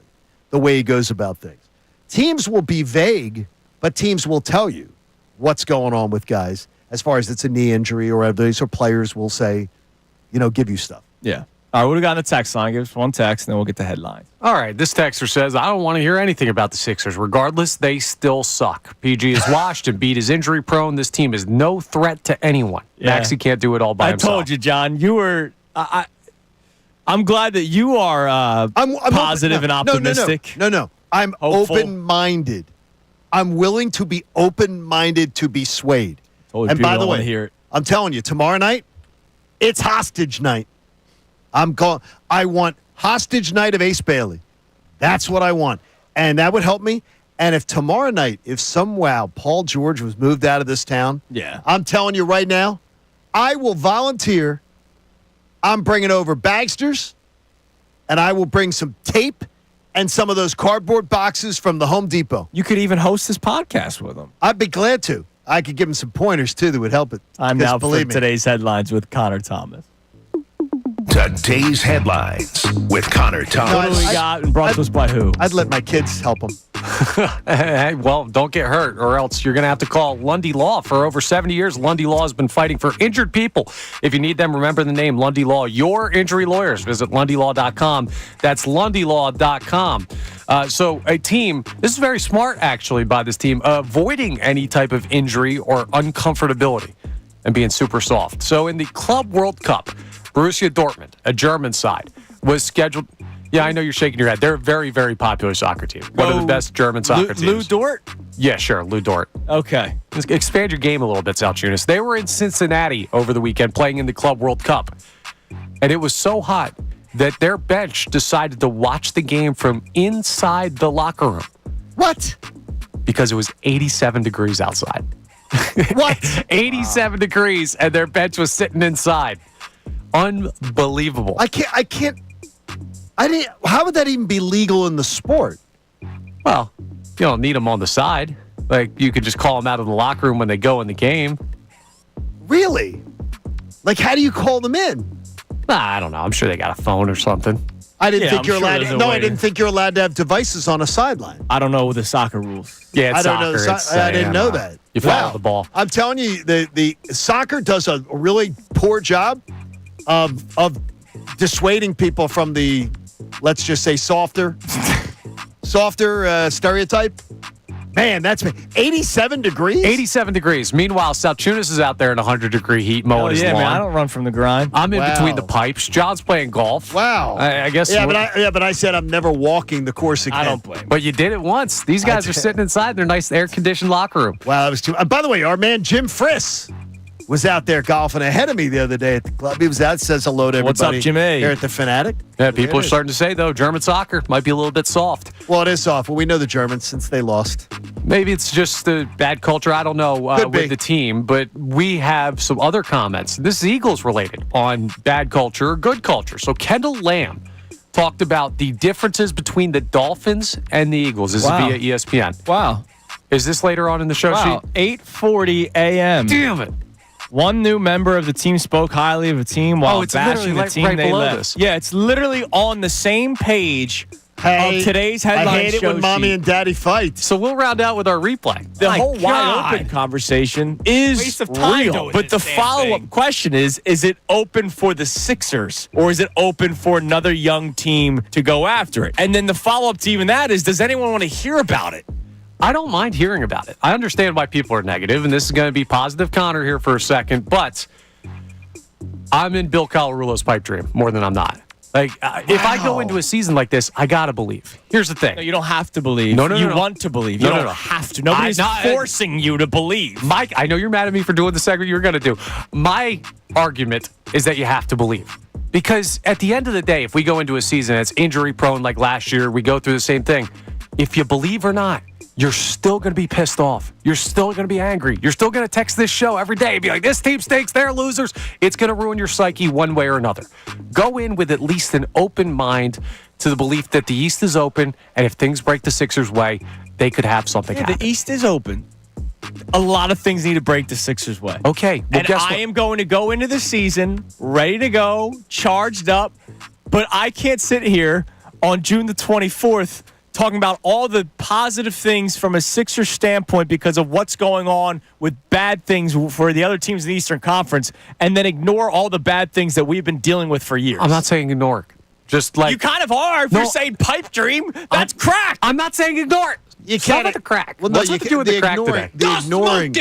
the way he goes about things. Teams will be vague, but teams will tell you what's going on with guys as far as it's a knee injury or these or players will say, give you stuff. Yeah. All right, what do we got in the text line? Give us one text, and then we'll get the headlines. All right, this texter says, I don't want to hear anything about the Sixers. Regardless, they still suck. PG is washed and beat is injury prone. This team is no threat to anyone. Yeah. Maxey can't do it all by himself. I told you, John. You were I'm glad that you are I'm positive and optimistic. No. I'm hopeful. Open-minded. I'm willing to be open-minded to be swayed. And by the way, I'm telling you, tomorrow night, it's hostage night. I want hostage night of Ace Bailey. That's what I want. And that would help me. And if tomorrow night, if somehow Paul George was moved out of this town, I'm telling you right now, I will volunteer. I'm bringing over Bagsters, and I will bring some tape and some of those cardboard boxes from the Home Depot. You could even host this podcast with them. I'd be glad to. I could give him some pointers, too, that would help it. I'm now for today's headlines with Connor Thomas. Today's headlines with Connor Thomas. What do we got and brought to us by who? I'd let my kids help them. Hey, well, don't get hurt or else you're going to have to call Lundy Law. For over 70 years, Lundy Law has been fighting for injured people. If you need them, remember the name Lundy Law. Your injury lawyers. Visit LundyLaw.com. That's LundyLaw.com. So a team, this is very smart actually by this team, avoiding any type of injury or uncomfortability and being super soft. So in the Club World Cup, Borussia Dortmund, a German side, was scheduled. Yeah, I know you're shaking your head. They're a very, very popular soccer team. One of the best German soccer teams. Lou Dort? Yeah, sure, Lou Dort. Okay. Expand your game a little bit, Salciunas. They were in Cincinnati over the weekend playing in the Club World Cup. And it was so hot that their bench decided to watch the game from inside the locker room. What? Because it was 87 degrees outside. What? 87 degrees, and their bench was sitting inside. Unbelievable. I can't. How would that even be legal in the sport? Well, you don't need them on the side. Like, you could just call them out of the locker room when they go in the game. Really? Like, how do you call them in? I don't know. I'm sure they got a phone or something. I didn't think you're allowed. I didn't think you're allowed to have devices on a sideline. I don't know the soccer rules. Yeah, it's I don't know. I didn't know that. You follow the ball. I'm telling you, the soccer does a really poor job of dissuading people from the let's just say softer stereotype. Man, that's 87 degrees? 87 degrees. Meanwhile, Salciunas is out there in 100-degree heat mowing his lawn. Man, I don't run from the grind. I'm in Wow. between the pipes. John's playing golf. Wow. I guess. Yeah, but I said I'm never walking the course again. I don't blame. But you did it once. These guys are sitting inside their nice air-conditioned locker room. Wow, that was too. By the way, our man Jim Friss was out there golfing ahead of me the other day at the club. He was out. Says hello to everybody. What's up, Jimmy? Here at the Fanatic. Yeah, people are starting to say, though, German soccer might be a little bit soft. Well, it is soft. Well, we know the Germans since they lost. Maybe it's just the bad culture. I don't know Could be. with the team, but we have some other comments. This is Eagles related on bad culture or good culture. So Kendall Lamb talked about the differences between the Dolphins and the Eagles. This Wow. is via ESPN. Wow. Is this later on in the show Wow. sheet? 8:40 a.m. Damn it. One new member of the team spoke highly of a team while it's bashing the literally team right they below left. this. Yeah, it's literally on the same page Hey, of today's headline I hate it show when mommy sheet. and daddy fight. So we'll round out with our replay. The My whole wide God. open conversation is Waste of time real. doing But the this damn follow-up thing. question is it open for the Sixers or is it open for another young team to go after it? And then the follow-up to even that is, does anyone want to hear about it? I don't mind hearing about it. I understand why people are negative, and this is going to be positive Connor here for a second, but I'm in Bill Colarulo's pipe dream more than I'm not. Like, if I go into a season like this, I got to believe. Here's the thing. No, you don't have to believe. No, you no. want to believe. You No, no, don't no. have to. Nobody's forcing you to believe. Mike, I know you're mad at me for doing the segment you're going to do. My argument is that you have to believe. Because at the end of the day, if we go into a season that's injury prone like last year, we go through the same thing. If you believe or not, you're still going to be pissed off. You're still going to be angry. You're still going to text this show every day and be like, this team stinks, they're losers. It's going to ruin your psyche one way or another. Go in with at least an open mind to the belief that the East is open, and if things break the Sixers' way, they could have something Yeah, happen. the East is open. A lot of things need to break the Sixers' way. Okay. Well, And guess I what? am going to go into the season ready to go, charged up, but I can't sit here on June the 24th talking about all the positive things from a Sixers standpoint because of what's going on with bad things for the other teams in the Eastern Conference and then ignore all the bad things that we've been dealing with for years. I'm not saying ignore it. Just like You kind of are. If No. you're saying pipe dream, that's crack. I'm not saying ignore it. You Stop can't with the crack. Well, no, What's you it to can't- do with the crack ignoring, today? the ignoring.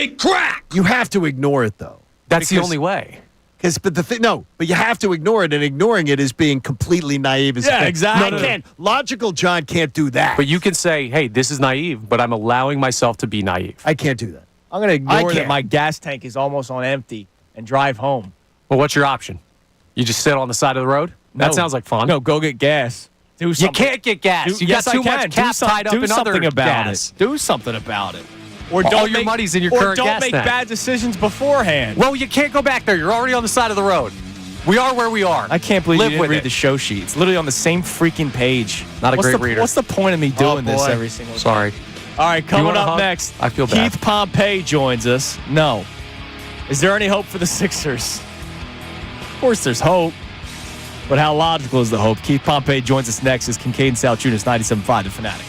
You have to ignore it though. That's the because- only way. But you have to ignore it, and ignoring it is being completely naive. Yeah, exactly. I can't. Logical John can't do that. But you can say, hey, this is naive, but I'm allowing myself to be naive. I can't do that. I'm going to ignore that can't. my gas tank is almost on empty and drive home. Well, what's your option? You just sit on the side of the road? That No. sounds like fun. No, go get gas. Do You something. can't get gas. You yes, got too I can. much cap tied up do in something other about gas. it. Do something about it. Or All don't your make, money's in your or current don't gas make tank. bad decisions beforehand. Well, you can't go back there. You're already on the side of the road. We are where we are. I can't believe Live you didn't with read it. the show sheet. It's literally on the same freaking page. Not a What's great the, reader. What's the point of me doing this boy. every single day? Sorry. All right, coming want a up hug? next, I feel bad. Keith Pompei joins us. No. Is there any hope for the Sixers? Of course there's hope. But how logical is the hope? Keith Pompei joins us next as Kincade Salciunas, 97.5 The Fanatic.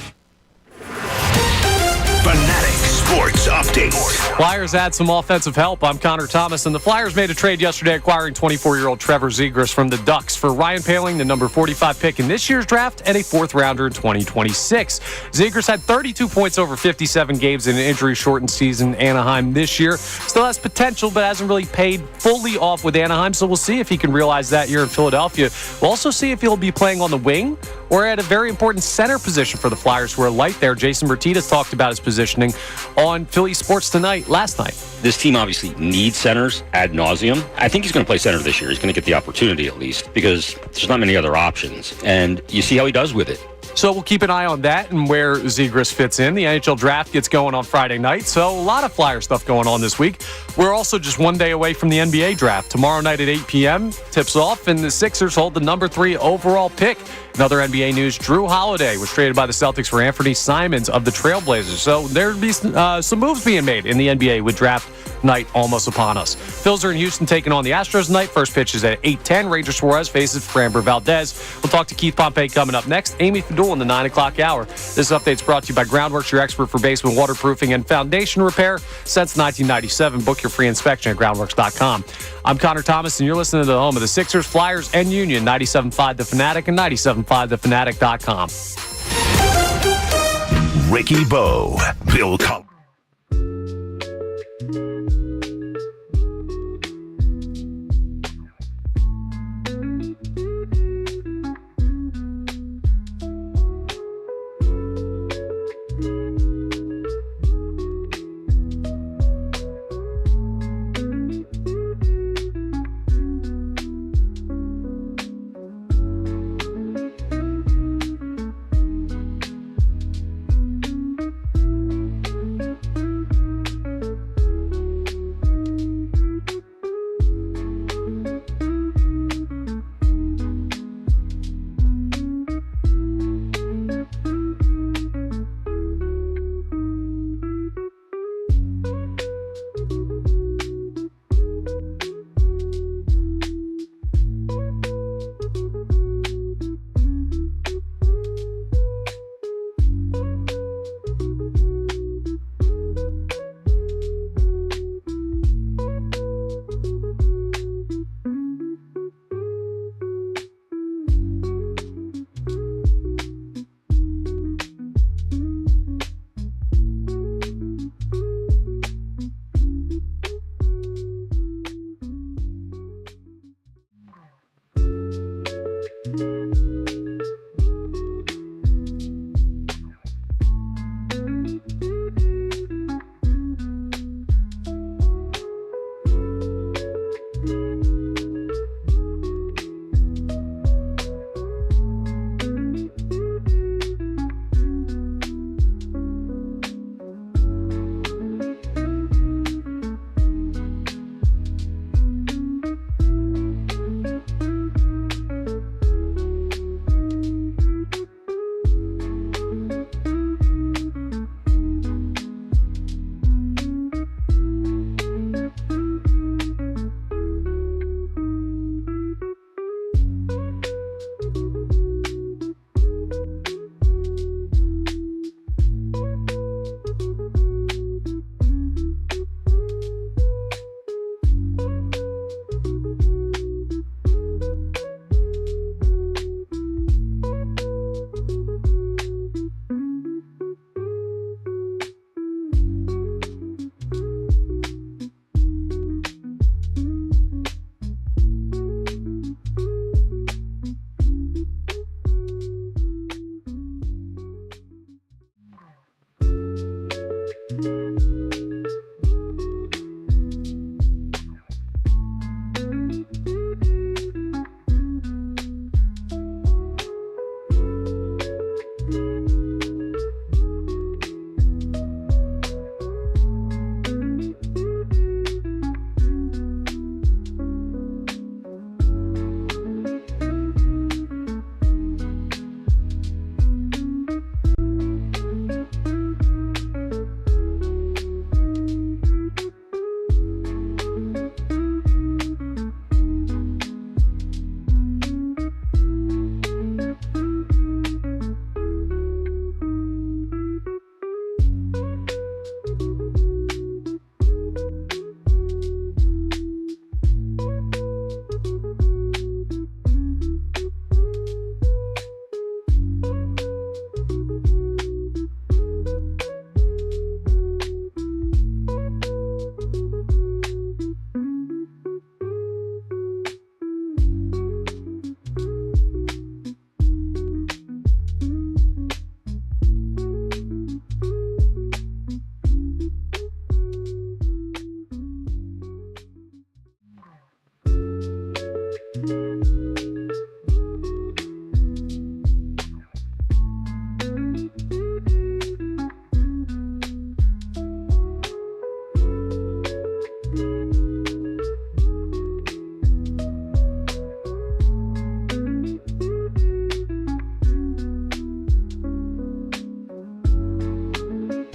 Fanatic Sports Update. Flyers add some offensive help. I'm Connor Thomas, and the Flyers made a trade yesterday acquiring 24-year-old Trevor Zegras from the Ducks for Ryan Poehling, the number 45 pick in this year's draft, and a fourth-rounder in 2026. Zegras had 32 points over 57 games in an injury-shortened season in Anaheim this year. Still has potential, but hasn't really paid fully off with Anaheim, so we'll see if he can realize that here in Philadelphia. We'll also see if he'll be playing on the wing or at a very important center position for the Flyers who are light there. Jason Martinez talked about his positioning on Philly Sports Tonight last night. This team obviously needs centers ad nauseum. I think he's going to play center this year. He's going to get the opportunity at least because there's not many other options. And you see how he does with it. So we'll keep an eye on that and where Zegras fits in. The NHL draft gets going on Friday night, so a lot of Flyer stuff going on this week. We're also just one day away from the NBA draft. Tomorrow night at 8 p.m. tips off, and the Sixers hold the number 3 overall pick. In other NBA news, Drew Holiday was traded by the Celtics for Anthony Simons of the Trailblazers. So there'll be some moves being made in the NBA with draft night almost upon us. Phillies are in Houston taking on the Astros tonight. First pitch is at 8:10. Ranger Suarez faces Framber Valdez. We'll talk to Keith Pompei coming up next. Amy Fadul in the 9 o'clock hour. This update's brought to you by Groundworks, your expert for basement waterproofing and foundation repair since 1997. Book your free inspection at groundworks.com. I'm Connor Thomas, and you're listening to the home of the Sixers, Flyers, and Union, 97.5 The Fanatic and 97.5thefanatic.com. Ricky Bo, Bill Collier.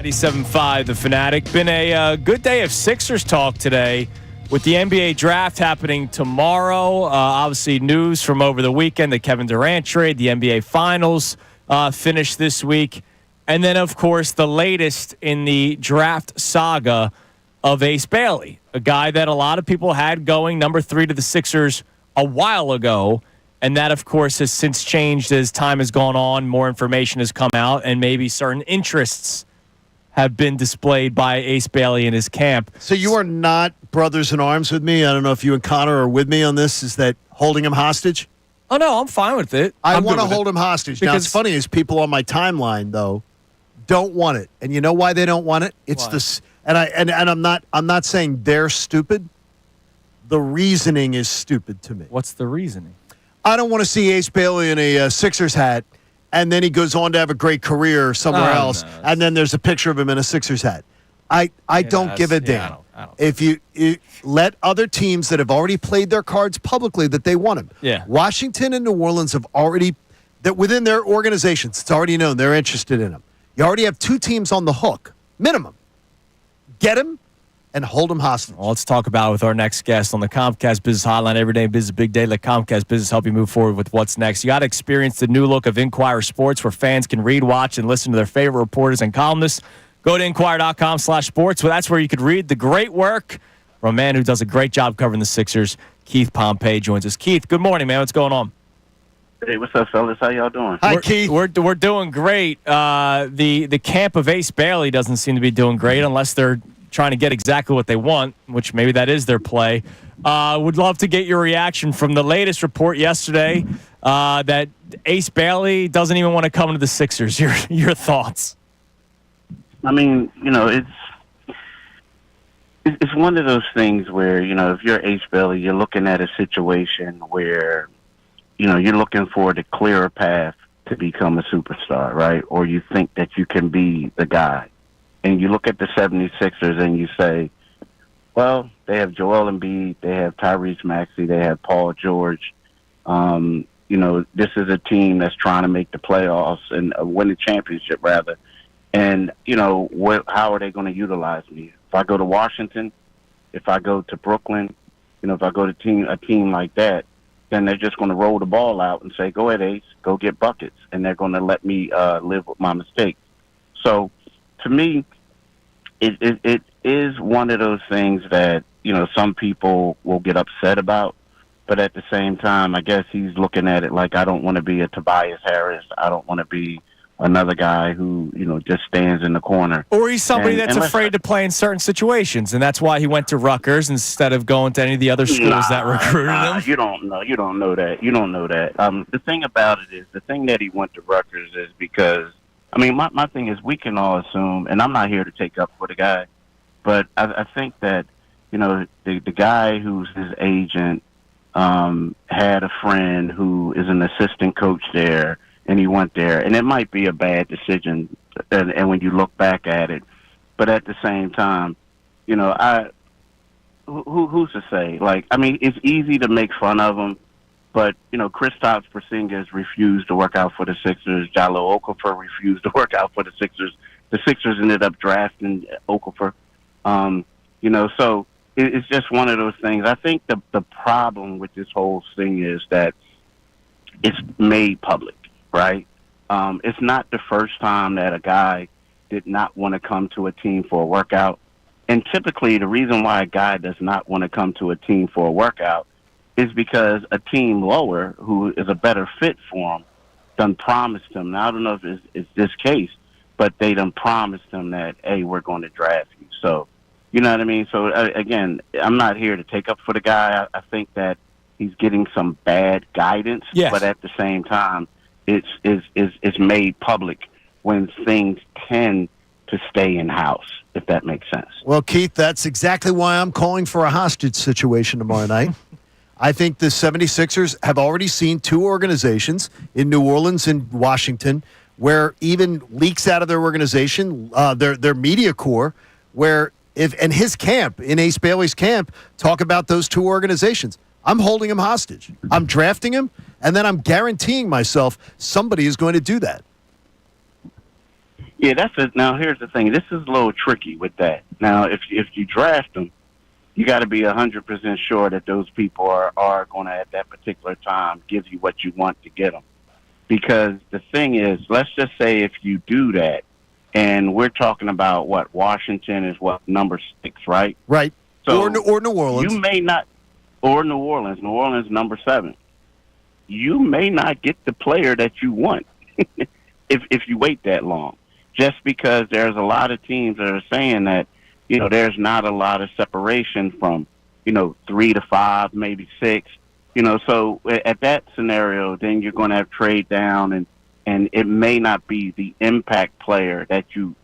97.5 The Fanatic. Been a good day of Sixers talk today with the NBA draft happening tomorrow. Obviously, news from over the weekend, the Kevin Durant trade, the NBA Finals finished this week. And then, of course, the latest in the draft saga of Ace Bailey, a guy that a lot of people had going number 3 to the Sixers a while ago. And that, of course, has since changed as time has gone on. More information has come out, and maybe certain interests have been displayed by Ace Bailey in his camp. So you are not brothers in arms with me? I don't know if you and Connor are with me on this. Is that holding him hostage? Oh, no, I'm fine with it. I want to hold him hostage. Now, Because- it's funny is people on my timeline, though, don't want it. And you know why they don't want it? It's Why? this, and I'm not saying they're stupid. The reasoning is stupid to me. What's the reasoning? I don't want to see Ace Bailey in a Sixers hat, and then he goes on to have a great career somewhere else, and then there's a picture of him in a Sixers hat. I don't give a damn. I don't. If you let other teams that have already played their cards publicly that they want him. Yeah. Washington and New Orleans have already, that within their organizations, it's already known they're interested in him. You already have 2 teams on the hook, minimum. Get him and hold him hostage. Well, let's talk about it with our next guest on the Comcast Business Hotline. Every day business, big day. Let Comcast Business help you move forward with what's next. You got to experience the new look of Inquirer Sports, where fans can read, watch, and listen to their favorite reporters and columnists. Go to inquirer.com/sports. Well, that's where you could read the great work from a man who does a great job covering the Sixers. Keith Pompei joins us. Keith, good morning, man. What's going on? Hey, what's up, fellas? How y'all doing? Hi, Keith. We're doing great. The camp of Ace Bailey doesn't seem to be doing great unless they're trying to get exactly what they want, which maybe that is their play. Would love to get your reaction from the latest report yesterday that Ace Bailey doesn't even want to come to the Sixers. Your thoughts? I mean, it's one of those things where, if you're Ace Bailey, you're looking at a situation where, you're looking for the clearer path to become a superstar, right? Or you think that you can be the guy. And you look at the 76ers and you say, well, they have Joel Embiid, they have Tyrese Maxey, they have Paul George. This is a team that's trying to make the playoffs and win the championship, rather. And, how are they going to utilize me? If I go to Washington, if I go to Brooklyn, if I go to a team like that, then they're just going to roll the ball out and say, go ahead, Ace, go get buckets. And they're going to let me live with my mistakes. So, to me, it is one of those things that, some people will get upset about. But at the same time, I guess he's looking at it like, I don't want to be a Tobias Harris. I don't want to be another guy who, just stands in the corner. Or he's somebody that's afraid to play in certain situations, and that's why he went to Rutgers instead of going to any of the other schools that recruited him. You don't know. You don't know that. The thing about it is, the thing that he went to Rutgers is because, my thing is, we can all assume, and I'm not here to take up for the guy, but I think that, the guy who's his agent had a friend who is an assistant coach there, and he went there, and it might be a bad decision, and when you look back at it, but at the same time, who's to say? It's easy to make fun of him, but Kristaps Porzingis refused to work out for the Sixers. Jalil Okafor refused to work out for the Sixers. The Sixers ended up drafting Okafor. So it's just one of those things. I think the problem with this whole thing is that it's made public. Right? It's not the first time that a guy did not want to come to a team for a workout. And typically the reason why a guy does not want to come to a team for a workout is because a team lower, who is a better fit for him, done promised him. Now, I don't know if it's this case, but they done promised him that, hey, we're going to draft you. So, you know what I mean? So, again, I'm not here to take up for the guy. I think that he's getting some bad guidance. Yes. But at the same time, it's made public when things tend to stay in-house, if that makes sense. Well, Keith, that's exactly why I'm calling for a hostage situation tomorrow night. I think the 76ers have already seen 2 organizations in New Orleans and Washington where even leaks out of their organization, their media core, where and his camp, in Ace Bailey's camp, talk about those 2 organizations. I'm holding him hostage. I'm drafting him, and then I'm guaranteeing myself somebody is going to do that. Yeah, now here's the thing. This is a little tricky with that. Now, if you draft them, you got to be 100% sure that those people are going to, at that particular time, give you what you want to get them. Because the thing is, let's just say if you do that, and we're talking about what Washington is number 6, right? Right. So or New Orleans. You may not, or New Orleans. New Orleans number 7. You may not get the player that you want if you wait that long. Just because there's a lot of teams that are saying that, there's not a lot of separation from, 3 to 5, maybe 6. So at that scenario, then you're going to have trade down, and it may not be the impact player that you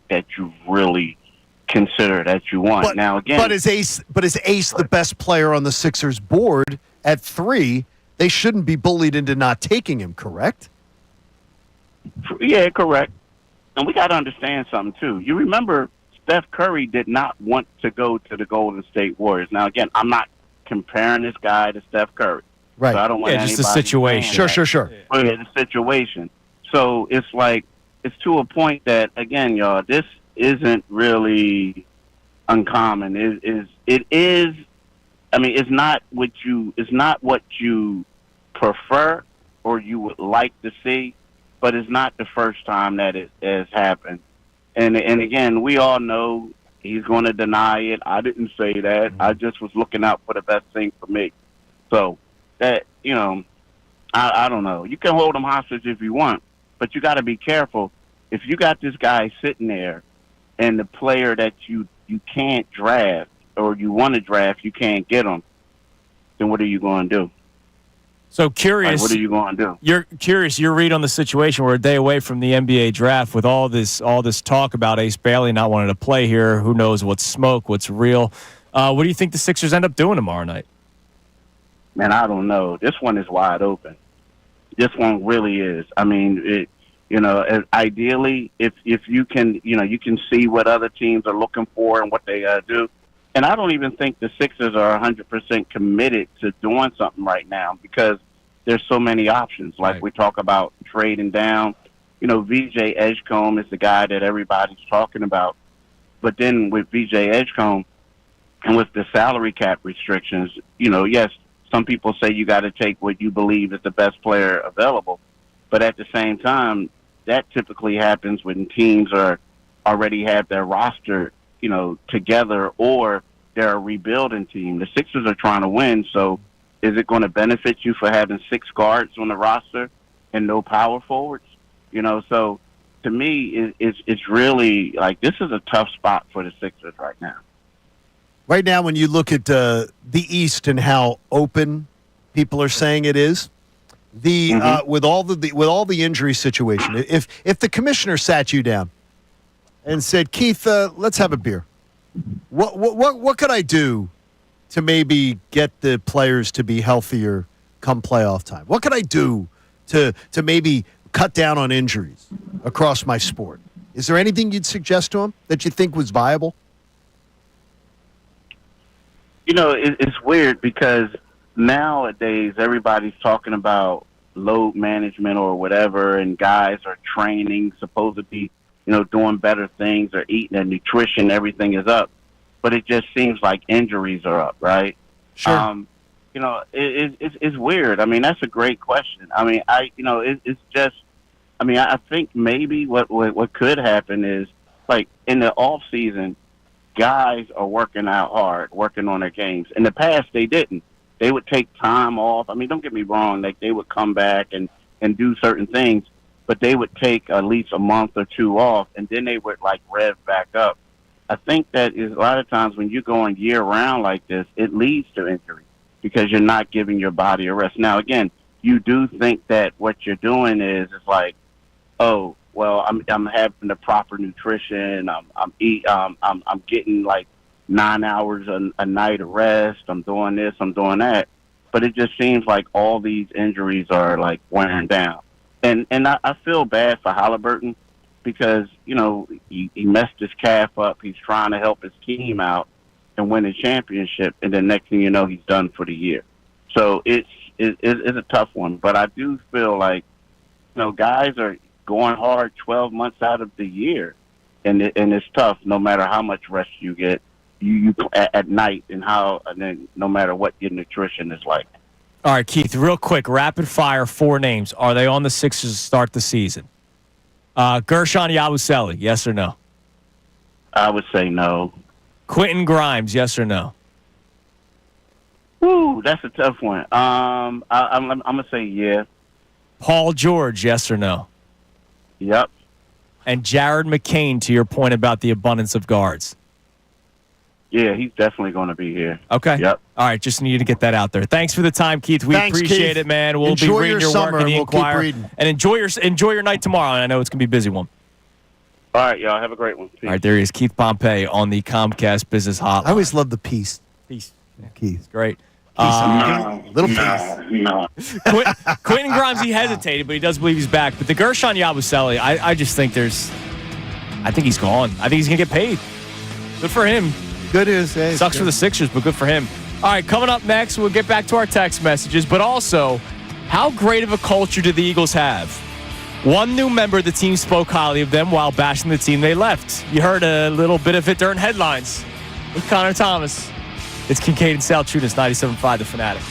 really consider that you want. But, now again, but is Ace the best player on the Sixers board at 3? They shouldn't be bullied into not taking him, correct? Yeah, correct. And we got to understand something too. You remember Steph Curry did not want to go to the Golden State Warriors. Now again, I'm not comparing this guy to Steph Curry. Right. So I don't want just the anybody situation. Sure. Oh, yeah, the situation. So it's to a point that, again, y'all, this isn't really uncommon. It is. I mean, it's not what you prefer or you would like to see, but it's not the first time that it has happened. And again, we all know he's going to deny it. I didn't say that. I just was looking out for the best thing for me. So that, I don't know. You can hold him hostage if you want, but you got to be careful. If you got this guy sitting there and the player that you can't draft or you want to draft, you can't get him, then what are you going to do? So curious. What are you going to do? You're curious. Your read on the situation. We're a day away from the NBA draft with all this talk about Ace Bailey not wanting to play here. Who knows what's smoke, what's real? What do you think the Sixers end up doing tomorrow night? Man, I don't know. This one is wide open. This one really is. I mean, ideally, if you can, you can see what other teams are looking for and what they do. And I don't even think the Sixers are 100% committed to doing something right now because there's so many options. Like right. We talk about trading down. VJ Edgecombe is the guy that everybody's talking about. But then with VJ Edgecombe and with the salary cap restrictions, yes, some people say you got to take what you believe is the best player available. But at the same time, that typically happens when teams already have their roster, together, or they're a rebuilding team. The Sixers are trying to win, so is it going to benefit you for having 6 guards on the roster and no power forwards? So to me, it's really this is a tough spot for the Sixers right now. Right now, when you look at the East and how open people are saying it is, with all the injury situation, if the commissioner sat you down and said, Keith, let's have a beer. What could I do to maybe get the players to be healthier come playoff time? What could I do to maybe cut down on injuries across my sport? Is there anything you'd suggest to him that you think was viable? It's weird because nowadays everybody's talking about load management or whatever, and guys are training, supposed to be, doing better things or eating, their nutrition, everything is up. But it just seems like injuries are up, right? Sure. It's weird. I mean, that's a great question. I mean, it's just, I think maybe what could happen is, in the off season, guys are working out hard, working on their games. In the past, they didn't. They would take time off. I mean, don't get me wrong. They would come back and do certain things, but they would take at least a month or 2 off, and then they would, rev back up. I think that is a lot of times when you're going year-round like this, it leads to injury because you're not giving your body a rest. Now, again, you do think that what you're doing is oh, well, I'm having the proper nutrition. I'm getting 9 hours a night of rest. I'm doing this. I'm doing that. But it just seems like all these injuries are wearing down. And I feel bad for Halliburton because he messed his calf up. He's trying to help his team out and win a championship, and then next thing you know, he's done for the year. So it's a tough one. But I do feel guys are going hard 12 months out of the year. and it's tough. No matter how much rest you get, you at night, and then no matter what your nutrition is like. All right, Keith, real quick, rapid fire, 4 names. Are they on the Sixers to start the season? Gershon Yabusele, yes or no? I would say no. Quentin Grimes, yes or no? Woo, that's a tough one. I'm gonna say yeah. Paul George, yes or no? Yep. And Jared McCain, to your point about the abundance of guards. Yeah, he's definitely going to be here. Okay. Yep. All right, just needed to get that out there. Thanks for the time, Keith. We Thanks, appreciate Keith. it, man. We'll Enjoy be reading your your summer, work in the and we'll keep Inquirer. reading. And enjoy your night tomorrow. And I know it's going to be a busy one. All right, y'all. Have a great one. Peace. All right, there he is, Keith Pompei on the Comcast Business Hotline. I always love the peace. Peace. Keith. Great. Little peace. Quentin Grimes, he hesitated, but he does believe he's back. But the Gershon Yabusele, I just think I think he's gone. I think he's going to get paid. Good for him. Good is. Hey, Sucks for the Sixers, but good for him. All right, coming up next, we'll get back to our text messages, but also, how great of a culture do the Eagles have? One new member of the team spoke highly of them while bashing the team they left. You heard a little bit of it during headlines with Connor Thomas. It's Kincade Salciunas, 97.5 The Fanatic.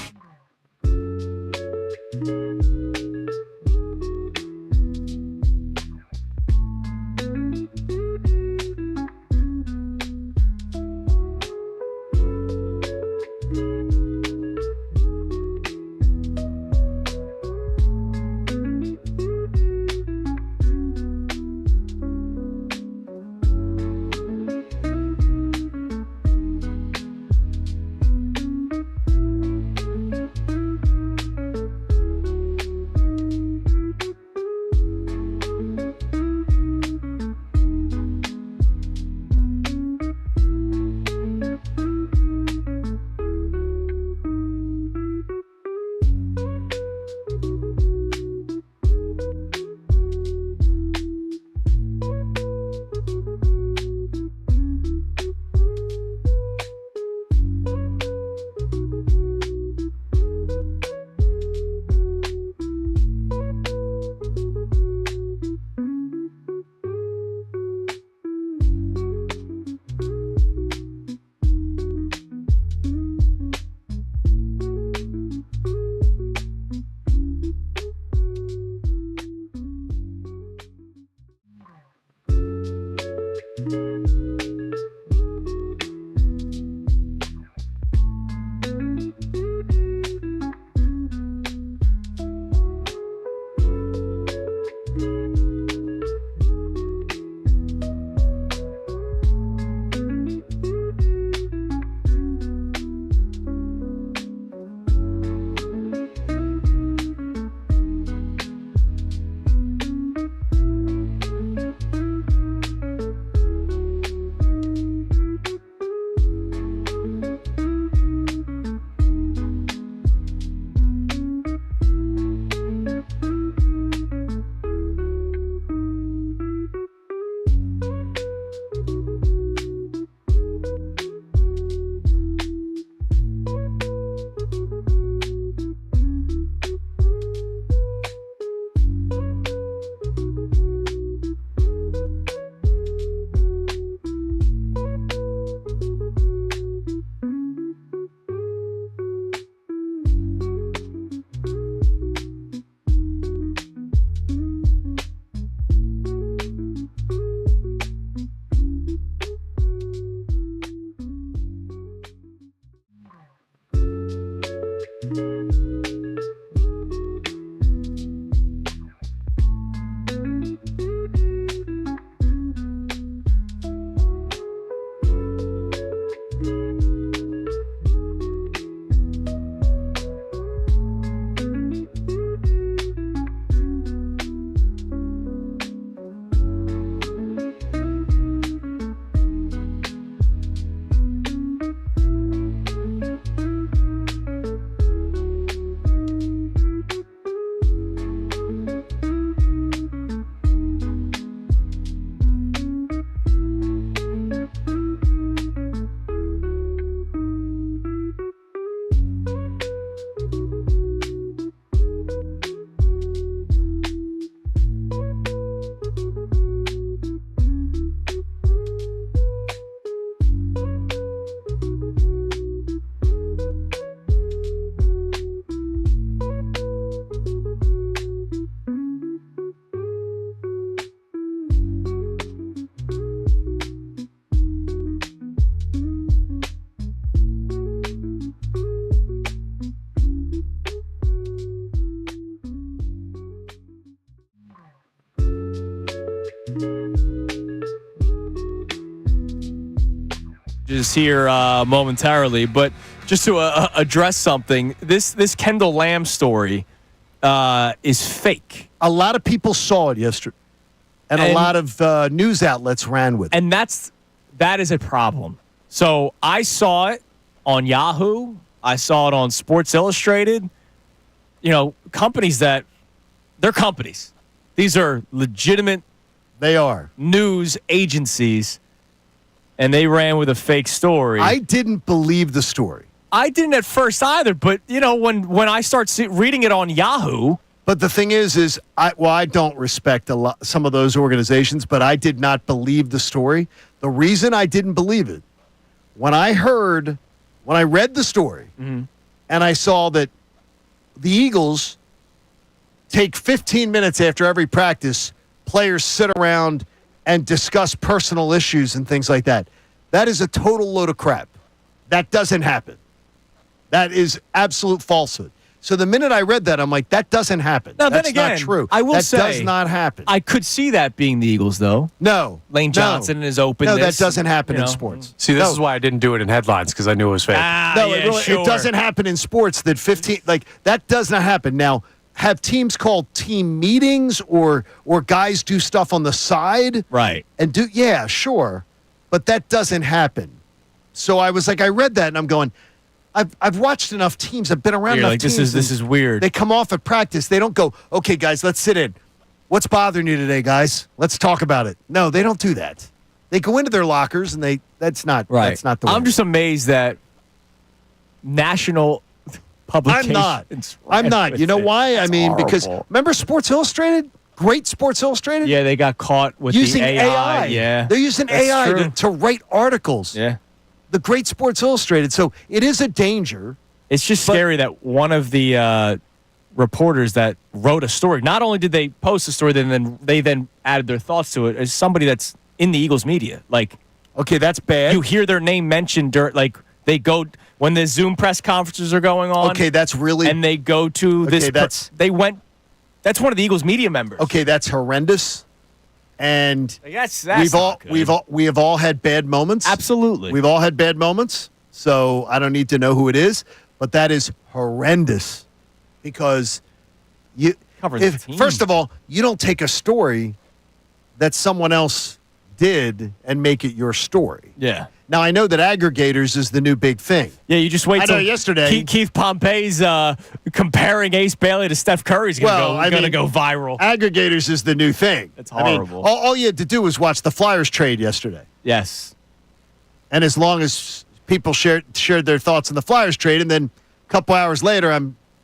is here momentarily, but just to address something, this Kendall Lamb story is fake. A lot of people saw it yesterday, and a lot of news outlets ran with it. And that is a problem. So I saw it on Yahoo. I saw it on Sports Illustrated. Companies they're companies. These are legitimate. They are news agencies, and they ran with a fake story. I didn't believe the story. I didn't at first either, but when I start reading it on Yahoo. But the thing is I don't respect some of those organizations, but I did not believe the story. The reason I didn't believe it, when I read the story, and I saw that the Eagles take 15 minutes after every practice, players sit around and discuss personal issues and things like that. That is a total load of crap. That doesn't happen. That is absolute falsehood. So the minute I read that, I'm like, that doesn't happen. Now, That's then again, not true. I will that say, does not happen. I could see that being the Eagles, though. No. Lane Johnson and his openness. No, that doesn't happen in sports. See, this is why I didn't do it in headlines, because I knew it was fake. It doesn't happen in sports that 15, that does not happen. Now, have teams call team meetings or guys do stuff on the side? Right. And sure. But that doesn't happen. So I was like, I read that and I'm going, I've watched enough teams. I've been around enough teams. This is weird. They come off at practice. They don't go, okay, guys, let's sit in. What's bothering you today, guys? Let's talk about it. No, they don't do that. They go into their lockers and that's not right. That's not the way. I'm just amazed that national publications. I'm not. You know why? That's because horrible. remember Sports Illustrated? Great Sports Illustrated? Yeah, they got caught with using the AI. Yeah. They're using AI to write articles. Yeah. The great Sports Illustrated. So it is a danger. It's just scary that one of the reporters that wrote a story, not only did they post a story, they then added their thoughts to it, as somebody that's in the Eagles media. Okay, that's bad. You hear their name mentioned during, they go when the Zoom press conferences are going on. Okay, that's really. And they go to this. That's one of the Eagles media members. Okay, that's horrendous. And that's we have all had bad moments. Absolutely. We've all had bad moments. So I don't need to know who it is, but that is horrendous because first of all, you don't take a story that someone else did and make it your story. Yeah. Now, I know that aggregators is the new big thing. Yeah, you just wait till yesterday. Keith Pompei's comparing Ace Bailey to Steph Curry's going to go viral. Aggregators is the new thing. It's horrible. All you had to do was watch the Flyers trade yesterday. Yes. And as long as people shared their thoughts on the Flyers trade, and then a couple hours later,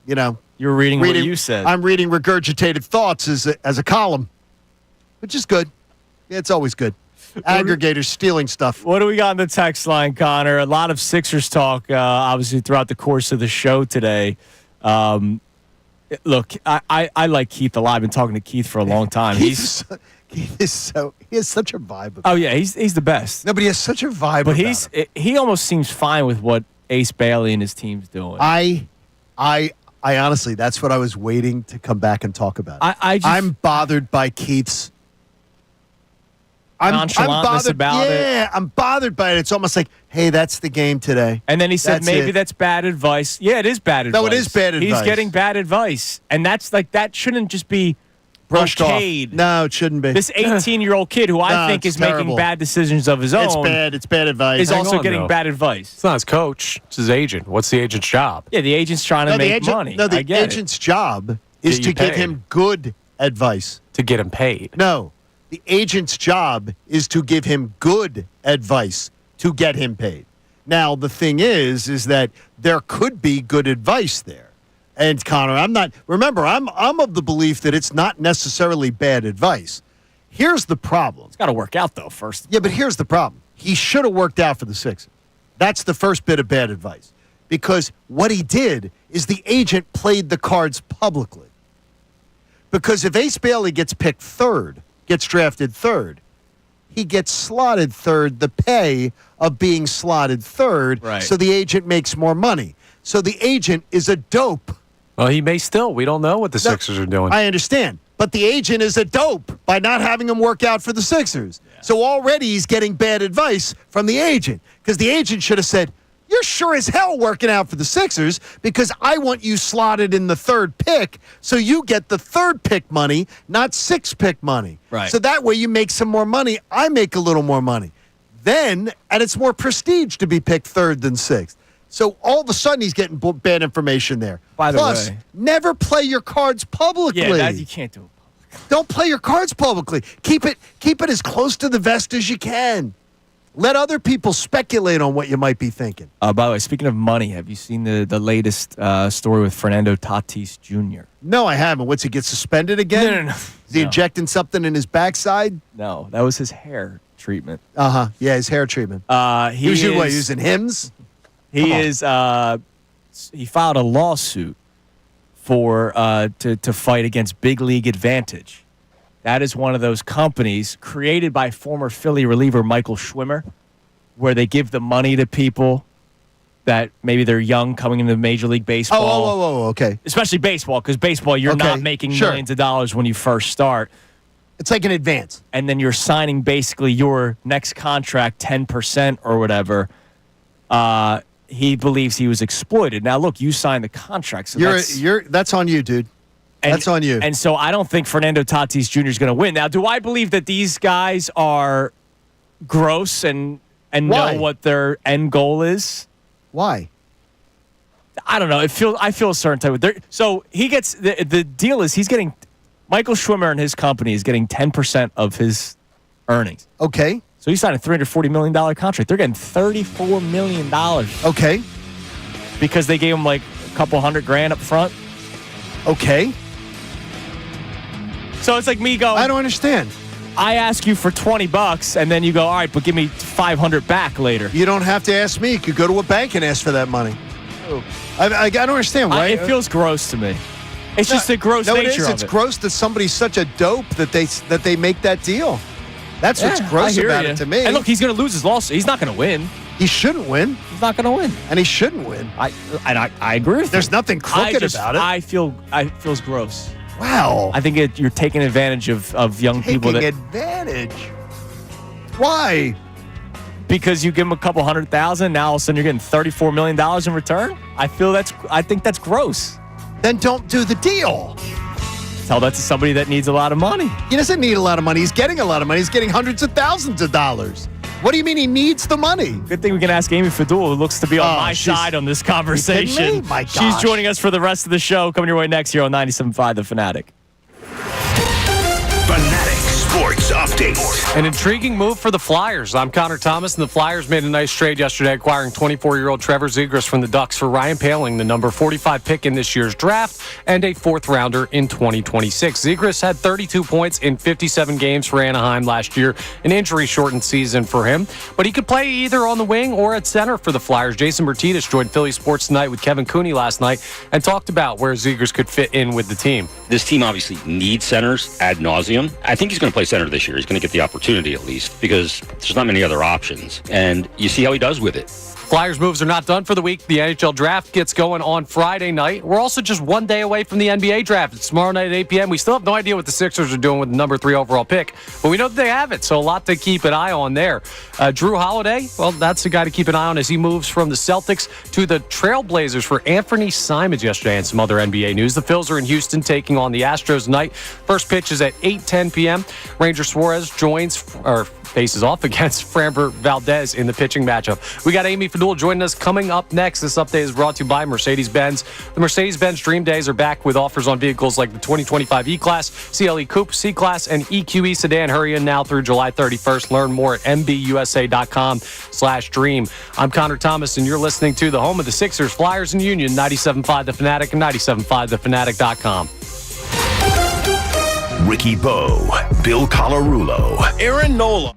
you're reading what you said. I'm reading regurgitated thoughts as a column, which is good. Yeah, it's always good. Aggregators stealing stuff. What do we got on the text line, Connor? A lot of Sixers talk, obviously, throughout the course of the show today. Look, I like Keith a lot. I've been talking to Keith for a long time. He has such a vibe. Oh yeah, he's the best. No, but he has such a vibe. But he almost seems fine with what Ace Bailey and his team's doing. I honestly, that's what I was waiting to come back and talk about. I'm bothered by Keith's. Nonchalantness about it. Yeah, I'm bothered by it. It's almost like, hey, that's the game today. And then he said that's bad advice. Yeah, it is bad advice. No, it is bad advice. He's getting bad advice. And that shouldn't just be brushed okayed. Off. No, it shouldn't be. This 18-year-old kid who I think is making bad decisions of his own. It's bad advice. Is also getting bad advice. It's not his coach. It's his agent. What's the agent's job? Yeah, the agent's trying to make money. No, the agent's job is to give him good advice. To get him paid. No. The agent's job is to give him good advice to get him paid. Now, the thing is that there could be good advice there. And Connor, I'm of the belief that it's not necessarily bad advice. Here's the problem. It's got to work out, though, first. Yeah, but here's the problem. He should have worked out for the Sixers. That's the first bit of bad advice. Because what he did is the agent played the cards publicly. Because if Ace Bailey gets picked third, gets drafted third, he gets slotted third, the pay of being slotted third, right. So the agent makes more money. So the agent is a dope. Well, he may still. We don't know what the Sixers are doing. I understand. But the agent is a dope by not having him work out for the Sixers. Yeah. So already he's getting bad advice from the agent because the agent should have said, "You're sure as hell working out for the Sixers because I want you slotted in the 3rd pick so you get the 3rd pick money, not 6th pick money. Right. So that way you make some more money. I make a little more money. Then, and it's more prestige to be picked 3rd than 6th. So all of a sudden he's getting bad information there. By the Plus, way. never play your cards publicly. Yeah, you can't do it. Don't play your cards publicly. Keep it as close to the vest as you can. Let other people speculate on what you might be thinking. By the way, speaking of money, have you seen the latest story with Fernando Tatis Jr.? No, I haven't. What's he get suspended again? No. Is he injecting something in his backside? No, that was his hair treatment. Yeah, his hair treatment. He was using hymns? He filed a lawsuit for to fight against Big League Advantage. That is one of those companies created by former Philly reliever Michael Schwimmer, where they give the money to people that maybe they're young coming into Major League Baseball. Oh, okay. Especially baseball, because baseball, you're not making millions of dollars when you first start. It's like an advance. And then you're signing basically your next contract 10% or whatever. He believes he was exploited. Now, look, you signed the contract. So that's on you, dude. That's on you. And so I don't think Fernando Tatis Jr. is going to win. Now, do I believe that these guys are gross and know what their end goal is? Why? I don't know. I feel a certain type of. So he gets the deal is he's getting Michael Schwimmer and his company is getting 10% of his earnings. Okay. So he signed a $340 million contract. They're getting $34 million. Okay. Because they gave him like a couple $100,000 up front. Okay. So it's like me going. I don't understand. I ask you for $20, and then you go, all right, but give me $500 back later. You don't have to ask me. You could go to a bank and ask for that money. I don't understand why. It feels gross to me. It's just the gross nature of it. It's gross that somebody's such a dope that they make that deal. That's what's gross about it to me. And look, he's going to lose his lawsuit. He's not going to win. He shouldn't win. He's not going to win. And he shouldn't win. I agree with you. There's nothing crooked about it. It feels gross. Wow. I think you're taking advantage of young people. Taking advantage? Why? Because you give them a couple $100,000, now all of a sudden you're getting $34 million in return? I think that's gross. Then don't do the deal. Tell that to somebody that needs a lot of money. He doesn't need a lot of money. He's getting a lot of money. He's getting hundreds of thousands of dollars. What do you mean he needs the money? Good thing we can ask Amy Fadul, who looks to be on my side on this conversation. You kidding me? My gosh. She's joining us for the rest of the show. Coming your way next here on 97.5 The Fanatic. Fanatic Sports Update. An intriguing move for the Flyers. I'm Connor Thomas, and the Flyers made a nice trade yesterday, acquiring 24-year-old Trevor Zegras from the Ducks for Ryan Poehling, the number 45 pick in this year's draft, and a 4th rounder in 2026. Zegras had 32 points in 57 games for Anaheim last year, an injury-shortened season for him, but he could play either on the wing or at center for the Flyers. Jason Bertitas joined Philly Sports Tonight with Kevin Cooney last night and talked about where Zegras could fit in with the team. This team obviously needs centers ad nauseum. I think he's going to play center this year. He's going to get the opportunity at least because there's not many other options. And you see how he does with it. Flyers moves are not done for the week. The NHL draft gets going on Friday night. We're also just one day away from the NBA draft. It's tomorrow night at 8 p.m. We still have no idea what the Sixers are doing with the number 3 overall pick, but we know that they have it, so a lot to keep an eye on there. Drew Holiday, well, that's the guy to keep an eye on as he moves from the Celtics to the Trailblazers for Anthony Simons yesterday and some other NBA news. The Phils are in Houston taking on the Astros tonight. First pitch is at 8:10 p.m. Ranger Suarez faces off against Framber Valdez in the pitching matchup. We got Amy Fadul joining us coming up next. This update is brought to you by Mercedes-Benz. The Mercedes-Benz Dream Days are back with offers on vehicles like the 2025 E-Class, CLE Coupe, C-Class, and EQE sedan. Hurry in now through July 31st. Learn more at mbusa.com/dream. I'm Connor Thomas, and you're listening to the home of the Sixers, Flyers, and Union, 97.5 The Fanatic and 97.5thefanatic.com. Ricky Bo, Bill Colarulo, Aaron Nola.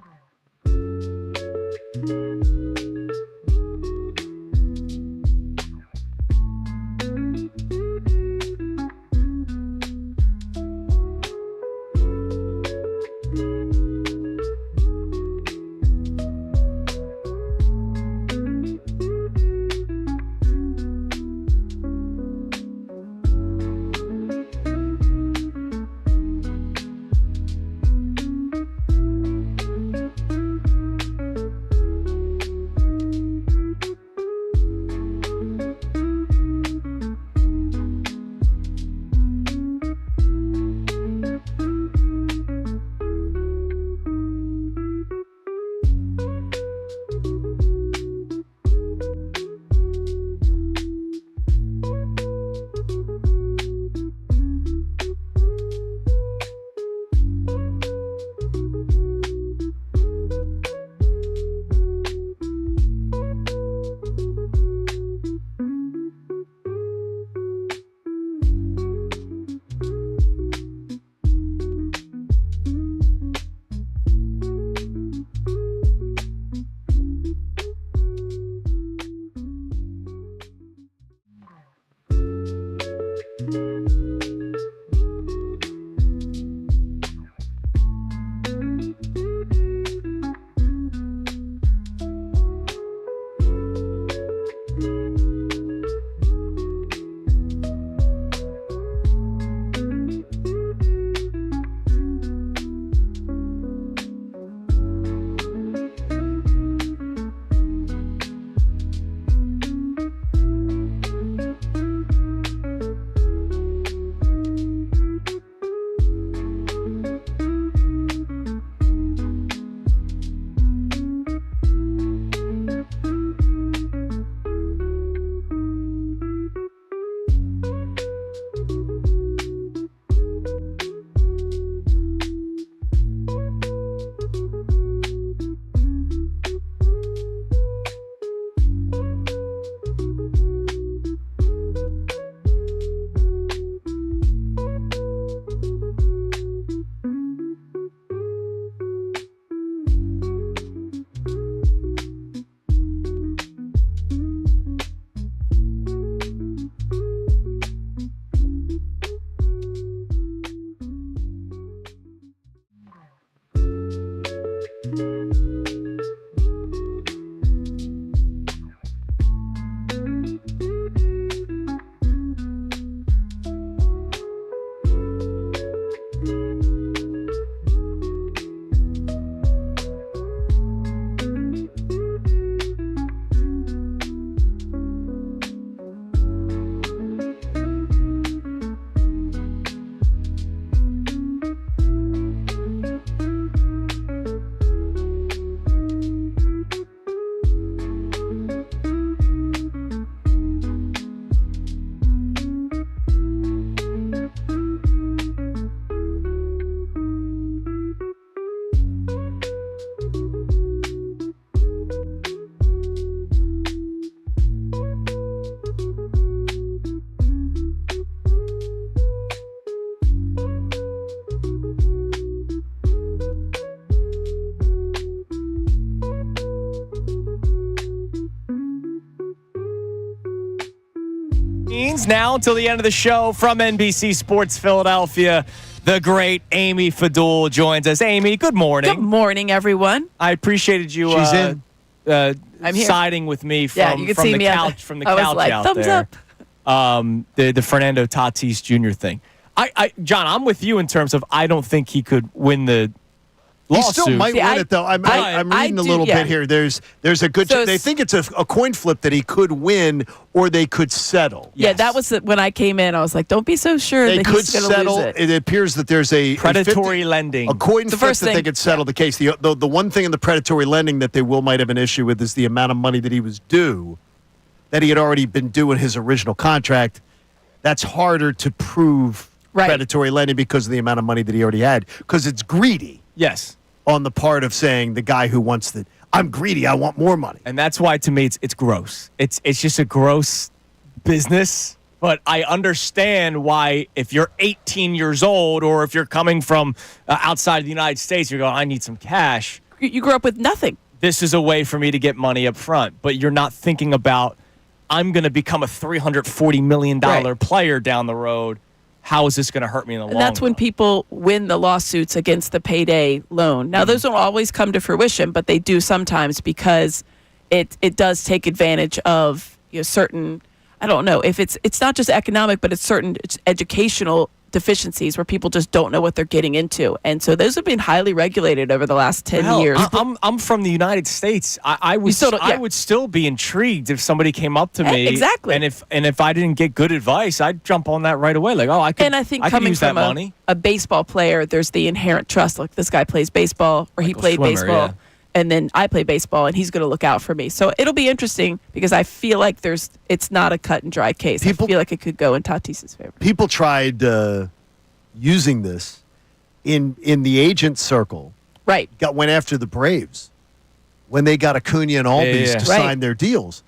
Now until the end of the show from NBC Sports Philadelphia, the great Amy Fadul joins us. Amy, good morning. Good morning, everyone. I appreciated you She's in. I'm here. siding with me Yeah, from, you could from see the me on couch the- from the I was couch like, out thumbs there. up. The Fernando Tatis Jr. thing. John, I'm with you in terms of I don't think he could win the He lawsuit. still might See, win it, though. I'm reading a little bit here. There's a good So they it's- think it's a coin flip that he could win or they could settle. Yeah, that was when I came in. I was like, don't be so sure They that could he's going to settle. lose it. It appears that there's a predatory lending. a coin The flip first that they thing- could settle the case. The one thing in the predatory lending that they might have an issue with is the amount of money that he was due, that he had already been due in his original contract. That's harder to prove predatory lending because of the amount of money that he already had, because it's greedy. Yes. On the part of saying the guy who wants the, I'm greedy, I want more money. And that's why, to me, it's gross. It's just a gross business. But I understand why, if you're 18 years old or if you're coming from outside of the United States, you're going, I need some cash. You grew up with nothing. This is a way for me to get money up front. But you're not thinking about, I'm going to become a $340 million player down the road. How is this going to hurt me in the long And that's when run? people win the lawsuits against the payday loan. Now, those don't always come to fruition, but they do sometimes because it does take advantage of certain, I don't know, if it's not just economic, but it's certain educational deficiencies where people just don't know what they're getting into. And so those have been highly regulated over the last 10 Hell, years. I'm from the United States. I would still be intrigued if somebody came up to me. Exactly. And if I didn't get good advice, I'd jump on that right away. Like, I could. And I think could coming use that from money. a baseball player, there's the inherent trust. Like, this guy plays baseball, or he Michael played Schwimmer, baseball, yeah. and then I play baseball, and he's going to look out for me. So it'll be interesting because I feel like it's not a cut and dry case. I feel like it could go in Tatis's favor. People tried using this in the agent circle. Right. Went after the Braves when they got Acuna and Albies to sign their deals.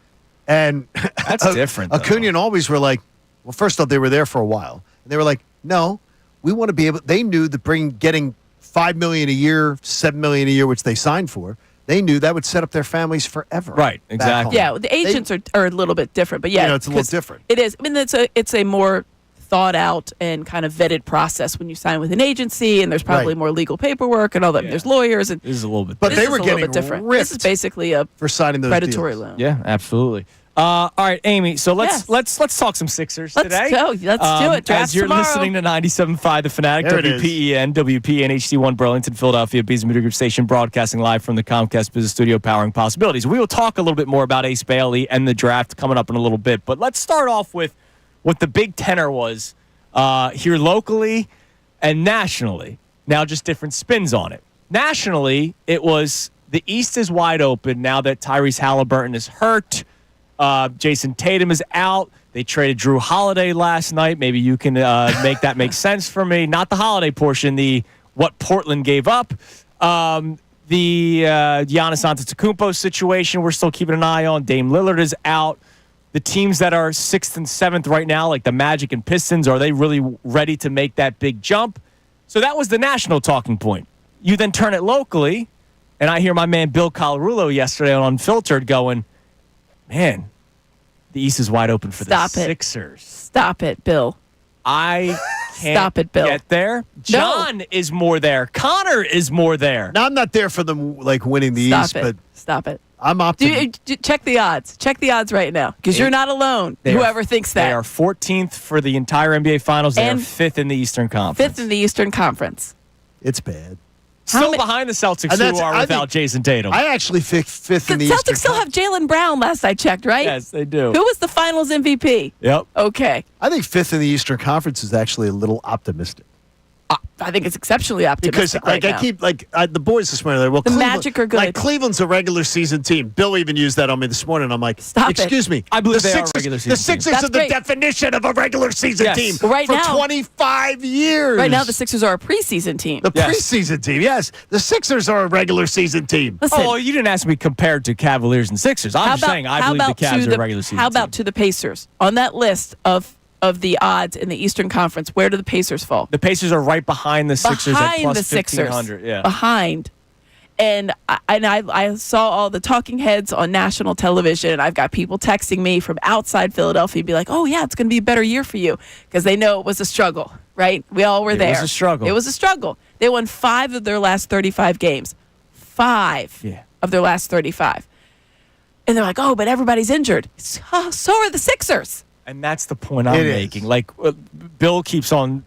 And That's different, though. Acuna and Albies were like, well, first off, they were there for a while. And they were like, no, we want to be able, they knew that getting $5 million a year, $7 million a year, which they signed for, they knew that would set up their families forever. Right, back exactly. home. Yeah, the agents are a little bit different, but yeah, it's a little 'cause different. It is. I mean, it's a more thought out and kind of vetted process when you sign with an agency, and there's probably more legal paperwork and all that. Yeah. There's lawyers, and This is a little bit. But this they is were a little getting bit different. ripped This is basically a for signing those predatory deals. loan. Yeah, absolutely. All right, Amy. So Yes. let's talk some Sixers Let's today. go. Let's do it. Draft As you're tomorrow. listening to 97.5 The Fanatic, There it is. WPEN, WPN HD1 Burlington, Philadelphia, Bees Media Group Station, broadcasting live from the Comcast Business Studio, powering possibilities. We will talk a little bit more about Ace Bailey and the draft coming up in a little bit, but let's start off with what the big tenor was here locally and nationally. Now, just different spins on it. Nationally, it was the East is wide open now that Tyrese Halliburton is hurt. Jason Tatum is out. They traded Drew Holiday last night. Maybe you can make that make sense for me. Not the Holiday portion, the what Portland gave up. The Giannis Antetokounmpo situation we're still keeping an eye on. Dame Lillard is out. The teams that are 6th and 7th right now, like the Magic and Pistons, are they really ready to make that big jump? So that was the national talking point. You then turn it locally, and I hear my man Bill Colarulo yesterday on Unfiltered going, man, the East is wide open for the Sixers. Stop it, Bill. I can't Stop it, Bill. get there. John is more there. Connor is more there. Now, I'm not there for them winning the Stop East, it. but Stop it. I'm optimistic. Check the odds. Check the odds right now, because you're not alone. Whoever thinks that. They are 14th for the entire NBA Finals. They are And 5th in the Eastern Conference. 5th in the Eastern Conference. It's bad. Still behind the Celtics, And who that's- are I without think- Jason Tatum. I actually think 5th The in the Eastern Celtics still have Jaylen Brown, last I checked, right? Yes, they do. Who was the Finals MVP? Yep. Okay. I think 5th in the Eastern Conference is actually a little optimistic. I think it's exceptionally Because optimistic right now. the boys this morning, they're, well, The Cleveland, Magic are good. Like Cleveland's a regular season team. Bill even used that on me this morning. I'm like, Stop it. excuse me. I believe the they are a Sixers, regular season The team. Sixers That's are the great. definition of a regular season Yes. team Right for now- 25 years. Right now, the Sixers are a preseason team. The Yes. preseason team, yes. The Sixers are a regular season team. Listen, Oh, you didn't ask me compared to Cavaliers and Sixers. I'm just saying I believe the Cavs are a regular season How about team. to the Pacers? On that list of the odds in the Eastern Conference, where do the Pacers fall? The Pacers are right behind the Sixers at Behind plus the Sixers. 1,500. Yeah. Behind. And I saw all the talking heads on national television, and I've got people texting me from outside Philadelphia, be like, "Oh yeah, it's going to be a better year for you," because they know it was a struggle, right? We all were there. It was a struggle. It was a struggle. They won 5 of their last 35 games. 5 of their last 35. And they're like, "Oh, but everybody's injured." So are the Sixers. And that's the point I'm making. Like, Bill kept on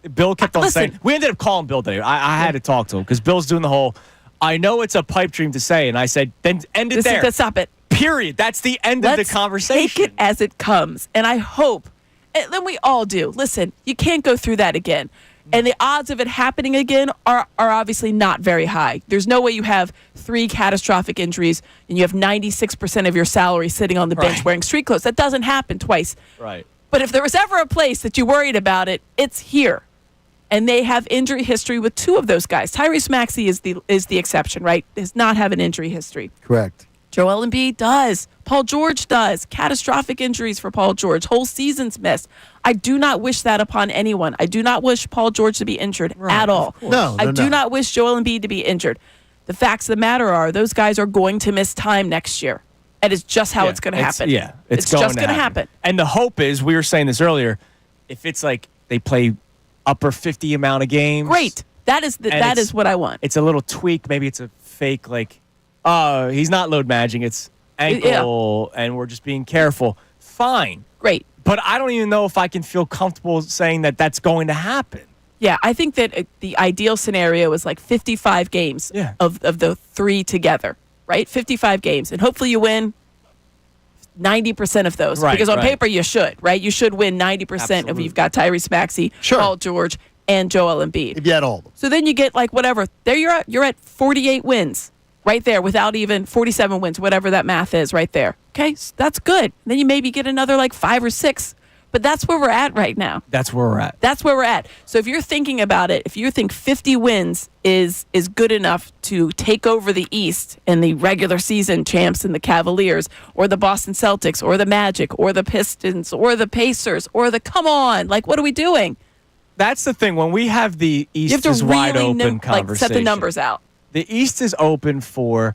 saying, we ended up calling Bill today. I had to talk to him because Bill's doing the whole, I know it's a pipe dream to say. And I said, then end it there. Stop it. Period. That's the end of the conversation. Take it as it comes. And I hope, and then we all do. Listen, you can't go through that again. And the odds of it happening again are obviously not very high. There's no way you have 3 catastrophic injuries and you have 96% of your salary sitting on the bench wearing street clothes. That doesn't happen twice. Right. But if there was ever a place that you worried about it, it's here. And they have injury history with 2 of those guys. Tyrese Maxey is the exception, right? Does not have an injury history. Correct. Joel Embiid does. Paul George does. Catastrophic injuries for Paul George. Whole seasons missed. I do not wish that upon anyone. I do not wish Paul George to be injured at all. I do not wish Joel Embiid to be injured. The facts of the matter are those guys are going to miss time next year. That is just how it's going to happen. It's just going to happen. And the hope is, we were saying this earlier, if it's like they play upper 50 amount of games. Great. That is what I want. It's a little tweak. Maybe it's a fake, like, he's not load managing. It's ankle, and we're just being careful. Fine. Great. But I don't even know if I can feel comfortable saying that that's going to happen. Yeah, I think that the ideal scenario is like 55 games of the 3 together, right? 55 games. And hopefully you win 90% of those. Because on paper you should, right? You should win 90% of you've got Tyrese Maxey, Paul George, and Joel Embiid. If you had all of them. So then you get like whatever. There you're at 48 wins. Right there, without even 47 wins, whatever that math is, right there. Okay, so that's good. Then you maybe get another like 5 or 6. But that's where we're at right now. That's where we're at. That's where we're at. So if you're thinking about it, if you think 50 wins is good enough to take over the East and the regular season champs and the Cavaliers, or the Boston Celtics, or the Magic, or the Pistons, or the Pacers, or the come on, like what are we doing? That's the thing. When we have the East is wide open conversation, like, set the numbers out. The East is open for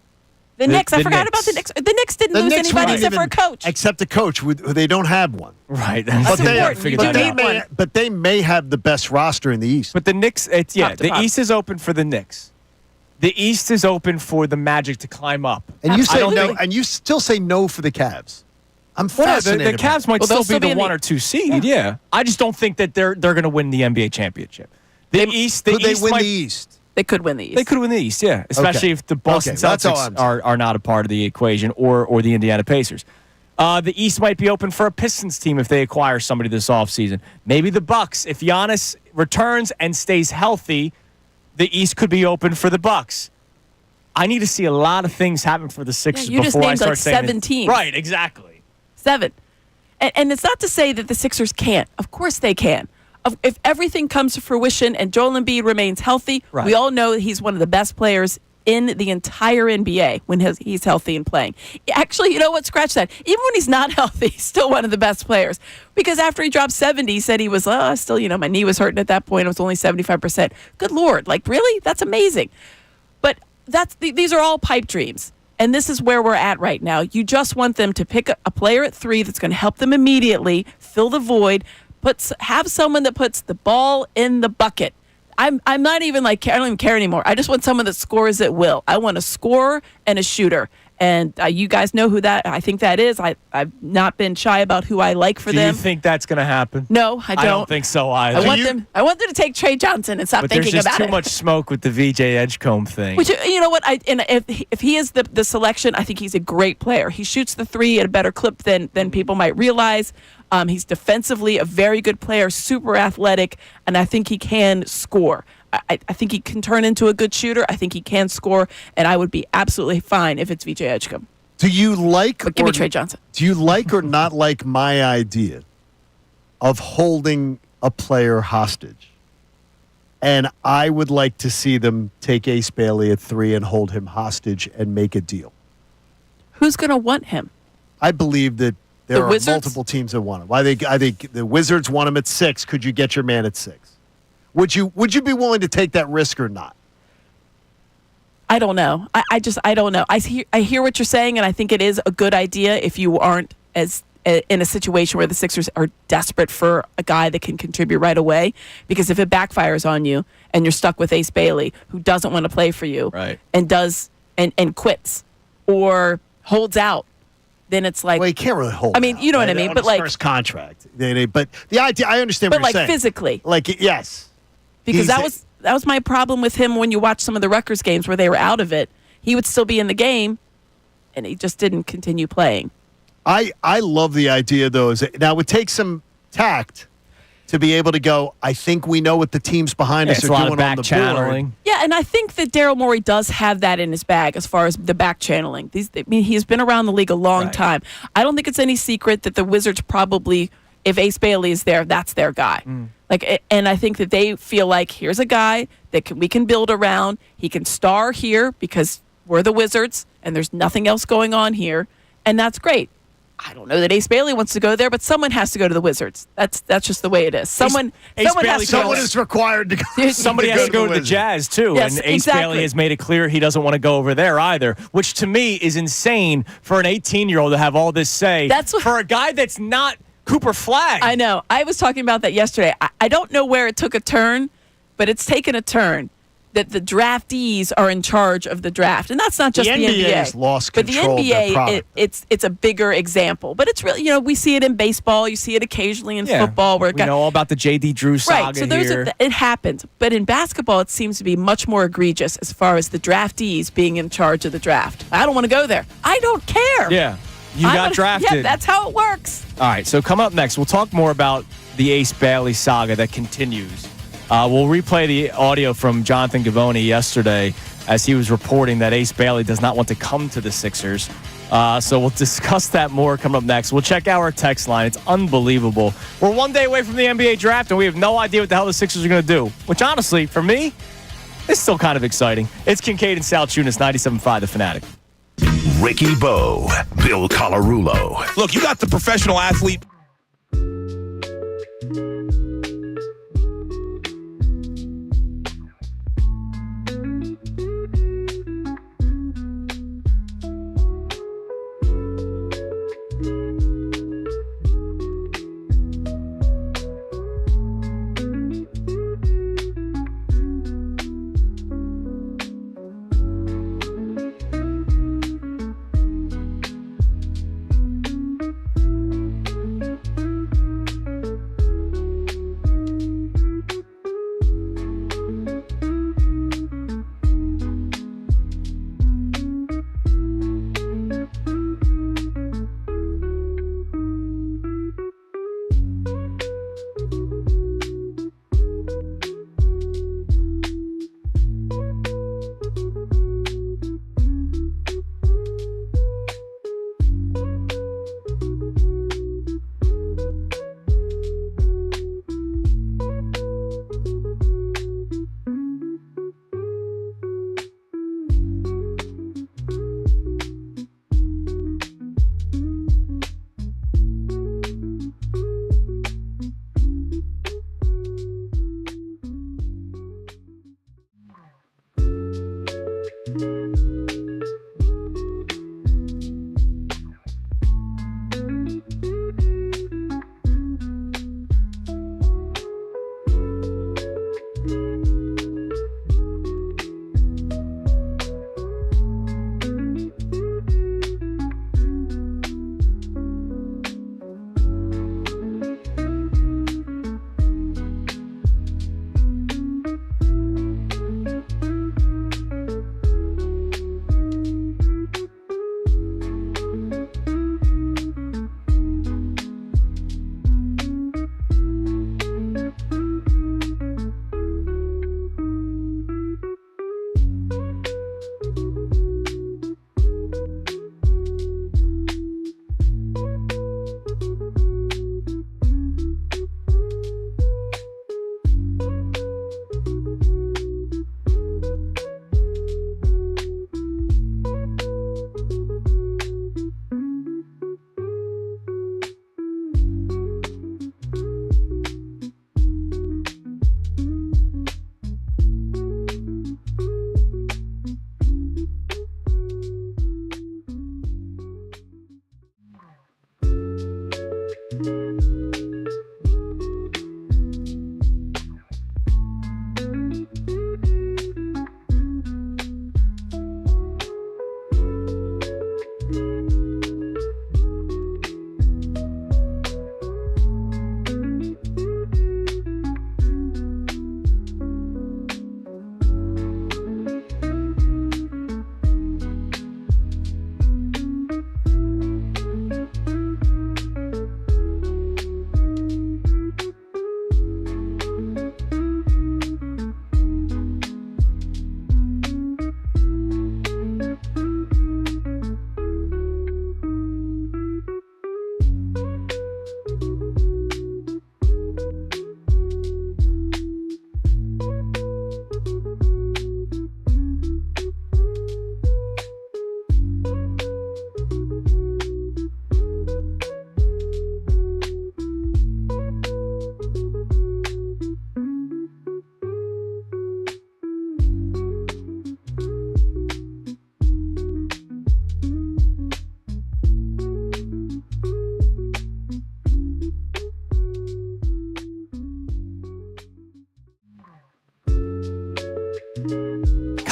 the Knicks. I forgot about the Knicks. The Knicks didn't lose anybody except for a coach. Except a coach. They don't have one. Right. But they may have the best roster in the East. But the Knicks, the East is open for the Knicks. The East is open for the Magic to climb up. And you say no, and you still say no for the Cavs. I'm fascinated. The Cavs might still be the 1 or 2 seed. Yeah. I just don't think that they're going to win the NBA championship. The East win the East? They could win the East. They could win the East, yeah. Especially if the Boston Celtics are not a part of the equation, or the Indiana Pacers. The East might be open for a Pistons team if they acquire somebody this offseason. Maybe the Bucks. If Giannis returns and stays healthy, the East could be open for the Bucks. I need to see a lot of things happen for the Sixers before I start saying 7 teams. Right, exactly. 7. And it's not to say that the Sixers can't. Of course they can. If everything comes to fruition and Joel Embiid remains healthy, we all know that he's one of the best players in the entire NBA when he's healthy and playing. Actually, you know what? Scratch that. Even when he's not healthy, he's still one of the best players. Because after he dropped 70, he said he was, my knee was hurting at that point. It was only 75%. Good Lord. Like, really? That's amazing. But these are all pipe dreams. And this is where we're at right now. You just want them to pick a player at 3 that's going to help them immediately, fill the void, have someone that puts the ball in the bucket. I'm not even I don't even care anymore. I just want someone that scores at will. I want a scorer and a shooter. And you guys know who that I think that is. I've not been shy about who I like for them. Do you think that's going to happen? No, I don't. I don't think so either. I want them to take Trey Johnson and stop thinking about it. There's just too much smoke with the VJ Edgecombe thing. Which, you know what? If he is the selection, I think he's a great player. He shoots the 3 at a better clip than people might realize. He's defensively a very good player, super athletic, and I think he can score. I think he can turn into a good shooter. I think he can score, and I would be absolutely fine if it's VJ Edgecombe. Do you like? But give me Trey Johnson. Do you like or not like my idea of holding a player hostage? And I would like to see them take Ace Bailey at 3 and hold him hostage and make a deal. Who's going to want him? I believe that there are multiple teams that want him. I think the Wizards want him at 6. Could you get your man at 6? Would you be willing to take that risk or not? I don't know. I don't know. I hear what you're saying, and I think it is a good idea if you aren't as in a situation where the Sixers are desperate for a guy that can contribute right away. Because if it backfires on you and you're stuck with Ace Bailey, who doesn't want to play for you, right, and quits or holds out, then it's like, well, he can't really hold. I mean, you know what I mean. On But his like first contract, but the idea, I understand. But what you're like saying. physically, like yes, because that was my problem with him when you watch some of the Rutgers games where they were out of it. He would still be in the game, and he just didn't continue playing. I love the idea, though. Now, it would take some tact to be able to go, I think we know what the teams behind us are doing on the board. Yeah, and I think that Daryl Morey does have that in his bag as far as the back channeling. He's been around the league a long time. I don't think it's any secret that the Wizards probably, if Ace Bailey is there, that's their guy. And I think that they feel like here's a guy that we can build around. He can star here because we're the Wizards and there's nothing else going on here, and that's great. I don't know that Ace Bailey wants to go there, but someone has to go to the Wizards. That's just the way it is. Someone is required to go. Somebody has to go to the Jazz too, yes, and Ace Bailey has made it clear he doesn't want to go over there either. Which to me is insane for an 18-year-old to have all this say. For a guy that's not Cooper Flagg. I know. I was talking about that yesterday. I don't know where it took a turn, but it's taken a turn. That the draftees are in charge of the draft, and that's not just the NBA. has lost control but the NBA, of their product. it's a bigger example. But it's really, we see it in baseball, you see it occasionally in football, where we know all about the J.D. Drew saga right. So those here. it happens, but in basketball, it seems to be much more egregious as far as the draftees being in charge of the draft. I don't want to go there. I don't care. Yeah, you got drafted. Yeah, that's how it works. All right, so come up next, we'll talk more about the Ace Bailey saga that continues. We'll replay the audio from Jonathan Givony yesterday as he was reporting that Ace Bailey does not want to come to the Sixers. So we'll discuss that more coming up next. We'll check out our text line. It's unbelievable. We're one day away from the NBA draft, and we have no idea what the hell the Sixers are going to do, which honestly, for me, is still kind of exciting. It's Kincade and Salciunas, 97.5 The Fanatic. Ricky Bo, Bill Colarulo. Look, you got the professional athlete.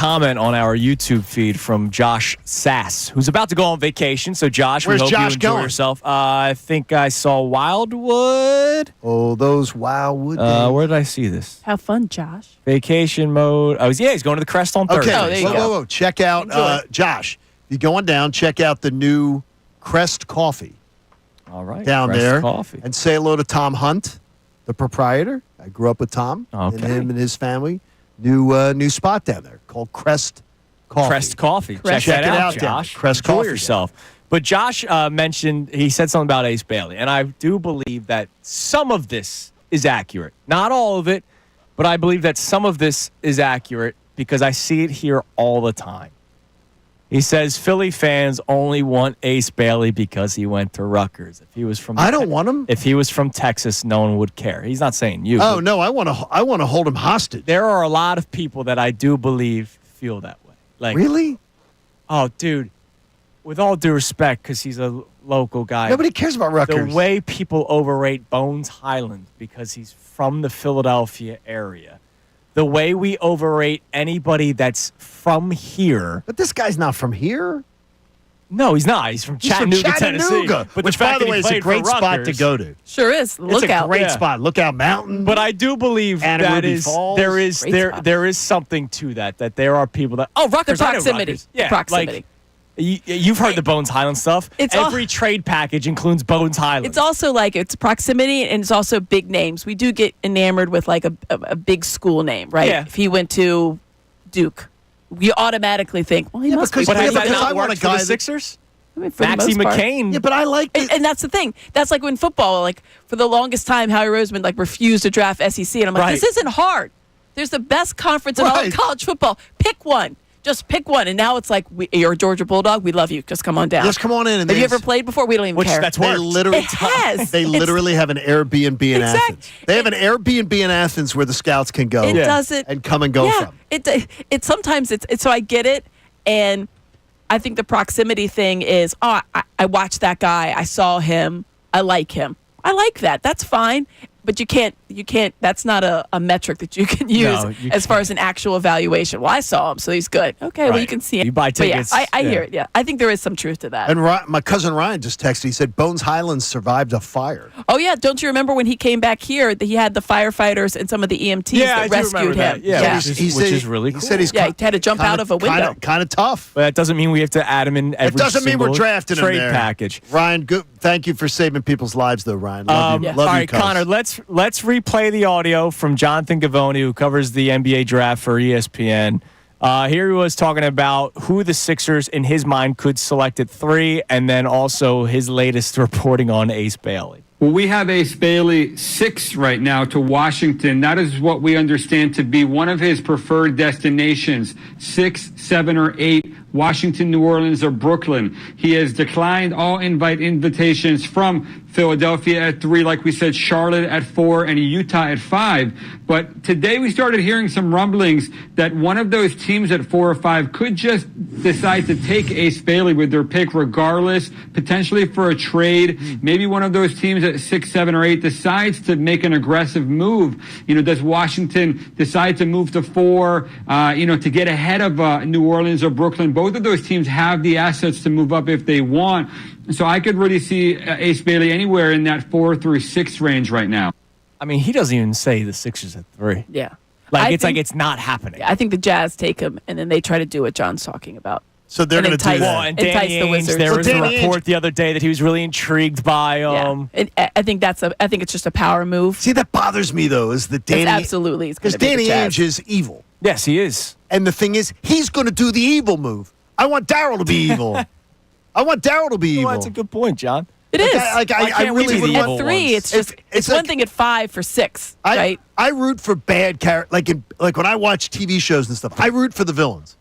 comment on our YouTube feed from Josh Sass, who's about to go on vacation. So, Josh, Where's we hope Josh you enjoy going? yourself. I think I saw Wildwood. Oh, those Wildwood days. Where did I see this? Have fun, Josh. Vacation mode. Oh, yeah, he's going to the Crest on Thursday. Okay, Oh, there you whoa. Check out, Enjoy. Josh, you going down, check out the new Crest Coffee All right. down Crest there. Coffee. And say hello to Tom Hunt, the proprietor. I grew up with Tom and Okay. him and his family. New spot down there called Crest Coffee. Crest Coffee. Crest. Check Check that it out, out down Josh. there. Crest Enjoy Coffee. yourself. But Josh mentioned, he said something about Ace Bailey, and I do believe that some of this is accurate. Not all of it, but I believe that some of this is accurate because I see it here all the time. He says Philly fans only want Ace Bailey because he went to Rutgers. If he was from I don't want him. If he was from Texas, no one would care. He's not saying you. Oh but no, I want to hold him hostage. There are a lot of people that I do believe feel that way. Like, Really? oh, dude, with all due respect, because he's a local guy. Nobody cares about Rutgers. The way people overrate Bones Highland because he's from the Philadelphia area. The way we overrate anybody that's from here. But this guy's not from here. No, he's not. He's from He's from Chattanooga, Tennessee. But which, the fact by the that way, he is a played for great spot to Rutgers- go to. Sure is. Look It's a out. great Yeah. spot. Lookout Mountain. But I do believe Anna that Ruby is Falls. there is Great there spot. there is something to that there are people that Rutgers, The I know proximity. Rutgers. The Yeah, proximity. Like, you've heard the Bones Highland stuff. It's all- Every trade package includes Bones Highland. It's also like it's proximity and it's also big names. We do get enamored with like a big school name, right? Yeah. If he went to Duke, we automatically think, well, he must be. because- but has yeah, that because I not want worked a for guy the that- Sixers? I mean, for the Maxie most part. McCain. Yeah, but I like this. And that's the thing. That's like when football, like for the longest time, Howie Roseman like refused to draft SEC, and I'm like, Right. this isn't hard. There's the best conference in all Right. of college football. Pick one. Just pick one. And now it's like, you're a Georgia Bulldog. We love you. Just come on down. Just come on in. And Have you they- ever played before? We don't even Which care. that's They worked. literally It has. They It's- literally have an Airbnb in Exact- Athens. They have an Airbnb in Athens where the scouts can go It doesn't and come and go yeah, from. It sometimes it's so I get it, and I think the proximity thing is I watched that guy, I saw him, I like him, I like that. That's fine, but you can't. That's not a metric that you can use No, you as far can't. as an actual evaluation. Well, I saw him, so he's good. Okay, well Right. you can see it. You buy But yeah, tickets, I yeah. hear it. Yeah, I think there is some truth to that. And my cousin Ryan just texted. He said Bones Highlands survived a fire. Oh yeah, don't you remember when he came back here? That he had the firefighters and some of the EMTs Yeah, I that do rescued remember him. that. Yeah, which is really He cool. said he's Yeah, he had to jump out of a window. Kind of tough. But that doesn't mean we have to add him in every It doesn't mean we're single drafting him trade there. package. Ryan, good. Thank you for saving people's lives, though, Ryan. Love you. Yeah. Love All you, right, cuz. Connor, let's replay the audio from Jonathan Gavoni, who covers the NBA draft for ESPN. Here he was talking about who the Sixers, in his mind, could select at 3, and then also his latest reporting on Ace Bailey. Well, we have Ace Bailey 6 right now to Washington. That is what we understand to be one of his preferred destinations. 6, 7, or 8. Washington, New Orleans, or Brooklyn. He has declined all invitations from Philadelphia at 3, like we said, Charlotte at 4, and Utah at 5. But today we started hearing some rumblings that one of those teams at 4 or 5 could just decide to take Ace Bailey with their pick regardless, potentially for a trade. Maybe one of those teams at 6, 7, or 8 decides to make an aggressive move. Does Washington decide to move to 4, to get ahead of New Orleans or Brooklyn? Both of those teams have the assets to move up if they want. So I could really see Ace Bailey anywhere in that 4 through 6 range right now. I mean, he doesn't even say the Sixers at 3. Yeah, Like it's not happening. I think the Jazz take him, and then they try to do what John's talking about. So they're And going to do entice- that. Well, and Entice Danny the Ainge, Wizards. there Well, was a Danny report the other day that he was really intrigued by Yeah, and I think I think it's just a power move. See, that bothers me, though, is that Danny... Absolutely, it's Because gonna be the Danny Jazz. Ainge is evil. Yes, he is. And the thing is, he's going to do the evil move. I want Daryl to be evil. I want Daryl to be evil. Well, that's a good point, John. It is. I Why can't we really be would the want... evil At 3, ones? it's just It's it's like- one thing at 5 for 6, right? I root for bad characters. Like when I watch TV shows and stuff, I root for the villains.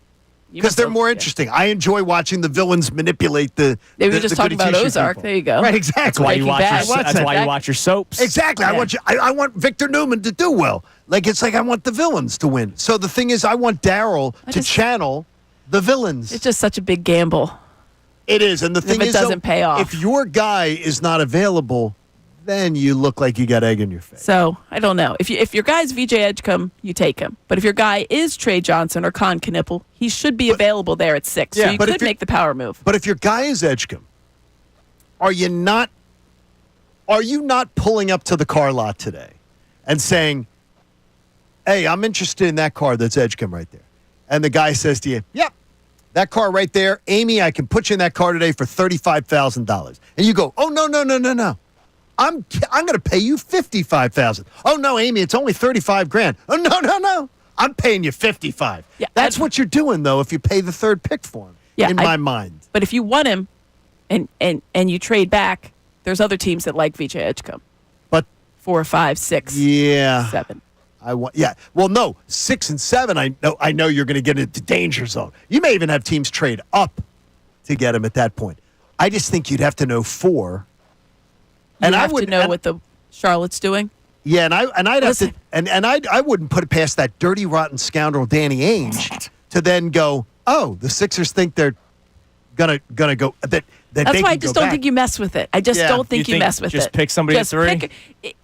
You Because must they're have- more yeah. interesting. I enjoy watching the villains manipulate the. They were the- just the talking goody about two-shoe Ozark. people. There you go. Right, exactly. That's why you Breaking watch Bad. your, What's that's that? why you watch your soaps. Exactly. Yeah. I want Victor Newman to do well. It's like I want the villains to win. So the thing is, I want Daryl to channel the villains. It's just such a big gamble. It is, and the thing it is, doesn't pay off. if your guy is not available, then you look like you got egg in your face. So I don't know. If your guy's VJ Edgecombe, you take him. But if your guy is Trey Johnson or Con Knipple, he should be available there at 6. So you could make the power move. But if your guy is Edgecombe, are you not pulling up to the car lot today and saying, hey, I'm interested in that car that's Edgecombe right there? And the guy says to you, yep, that car right there, Amy, I can put you in that car today for $35,000. And you go, oh, no. I'm going to pay you $55,000. Oh, no, Amy, it's only $35,000. Oh, no. I'm paying you $55,000. Yeah, that's what you're doing, though, if you pay the third pick for him, in my mind. But if you want him and you trade back, there's other teams that like VJ Edgecombe. But 4, 5, 6, 7. Well, no, 6 and 7. I know you're going to get into danger zone. You may even have teams trade up to get him at that point. I just think you'd have to know 4. And I would know what the Charlotte's doing. Yeah, and I'd have to, and I wouldn't put it past that dirty, rotten scoundrel Danny Ainge to then go, oh, the Sixers think they're gonna go that. That's why I just don't think you mess with it. I just don't think you mess with it. Just pick somebody at 3?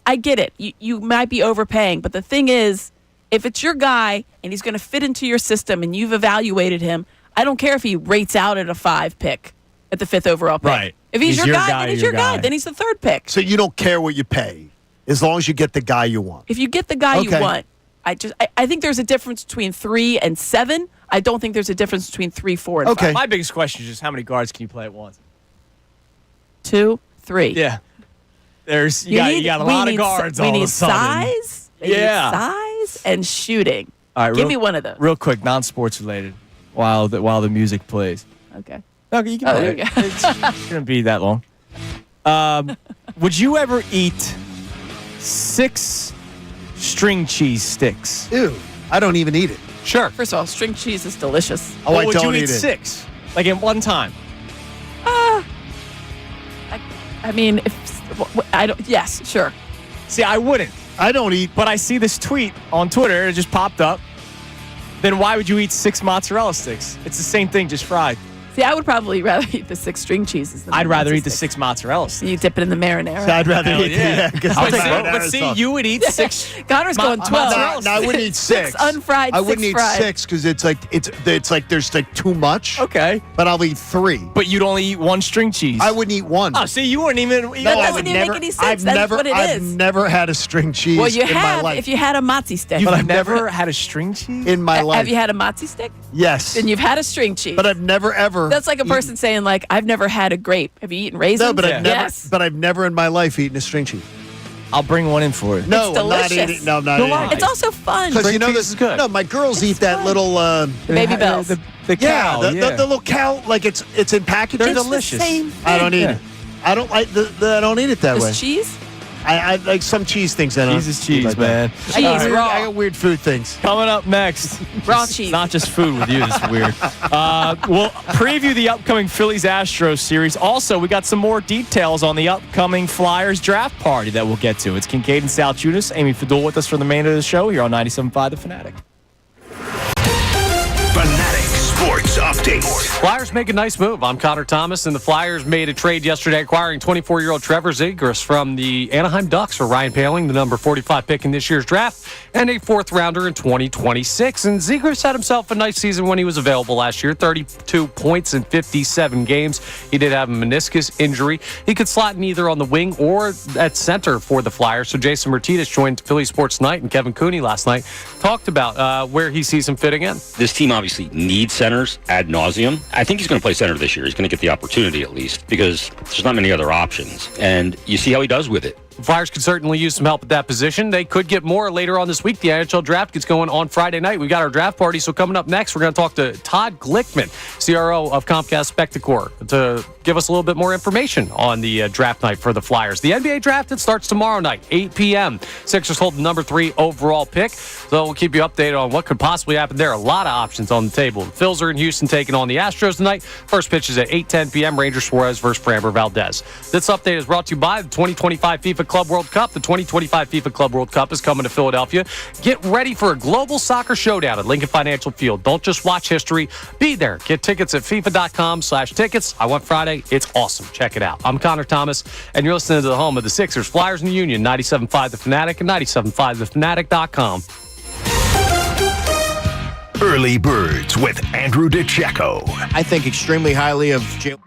I get it. You might be overpaying, but the thing is, if it's your guy and he's going to fit into your system and you've evaluated him, I don't care if he rates out at a 5 pick at the 5th overall pick. Right. If he's your guy, then he's your guy. Then he's the 3rd pick. So you don't care what you pay as long as you get the guy you want. If you get the guy you want, I think there's a difference between 3 and 7. I don't think there's a difference between 3, 4, and 5. My biggest question is just how many guards can you play at once? 2, 3. Yeah. You got a lot of guards all of a sudden. Size. We need size and shouting. All right, give me one of those. Real quick, non-sports related while the music plays. Okay. No, you can play it. It's going to be that long. Would you ever eat 6 string cheese sticks? Ew, I don't even eat it. Sure. First of all, string cheese is delicious. Oh, I would don't you eat eat it. 6? Like in one time? I mean, I don't. Yes, sure. See, I wouldn't. I don't eat. But I see this tweet on Twitter. It just popped up. Then why would you eat 6 mozzarella sticks? It's the same thing, just fried. See, I would probably rather eat the 6 string cheeses. Than I'd rather eat the sticks. 6 mozzarella sticks. You dip it in the marinara. So I'd rather eat But see, you would eat 6. Connor's going 12. No, I wouldn't eat 6. 6 unfried. I wouldn't 6 eat fried. 6 because it's like there's like too much. Okay. But I'll eat 3. But you'd only eat 1 string cheese. I wouldn't eat 1. Oh, see, you wouldn't even. That doesn't even make any sense. That's what it I've is. never had a string cheese Well, you in my have life. if you had a mozzie stick. You've never had a string cheese? In my life. Have you had a mozzie stick? Yes. Then you've had a string cheese. But I've never ever. That's like a person saying, like, I've never had a grape. Have you eaten raisins? No, but I've never. Yes. But I've never in my life eaten a string cheese. I'll bring one in for you. No, It's I'm not delicious. eating. No, I'm not eating. It's also fun. Because you know cheese this is good. No, my girls eat that little. The baby bells. The cow. the little cow, like it's in packages. It's delicious. the same thing. I don't eat it. I don't like I don't eat it that way. Just cheese? I like some cheese things. I don't. Cheese is cheese, like man. that. Cheese, I got raw. I got weird food things. Coming up next. Raw It's cheese. not just food with you. It's weird. We'll preview the upcoming Phillies Astros series. Also, we got some more details on the upcoming Flyers draft party that we'll get to. It's Kincade and Salciunas. Amy Fadul with us for the main of the show here on 97.5 The Fanatic. Fanatic Sports Update. Flyers make a nice move. I'm Connor Thomas, and the Flyers made a trade yesterday acquiring 24-year-old Trevor Zegras from the Anaheim Ducks for Ryan Poehling, the number 45 pick in this year's draft, and a 4th rounder in 2026. And Zegras had himself a nice season when he was available last year, 32 points in 57 games. He did have a meniscus injury. He could slot in either on the wing or at center for the Flyers. So Jason Martinez joined Philly Sports Night, and Kevin Cooney last night talked about where he sees him fitting in. This team obviously needs centers ad nauseum. I think he's going to play center this year. He's going to get the opportunity at least because there's not many other options. And you see how he does with it. The Flyers could certainly use some help at that position. They could get more later on this week. The NHL draft gets going on Friday night. We got our draft party. So coming up next, we're going to talk to Todd Glickman, CRO of Comcast Spectacor, to give us a little bit more information on the draft night for the Flyers. The NBA draft, it starts tomorrow night, 8 p.m. Sixers hold the number 3 overall pick. So we'll keep you updated on what could possibly happen there. A lot of options on the table. The Phils are in Houston taking on the Astros tonight. First pitch is at 8:10 p.m. Ranger Suarez versus Framber Valdez. This update is brought to you by the 2025 FIFA Club World Cup. The 2025 FIFA Club World Cup is coming to Philadelphia. Get ready for a global soccer showdown at Lincoln Financial Field. Don't just watch history. Be there. Get tickets at FIFA.com/tickets. I went Friday. It's awesome. Check it out. I'm Connor Thomas, and you're listening to the home of the Sixers, Flyers, and the Union, 97.5 The Fanatic and 97.5thefanatic.com. Early Birds with Andrew DeCecco. I think extremely highly of Jalen.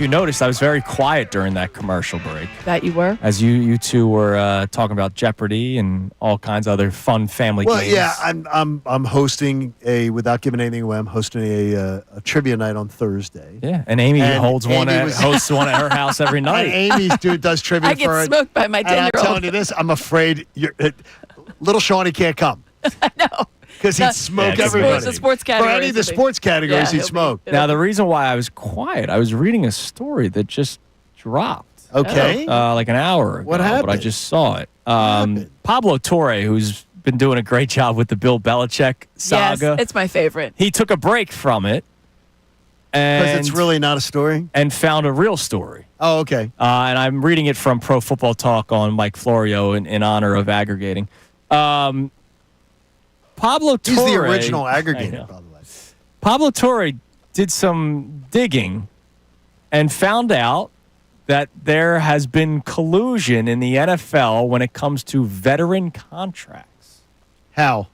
you noticed, I was very quiet during that commercial break. That you were? As you two were talking about Jeopardy and all kinds of other fun family games. Well, yeah, I'm hosting without giving anything away. I'm hosting a trivia night on Thursday. Yeah, and Amy hosts one at her house every night. And Amy's does trivia. I get smoked by my 10-year-old. And I'm telling you this, I'm afraid little Shawnee can't come. I know. Because he'd smoke everybody. The sports categories. For any of the sports categories, he'd smoke. Now, the reason why I was quiet, I was reading a story that just dropped. Okay. Like an hour ago. What happened? But I just saw it. Pablo Torre, who's been doing a great job with the Bill Belichick saga. Yes, it's my favorite. He took a break from it. Because it's really not a story? And found a real story. Oh, okay. And I'm reading it from Pro Football Talk on Mike Florio in honor of aggregating. Pablo Torre. He's the original aggregator, by the way. Pablo Torre did some digging and found out that there has been collusion in the NFL when it comes to veteran contracts. How?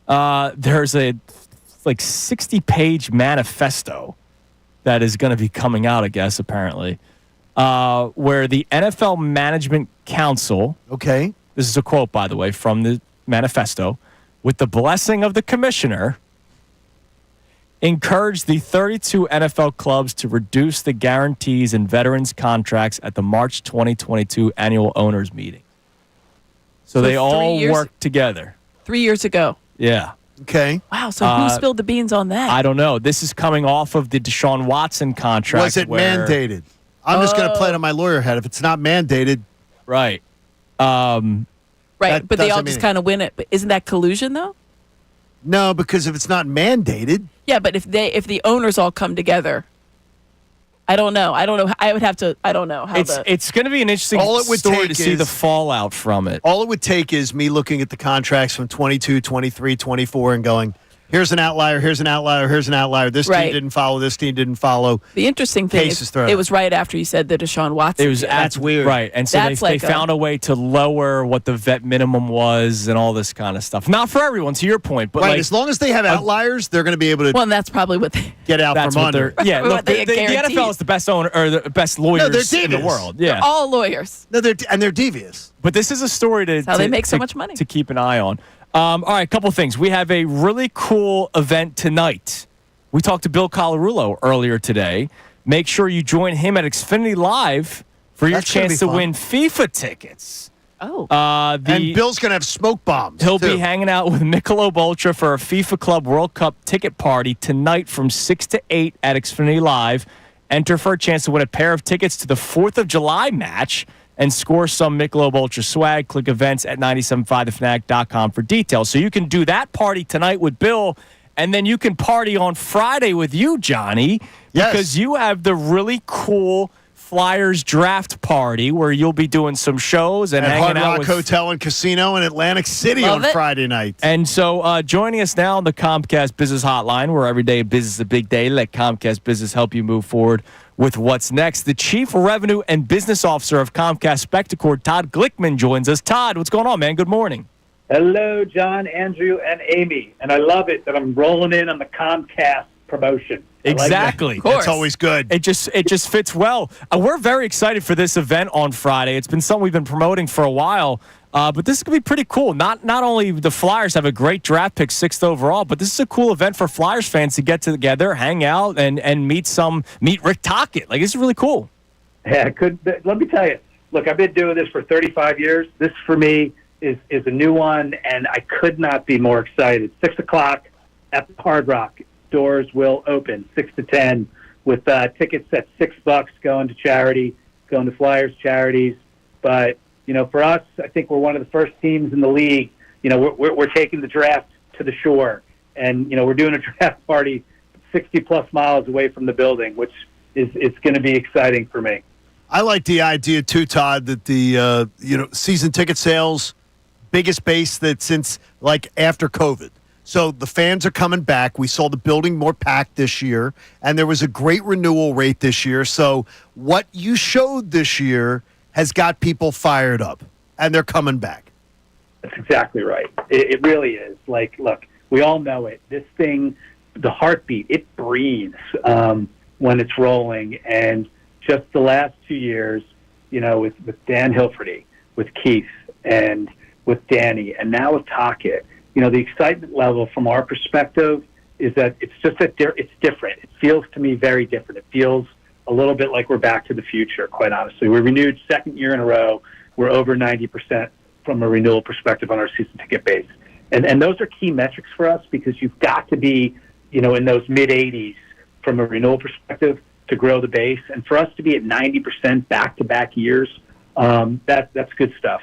There's a 60-page manifesto that is going to be coming out, I guess, apparently, where the NFL Management Council. Okay. This is a quote, by the way, from the manifesto. With the blessing of the commissioner, encouraged the 32 NFL clubs to reduce the guarantees in veterans' contracts at the March 2022 annual owners meeting. So they all worked together. 3 years ago. Yeah. Okay. Wow, so who spilled the beans on that? I don't know. This is coming off of the Deshaun Watson contract. Was it mandated? I'm just going to play it on my lawyer head. If it's not mandated. Right. Right, but they all just kind of win it. But isn't that collusion, though? No, because if it's not mandated. Yeah, but if the owners all come together, I don't know. I would have to. I don't know how. It's going to be an interesting story to see the fallout from it. All it would take is me looking at the contracts from 22, 23, 24 and going, here's an outlier, here's an outlier, here's an outlier. This team didn't follow, this team didn't follow. The interesting thing is it was right after you said the Deshaun Watson. That's weird. Right, and so they found a way to lower what the vet minimum was and all this kind of stuff. Not for everyone, to your point. But as long as they have outliers, they're going to be able to well, and that's probably what they get out from under. Yeah, look, the NFL is the best owner or the best lawyers in the world. Yeah. They're all lawyers. No, they're devious. But this is a story that's how they make so much money. To keep an eye on. All right, a couple things. We have a really cool event tonight. We talked to Bill Colarulo earlier today. Make sure you join him at Xfinity Live for your chance to win FIFA tickets. Oh. And Bill's going to have smoke bombs. He'll be hanging out with Michelob Ultra for a FIFA Club World Cup ticket party tonight from 6 to 8 at Xfinity Live. Enter for a chance to win a pair of tickets to the 4th of July match and score some Michelob Ultra swag. Click events at 975thefanatic.com for details. So you can do that party tonight with Bill, and then you can party on Friday with you, Johnny, because you have the really cool Flyers draft party where you'll be doing some shows and hanging Hard out Rock with Hotel and Casino in Atlantic City on Friday night. And so joining us now on the Comcast Business Hotline, where every day of business is a big day. Let Comcast Business help you move forward with what's next. The Chief Revenue and Business Officer of Comcast Spectacor, Todd Glickman, joins us. Todd, what's going on, man? Good morning. Hello, John, Andrew, and Amy. And I love it that I'm rolling in on the Comcast promotion. Exactly. That's always good. It just fits well. We're very excited for this event on Friday. It's been something we've been promoting for a while. But this is going to be pretty cool. Not only the Flyers have a great draft pick, 6th overall, but this is a cool event for Flyers fans to get together, hang out, and meet Rick Tocchet. Like, this is really cool. Yeah, let me tell you. Look, I've been doing this for 35 years. This, for me, is a new one, and I could not be more excited. 6 o'clock at the Hard Rock. Doors will open 6 to 10 with tickets at $6 going to charity, going to Flyers charities. But, for us, I think we're one of the first teams in the league. We're taking the draft to the shore. And, we're doing a draft party 60-plus miles away from the building, which it's going to be exciting for me. I like the idea, too, Todd, that the season ticket sales, biggest base that since, after COVID. So the fans are coming back. We saw the building more packed this year, and there was a great renewal rate this year. So what you showed this year has got people fired up, and they're coming back. That's exactly right. It really is. Look, we all know it. This thing, the heartbeat, it breathes when it's rolling. And just the last 2 years, with Dan Hilferty, with Keith, and with Danny, and now with Tockett, the excitement level from our perspective is that it's just that it's different. It feels to me very different. It feels a little bit like we're back to the future, quite honestly. We renewed second year in a row. We're over 90% from a renewal perspective on our season ticket base. And those are key metrics for us because you've got to be, in those mid-80s from a renewal perspective to grow the base. And for us to be at 90% back-to-back years, that's good stuff.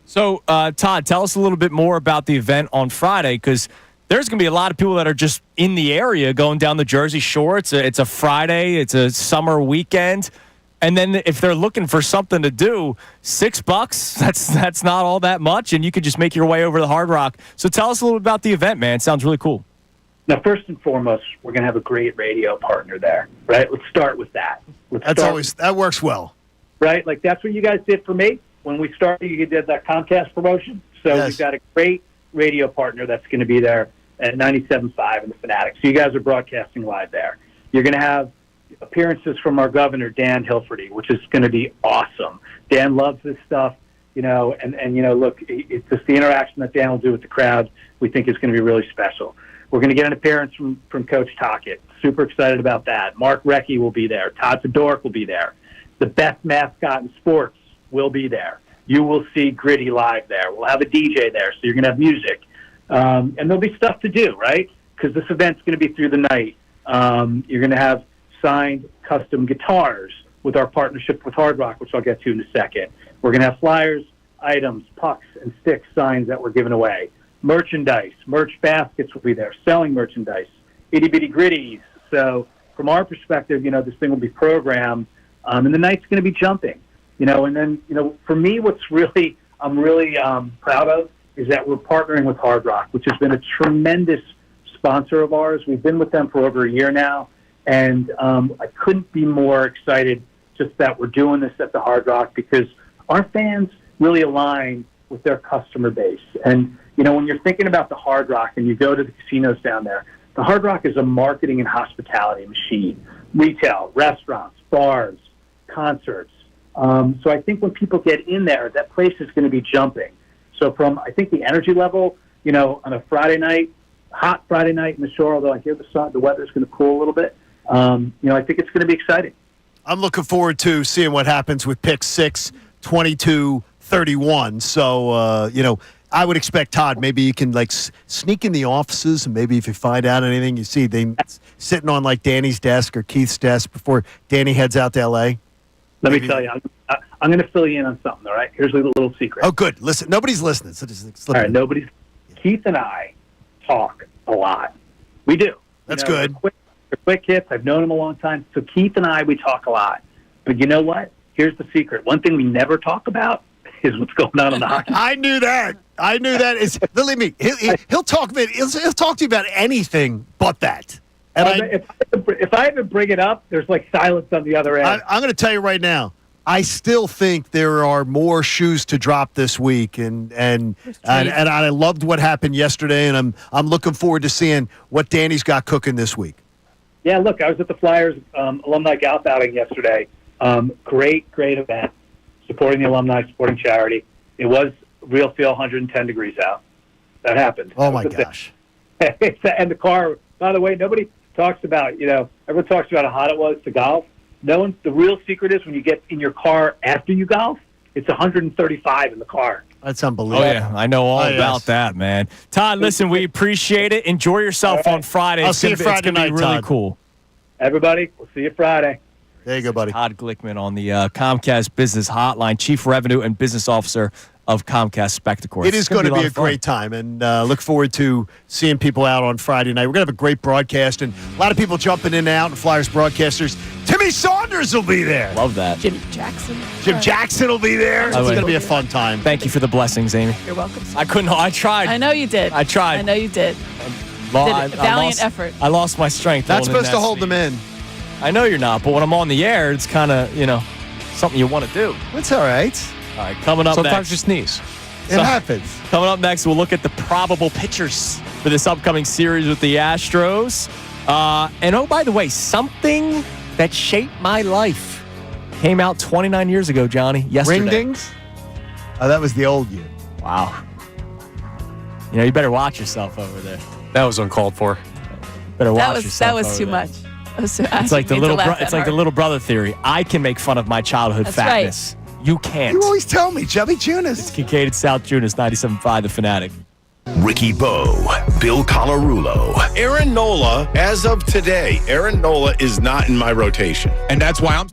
So, Todd, tell us a little bit more about the event on Friday, because there's going to be a lot of people that are just in the area going down the Jersey Shore. It's a Friday. It's a summer weekend. And then if they're looking for something to do, $6, that's not all that much, and you could just make your way over to the Hard Rock. So tell us a little about the event, man. It sounds really cool. Now, first and foremost, we're going to have a great radio partner there, right? Let's start with that. That works well. Right? Like, that's what you guys did for me. When we started, you did that Comcast promotion. So Yes. we've got a great radio partner that's going to be there at 97.5 in the Fanatic. So you guys are broadcasting live there. You're going to have appearances from our governor, Dan Hilferty, which is going to be awesome. Dan loves this stuff, and look, it's just the interaction that Dan will do with the crowd we think is going to be really special. We're going to get an appearance from Coach Tockett. Super excited about that. Mark Recchi will be there. Todd Fedork will be there. The best mascot in sports will be there. You will see Gritty live there. We'll have a DJ there, so you're going to have music. And there'll be stuff to do, right? Because this event's going to be through the night. You're going to have signed custom guitars with our partnership with Hard Rock, which I'll get to in a second. We're going to have flyers, items, pucks, and sticks, signs that we're giving away. Merchandise, merch baskets will be there, selling merchandise, itty-bitty gritties. So from our perspective, this thing will be programmed, and the night's going to be jumping. And then, for me, I'm really proud of is that we're partnering with Hard Rock, which has been a tremendous sponsor of ours. We've been with them for over a year now. And I couldn't be more excited just that we're doing this at the Hard Rock because our fans really align with their customer base. And, when you're thinking about the Hard Rock and you go to the casinos down there, the Hard Rock is a marketing and hospitality machine. Retail, restaurants, bars, concerts. So I think when people get in there, that place is going to be jumping. So I think the energy level, on a Friday night, hot Friday night in the shore, although I hear the weather's going to cool a little bit, I think it's going to be exciting. I'm looking forward to seeing what happens with pick 6, 22, 31. So, I would expect, Todd, maybe you can sneak in the offices, and maybe if you find out anything, you see they sitting on Danny's desk or Keith's desk before Danny heads out to L.A. Let me tell you, I'm going to fill you in on something, all right? Here's a little secret. Oh, good. Listen, nobody's listening. So just all right, Keith and I talk a lot. We do. That's good. They're quick hits. I've known him a long time. So Keith and I, we talk a lot. But you know what? Here's the secret. One thing we never talk about is what's going on the hockey. I knew that. Believe me, he'll talk to you about anything but that. And if I even bring it up, there's silence on the other end. I'm going to tell you right now, I still think there are more shoes to drop this week, and I loved what happened yesterday, and I'm looking forward to seeing what Danny's got cooking this week. Yeah, look, I was at the Flyers alumni golf outing yesterday. Great event, supporting the alumni, supporting charity. It was real feel 110 degrees out. That happened. Oh my gosh! And the car. By the way, nobody talks about everyone talks about how hot it was to golf. The real secret is when you get in your car after you golf, it's 135 in the car. That's unbelievable. Oh, yeah. I know all about that, man. Todd, listen, we appreciate it. Enjoy yourself on Friday. I'll see you Friday night, It's going to be really Todd. cool. Everybody, we'll see you Friday. There you go, buddy. Todd Glickman on the Comcast Business Hotline, Chief Revenue and Business Officer of Comcast Spectacor. It is going to be a great time, and look forward to seeing people out on Friday night. We're going to have a great broadcast, and a lot of people jumping in and out, and Flyers broadcasters. Timmy Saunders will be there. Love that. Jim Jackson. Jim Jackson will be there. It's going to be a fun time. Thank you for the blessings, Amy. You're welcome. I tried. I know you did. I tried. I know you did. Valiant effort. I lost my strength. Not supposed to hold them in. I know you're not, but when I'm on the air, it's kind of, something you want to do. It's all right. All right, coming up Sometimes next. you sneeze. It happens. Coming up next, we'll look at the probable pitchers for this upcoming series with the Astros. And oh, by the way, something that shaped my life Came out 29 years ago, Johnny. Yesterday. Ring dings? Oh, that was the old you. Wow. You better watch yourself over there. That was uncalled for. Better watch yourself. That was over too there. much. It's like the little brother theory. I can make fun of my childhood That's fatness. You can't. You always tell me, Chubby Tunis. It's Kincade Salciunas, 97.5 The Fanatic. Ricky Bo, Bill Colarulo. Aaron Nola, as of today, Aaron Nola is not in my rotation. And that's why I'm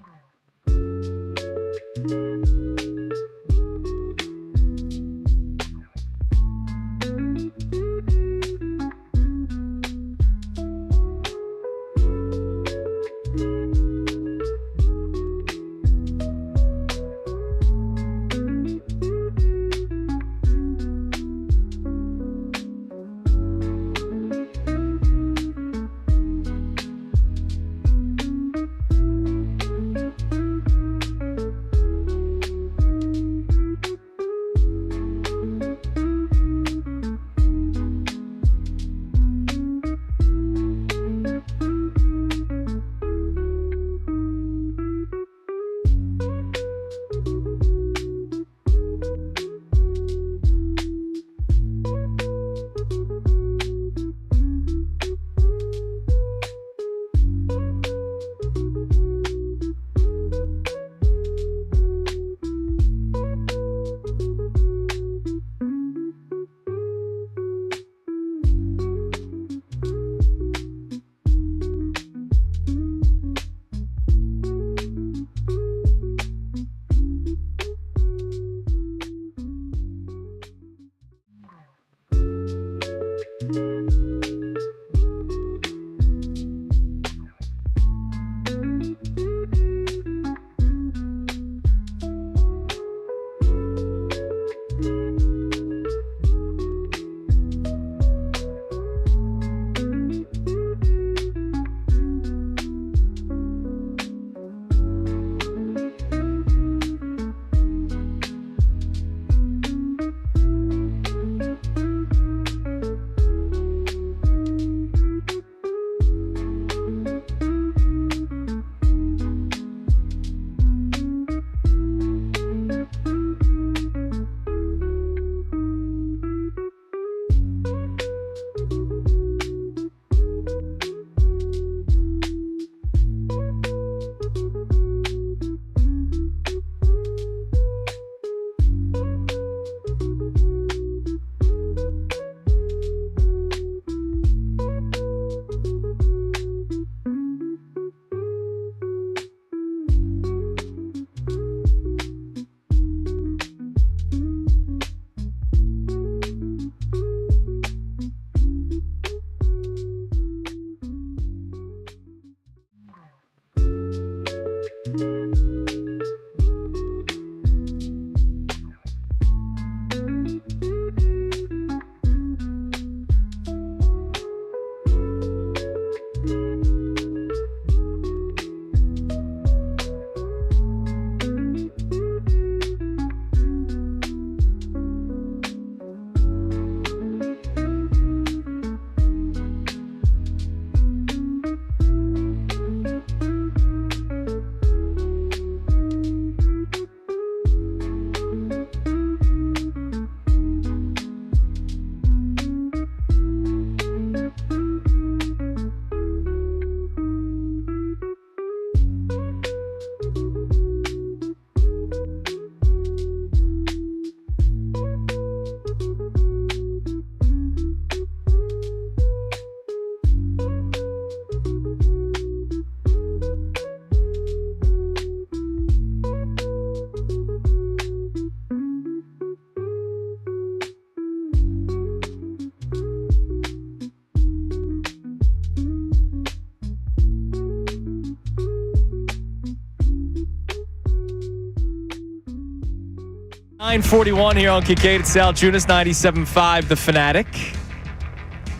.941 here on Kincade Salciunas, 97.5 The Fanatic.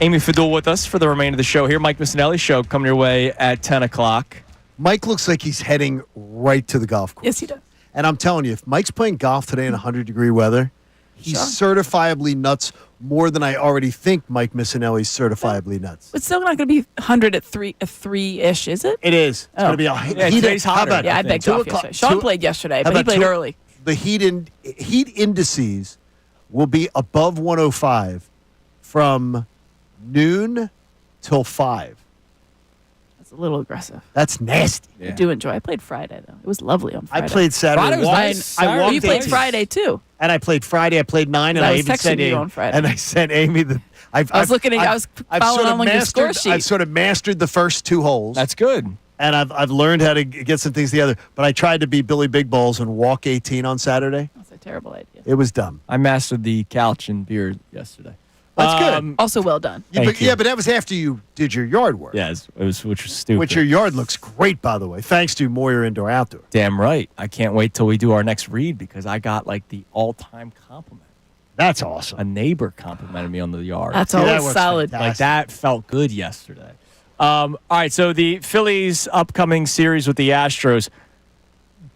Amy Fadul with us for the remainder of the show here. Mike Missanelli show coming your way at 10 o'clock. Mike looks like he's heading right to the golf course. Yes, he does. And I'm telling you, if Mike's playing golf today in 100-degree weather, he's certifiably nuts more than I already think Mike Missanelli's certifiably nuts. It's still not going to be 100 at 3-ish, is it? It is. It's going to be today's hotter. How about Yeah, I begged off yesterday. Sean played yesterday, but he played early. The heat indices will be above 105 from noon till 5. That's a little aggressive. That's nasty. I do enjoy. I played Friday though. It was lovely on Friday. I played Saturday. Friday was nice. I walked You played 18. Friday too. And I played Friday. I played 9, and I I was even texting sent you Amy. on Friday. And I sent Amy the. I was following along your score sheet. I've sort of mastered the first 2 holes. That's good. And I've learned how to get some things together. But I tried to be Billy Big Balls and walk 18 on Saturday. That's a terrible idea. It was dumb. I mastered the couch and beer yesterday. That's good. Also well done. Thank you. Yeah, but that was after you did your yard work. Yeah, which was stupid. Which your yard looks great, by the way, thanks to Moyer Indoor Outdoor. Damn right. I can't wait till we do our next read because I got like the all-time compliment. That's awesome. A neighbor complimented me on the yard. That's always solid. Like that felt good yesterday. All right, so the Phillies' upcoming series with the Astros,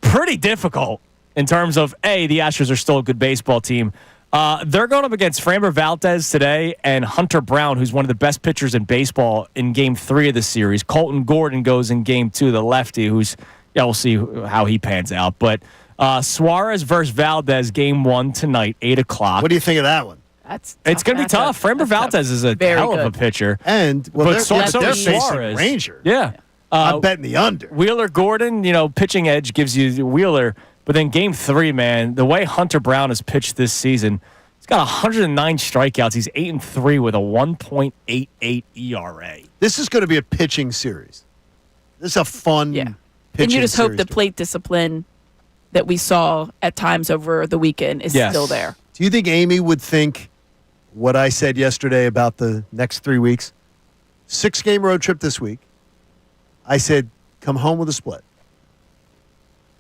pretty difficult in terms of, A, the Astros are still a good baseball team. They're going up against Framber Valdez today and Hunter Brown, who's one of the best pitchers in baseball in Game 3 of the series. Colton Gordon goes in Game 2, the lefty, who's, we'll see how he pans out. But Suarez versus Valdez, Game 1 tonight, 8 o'clock. What do you think of that one? It's going to be tough. Framber Valdez is a hell of a pitcher. And, but they're facing Suarez. Ranger. Yeah. I'm betting the under. Wheeler Gordon, pitching edge gives you Wheeler. But then Game 3, man, the way Hunter Brown has pitched this season, he's got 109 strikeouts. He's 8-3 with a 1.88 ERA. This is going to be a pitching series. This is a fun pitching And you just hope series. the plate discipline that we saw at times over the weekend is still there. Do you think Amy would think what I said yesterday about the next 3 weeks? 6-game road trip this week. I said, come home with a split.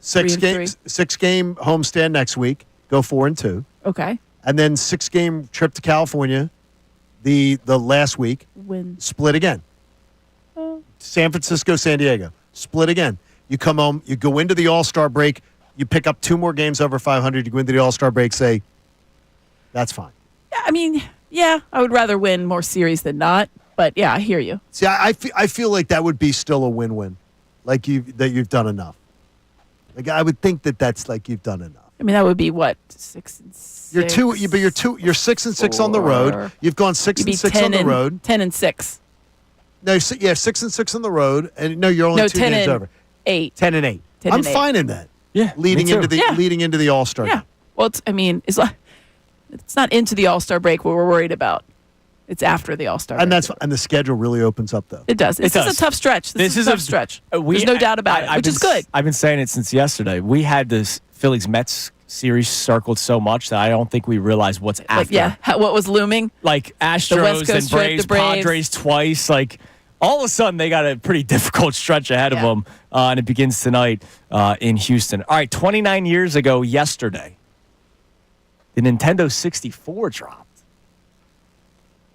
6-game homestand next week. Go 4-2. Okay. And then 6-game trip to California the last week. Win. Split again. San Francisco, San Diego. Split again. You come home. You go into the All-Star break. You pick up 2 more games over 500. You go into the All-Star break. Say, that's fine. Yeah, I mean, I would rather win more series than not. But yeah, I hear you. See, I feel like that would be still a win-win. Like you've done enough. Like I would think that's like you've done enough. I mean, that would be what 6-6. You're 6-6 on the road. You've gone 6-6 on the road. 10-6. No, 6-6 on the road, and no, you're only 2 games over. 8. 10-8. I'm fine in that. Yeah, leading into the All-Star. Yeah. Well, it's not into the All-Star break what we're worried about. It's after the All-Star break. And the schedule really opens up though. It does. This is a tough stretch. This is a tough stretch. There's no doubt about it, which is good. I've been saying it since yesterday. We had this Phillies-Mets series circled so much that I don't think we realized what's after. What was looming? Like Astros West Coast and trip, Braves, the Braves. Padres twice. Like all of a sudden they got a pretty difficult stretch ahead of them, and it begins tonight in Houston. All right, 29 years ago yesterday, the Nintendo 64 dropped.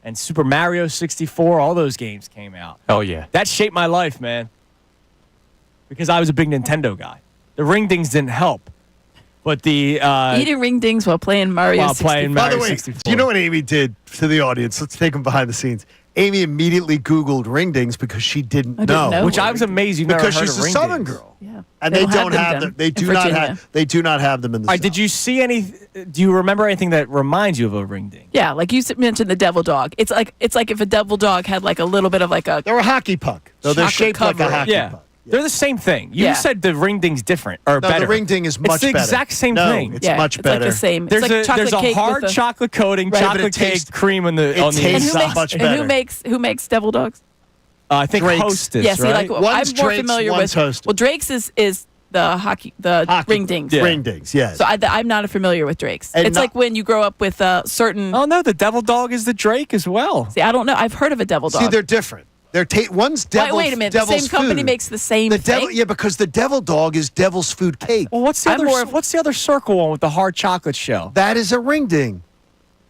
And Super Mario 64, all those games came out. Oh, yeah. That shaped my life, man. Because I was a big Nintendo guy. The ring dings didn't help. But the... eating ring dings while playing Mario 64. By the way, do you know what Amy did to the audience? Let's take them behind the scenes. Amy immediately Googled ring dings because she didn't know. Which I was amazed you never heard of Because she's a ring Southern dings. girl. Yeah. And they don't have them. They do not have them in the All right, South. did you see any... Do you remember anything that reminds you of a ring ding? Yeah, like you mentioned the devil dog. It's like if a devil dog had like a little bit of like a... They're a hockey puck. So they're shaped like a hockey puck. They're the same thing. You said the ring ding's different or better. The ring ding is much better. It's the exact same thing. It's much better. Like the same. There's it's like there's a cake hard chocolate coating, chocolate cake, cream on the inside. Much better. And who makes devil dogs? I think Drake's. Hostess. Yeah, see, right? like One's I'm more Drake's, familiar one's with. Hostess. Well, Drake's is the ring dings. Yeah. Ring dings, yes. So I'm not familiar with Drake's. And it's like when you grow up with certain. Oh no, the devil dog is the Drake as well. See, I don't know. I've heard of a devil dog. See, they're different. One's devil. Wait a minute. The same company makes the same thing. Devil, yeah, because the devil dog is devil's food cake. Well, what's the other circle one with the hard chocolate shell? That is a ring ding.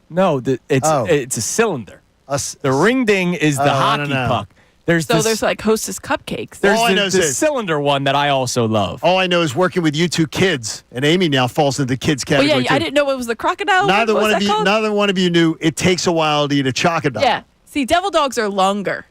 No, it's a cylinder. The ring ding is the hockey puck. There's there's like Hostess cupcakes. There's All I know the is cylinder one that I also love. All I know is working with you two kids, and Amy now falls into the kids Well, category. yeah, too. I didn't know it was the crocodile. Neither one. one of you, neither one of you knew it takes a while to eat a chocolate. Yeah. See, devil dogs are longer.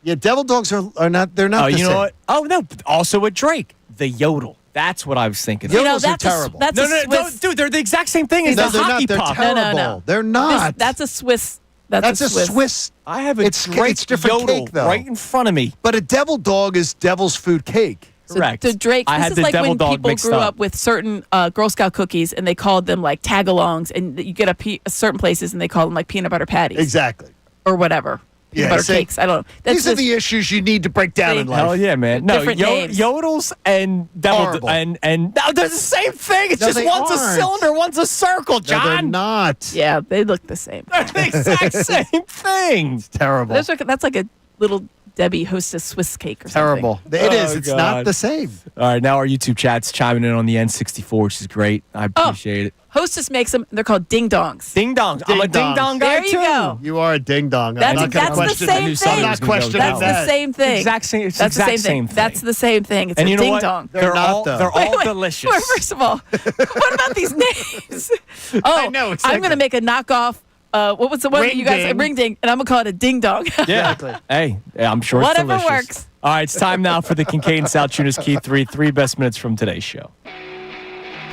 Yeah, devil dogs are not. They're not. Oh, the you know same. what? Oh no, also with Drake, the yodel. That's what I was thinking. Yodels are terrible. That's no, a no, Swiss. dude, they're the exact same thing as No, the they're hockey not. They're puck. terrible. No. They're not. That's a Swiss. That's a Swiss. I have a It's Drake different yodel cake, though. right in front of me. But a devil dog is devil's food cake. Correct. The Drake. I This had is the like devil when dog people mixed grew up. up with certain Girl Scout cookies, and they called them like tagalongs, and you get certain places, and they call them like peanut butter patties. Exactly. Or whatever. Peanut butter cakes. I don't know. These are the issues you need to break down in life. Hell yeah, man. No, Different names. yodels and devil Horrible. and no, they're the same thing. It's No, just they one's a aren't. cylinder, one's a circle, No, they're John. not. Yeah, they look the same. They're the exact same thing. Terrible. That's like a little Debbie Hostess Swiss cake or something. Terrible. It is. Oh, It's God. not the same. All right, now our YouTube chat's chiming in on the N64, which is great. I appreciate it. Hostess makes them. They're called ding dongs. Ding dongs. I'm a ding Ding-dongs. dong guy There you too. go. You are a ding dong. I'm not going to That's the question same it. thing. I'm not questioning That's that. the same thing. Exact same. It's That's the exact same thing. That's the same thing. It's And a you know ding what? dong. They're not, all though. they're all Wait, delicious. First of all, what about these names? Oh, I know, exactly. I'm going to make a knockoff. What was the one that you guys Ring-ding. ring ding, and I'm gonna call it a ding dong. Yeah. Hey, I'm sure Whatever it's delicious. works. All right, it's time now for the Kincade Salciunas Key 3 best minutes from today's show.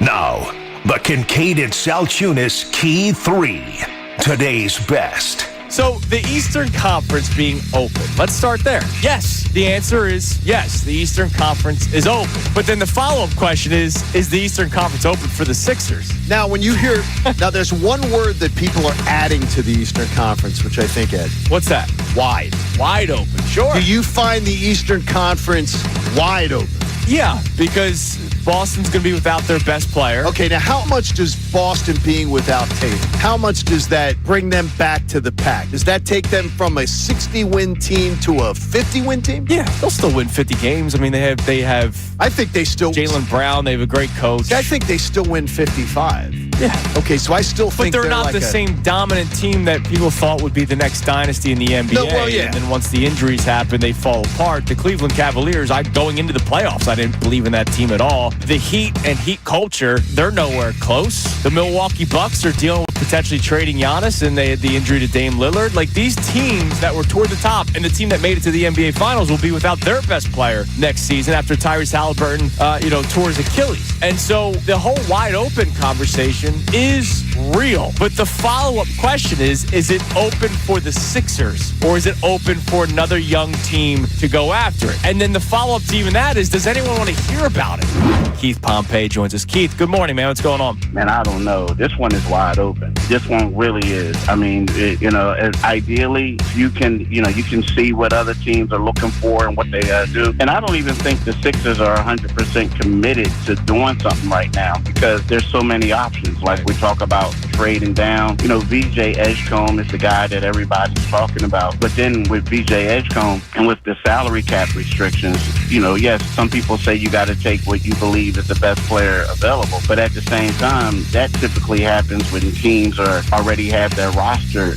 Now, the Kincade Salciunas Key 3. Today's best. So, the Eastern Conference being open. Let's start there. Yes, the answer is yes, the Eastern Conference is open. But then the follow-up question is the Eastern Conference open for the Sixers? Now, when you hear, now there's one word that people are adding to the Eastern Conference, which I think, Ed, What's that? wide. Wide open. Sure. Do you find the Eastern Conference wide open? Yeah, because Boston's going to be without their best player. Okay, now how much does Boston being without Tatum, how much does that bring them back to the pack? Does that take them from a 60-win team to a 50-win team? Yeah, they'll still win 50 games. I mean, they have I think they still. Jaylen Brown. They have a great coach. I think they still win 55. Yeah. Okay, so I still But think they're not like the same dominant team that people thought would be the next dynasty in the NBA. No, well, yeah. And then once the injuries happen, they fall apart. The Cleveland Cavaliers, going into the playoffs, I didn't believe in that team at all. The Heat and Heat culture, they're nowhere close. The Milwaukee Bucks are dealing with potentially trading Giannis, and they had the injury to Dame Lillard. Like, these teams that were toward the top, and the team that made it to the NBA Finals will be without their best player next season after Tyrese Halliburton, tore his Achilles. And so the whole wide open conversation is real. But the follow-up question is it open for the Sixers, or is it open for another young team to go after it? And then the follow-up to even that is, does anyone want to hear about it? Keith Pompei joins us. Keith, good morning, man. What's going on? Man, I don't know. This one is wide open. This one really is. I mean, ideally, you can see what other teams are looking for and what they do. And I don't even think the Sixers are 100% committed to doing something right now because there's so many options. Like we talk about trading down. VJ Edgecombe is the guy that everybody's talking about. But then with VJ Edgecombe and with the salary cap restrictions, yes, some people say you got to take what you believe is the best player available. But at the same time, that typically happens when teams already have their roster,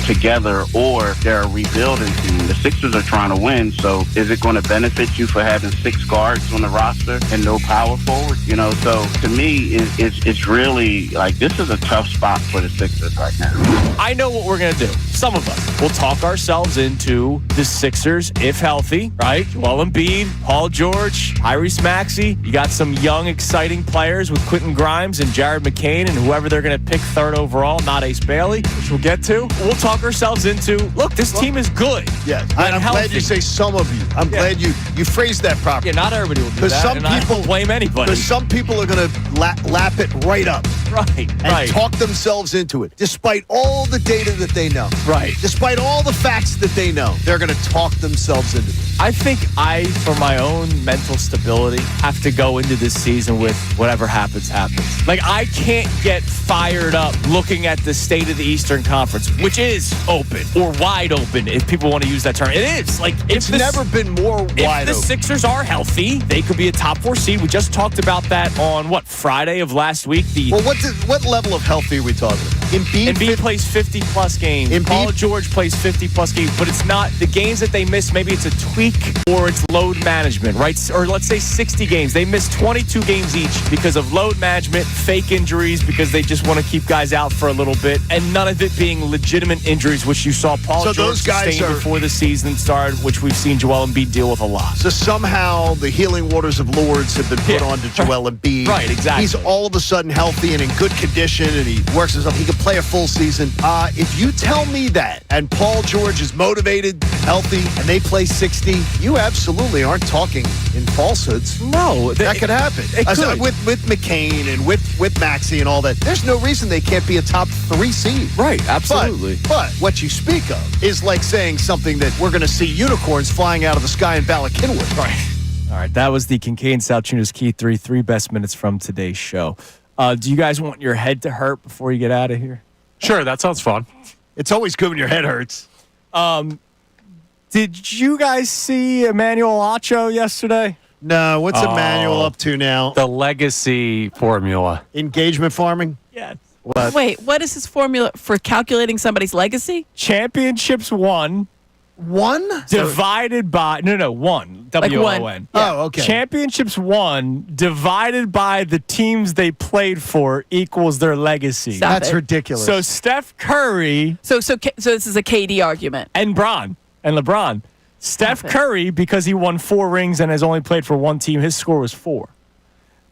together, or they're a rebuilding team. The Sixers are trying to win, so is it going to benefit you for having 6 guards on the roster and no power forward? So to me, it's really like this is a tough spot for the Sixers right now. I know what we're going to do. Some of us will talk ourselves into the Sixers, if healthy, right? Joel Embiid, Paul George, Tyrese Maxey. You got some young, exciting players with Quentin Grimes and Jared McCain and whoever they're going to pick third overall, not Ace Bailey, which we'll get to. We'll talk ourselves into, look, this team is good. Yeah, When I'm healthy. glad you say some of you. I'm glad you phrased that properly. Yeah, not everybody will do Because that, some and I people don't blame anybody. Because some people are going to lap it right up. Right, and talk themselves into it. Despite all the data that they know. Right. Despite all the facts that they know, they're going to talk themselves into it. I think for my own mental stability, have to go into this season with whatever happens. Like, I can't get fired up looking at the state of the Eastern Conference, which is open or wide open, if people want to use that term. It is. Like, It's never been more wide If the open. Sixers are healthy, they could be a top 4 seed. We just talked about that on, Friday of last week? Well, what level of healthy are we talking about? Embiid plays 50-plus games. Paul George plays 50-plus games, but it's not the games that they miss. Maybe it's a tweak or it's load management, right? Or let's say 60 games. They miss 22 games each because of load management, fake injuries, because they just want to keep guys out for a little bit, and none of it being legitimate injuries, which you saw Paul George those guys sustain before the season started, which we've seen Joel Embiid deal with a lot. So somehow the healing waters of Lourdes have been put on to Joel Embiid. Right, exactly. He's all of a sudden healthy and in good condition, and he works himself. He can play a full season. If you tell me that, and Paul George is motivated, healthy, and they play 60, you absolutely aren't talking in falsehoods. No. That could happen. It could. With McCain and with Maxey and all that, there's no reason they can't be a top 3 seed. Right, absolutely. But what you speak of is like saying something that we're going to see unicorns flying out of the sky in Bala Cynwyd. Right. All right, that was the Kincade Salciunas Keith 3 best minutes from today's show. Do you guys want your head to hurt before you get out of here? Sure, that sounds fun. It's always good when your head hurts. Did you guys see Emmanuel Acho yesterday? No, what's Emmanuel up to now? The legacy formula. Engagement farming? Yes. What? Wait, what is his formula for calculating somebody's legacy? Championships won. One? Divided by one. W-O-N. Like Oh, okay. Championships won divided by the teams they played for equals their legacy. Stop That's it. ridiculous. So Steph Curry So this is a KD argument. and LeBron. Steph Stop it. Curry, because he won 4 rings and has only played for one team, his score was 4.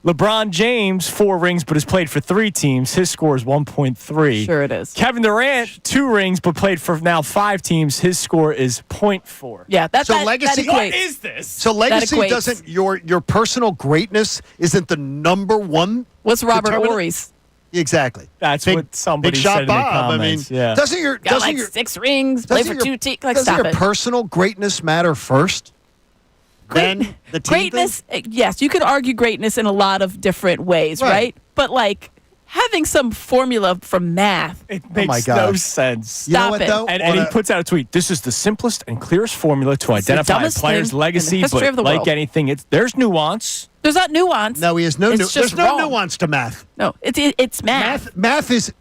LeBron James, 4 rings, but has played for 3 teams. His score is 1.3. Sure it is. Kevin Durant, 2 rings, but played for now 5 teams. His score is 0.4. Yeah, So legacy- that equates. What is this? So legacy equates. doesn't, your personal greatness isn't the number one? What's Robert determinant? Horry's? Exactly. That's what somebody Big shot said in the Bob. comments. I mean, yeah. doesn't your Got like 6 rings, play for 2 teams. Like, doesn't stop your it. personal greatness matter first? Then the team Greatness, yes, you could argue greatness in a lot of different ways, Right. right? But like having some formula from math. It my makes no gosh. sense. You know Stop what, it. though? And he puts out a tweet. This is the simplest and clearest formula to It's the identify a dumbest player's thing in the legacy, history but of the like world. anything, there's nuance. There's not nuance. No, he has no. It's There's just no wrong. nuance to math. No, it's math. Math is It's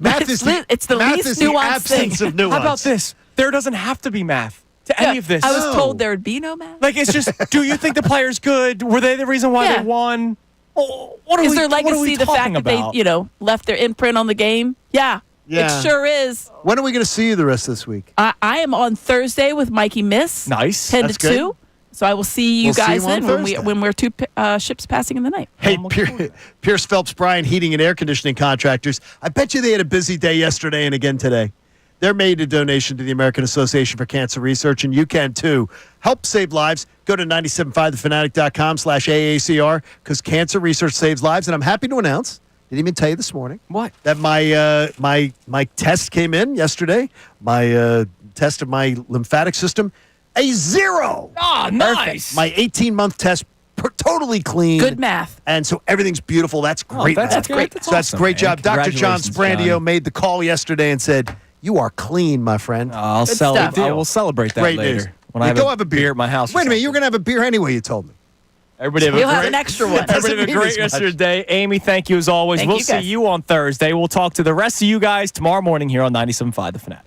the math least is the nuanced absence thing. of nuance. How about this? There doesn't have to be math to any of this. I was No. told there would be no math. Like, it's just, do you think the player's good? Were they the reason why Yeah. they won? Oh, what are Is we, their what are we legacy the fact talking that about? they, left their imprint on the game? Yeah, Yeah. it sure is. When are we going to see you the rest of this week? I am on Thursday with Mikey Miss. Nice. 10 That's to 2. good. So I will see you We'll see guys you on then Thursday. when we're 2 ships passing in the night. Hey, Pierce Phelps Bryan Heating and Air Conditioning Contractors. I bet you they had a busy day yesterday and again today. They're made a donation to the American Association for Cancer Research, and you can too. Help save lives. Go to 975thefanatic.com/AACR because cancer research saves lives. And I'm happy to announce, didn't even tell you this morning, What? that my test came in yesterday. My test of my lymphatic system, a 0. Ah, nice. My 18-month test, totally clean. Good math. And so everything's beautiful. That's great. that's math. great. That's So that's awesome, a great man. job. Dr. John Congratulations, Sprandio John. made the call yesterday and said, "You are clean, my friend." I'll Good celebrate. stuff. I will celebrate that Great later news. when I Yeah, have go a have a beer at my house. or Wait a minute, you were something. going to have a beer anyway, you told me. Everybody have You'll a have great, an extra one. Doesn't everybody have a mean great as rest of much. your day. Amy, thank you as always. Thank We'll you, see guys. you on Thursday. We'll talk to the rest of you guys tomorrow morning here on 97.5 The Fanatic.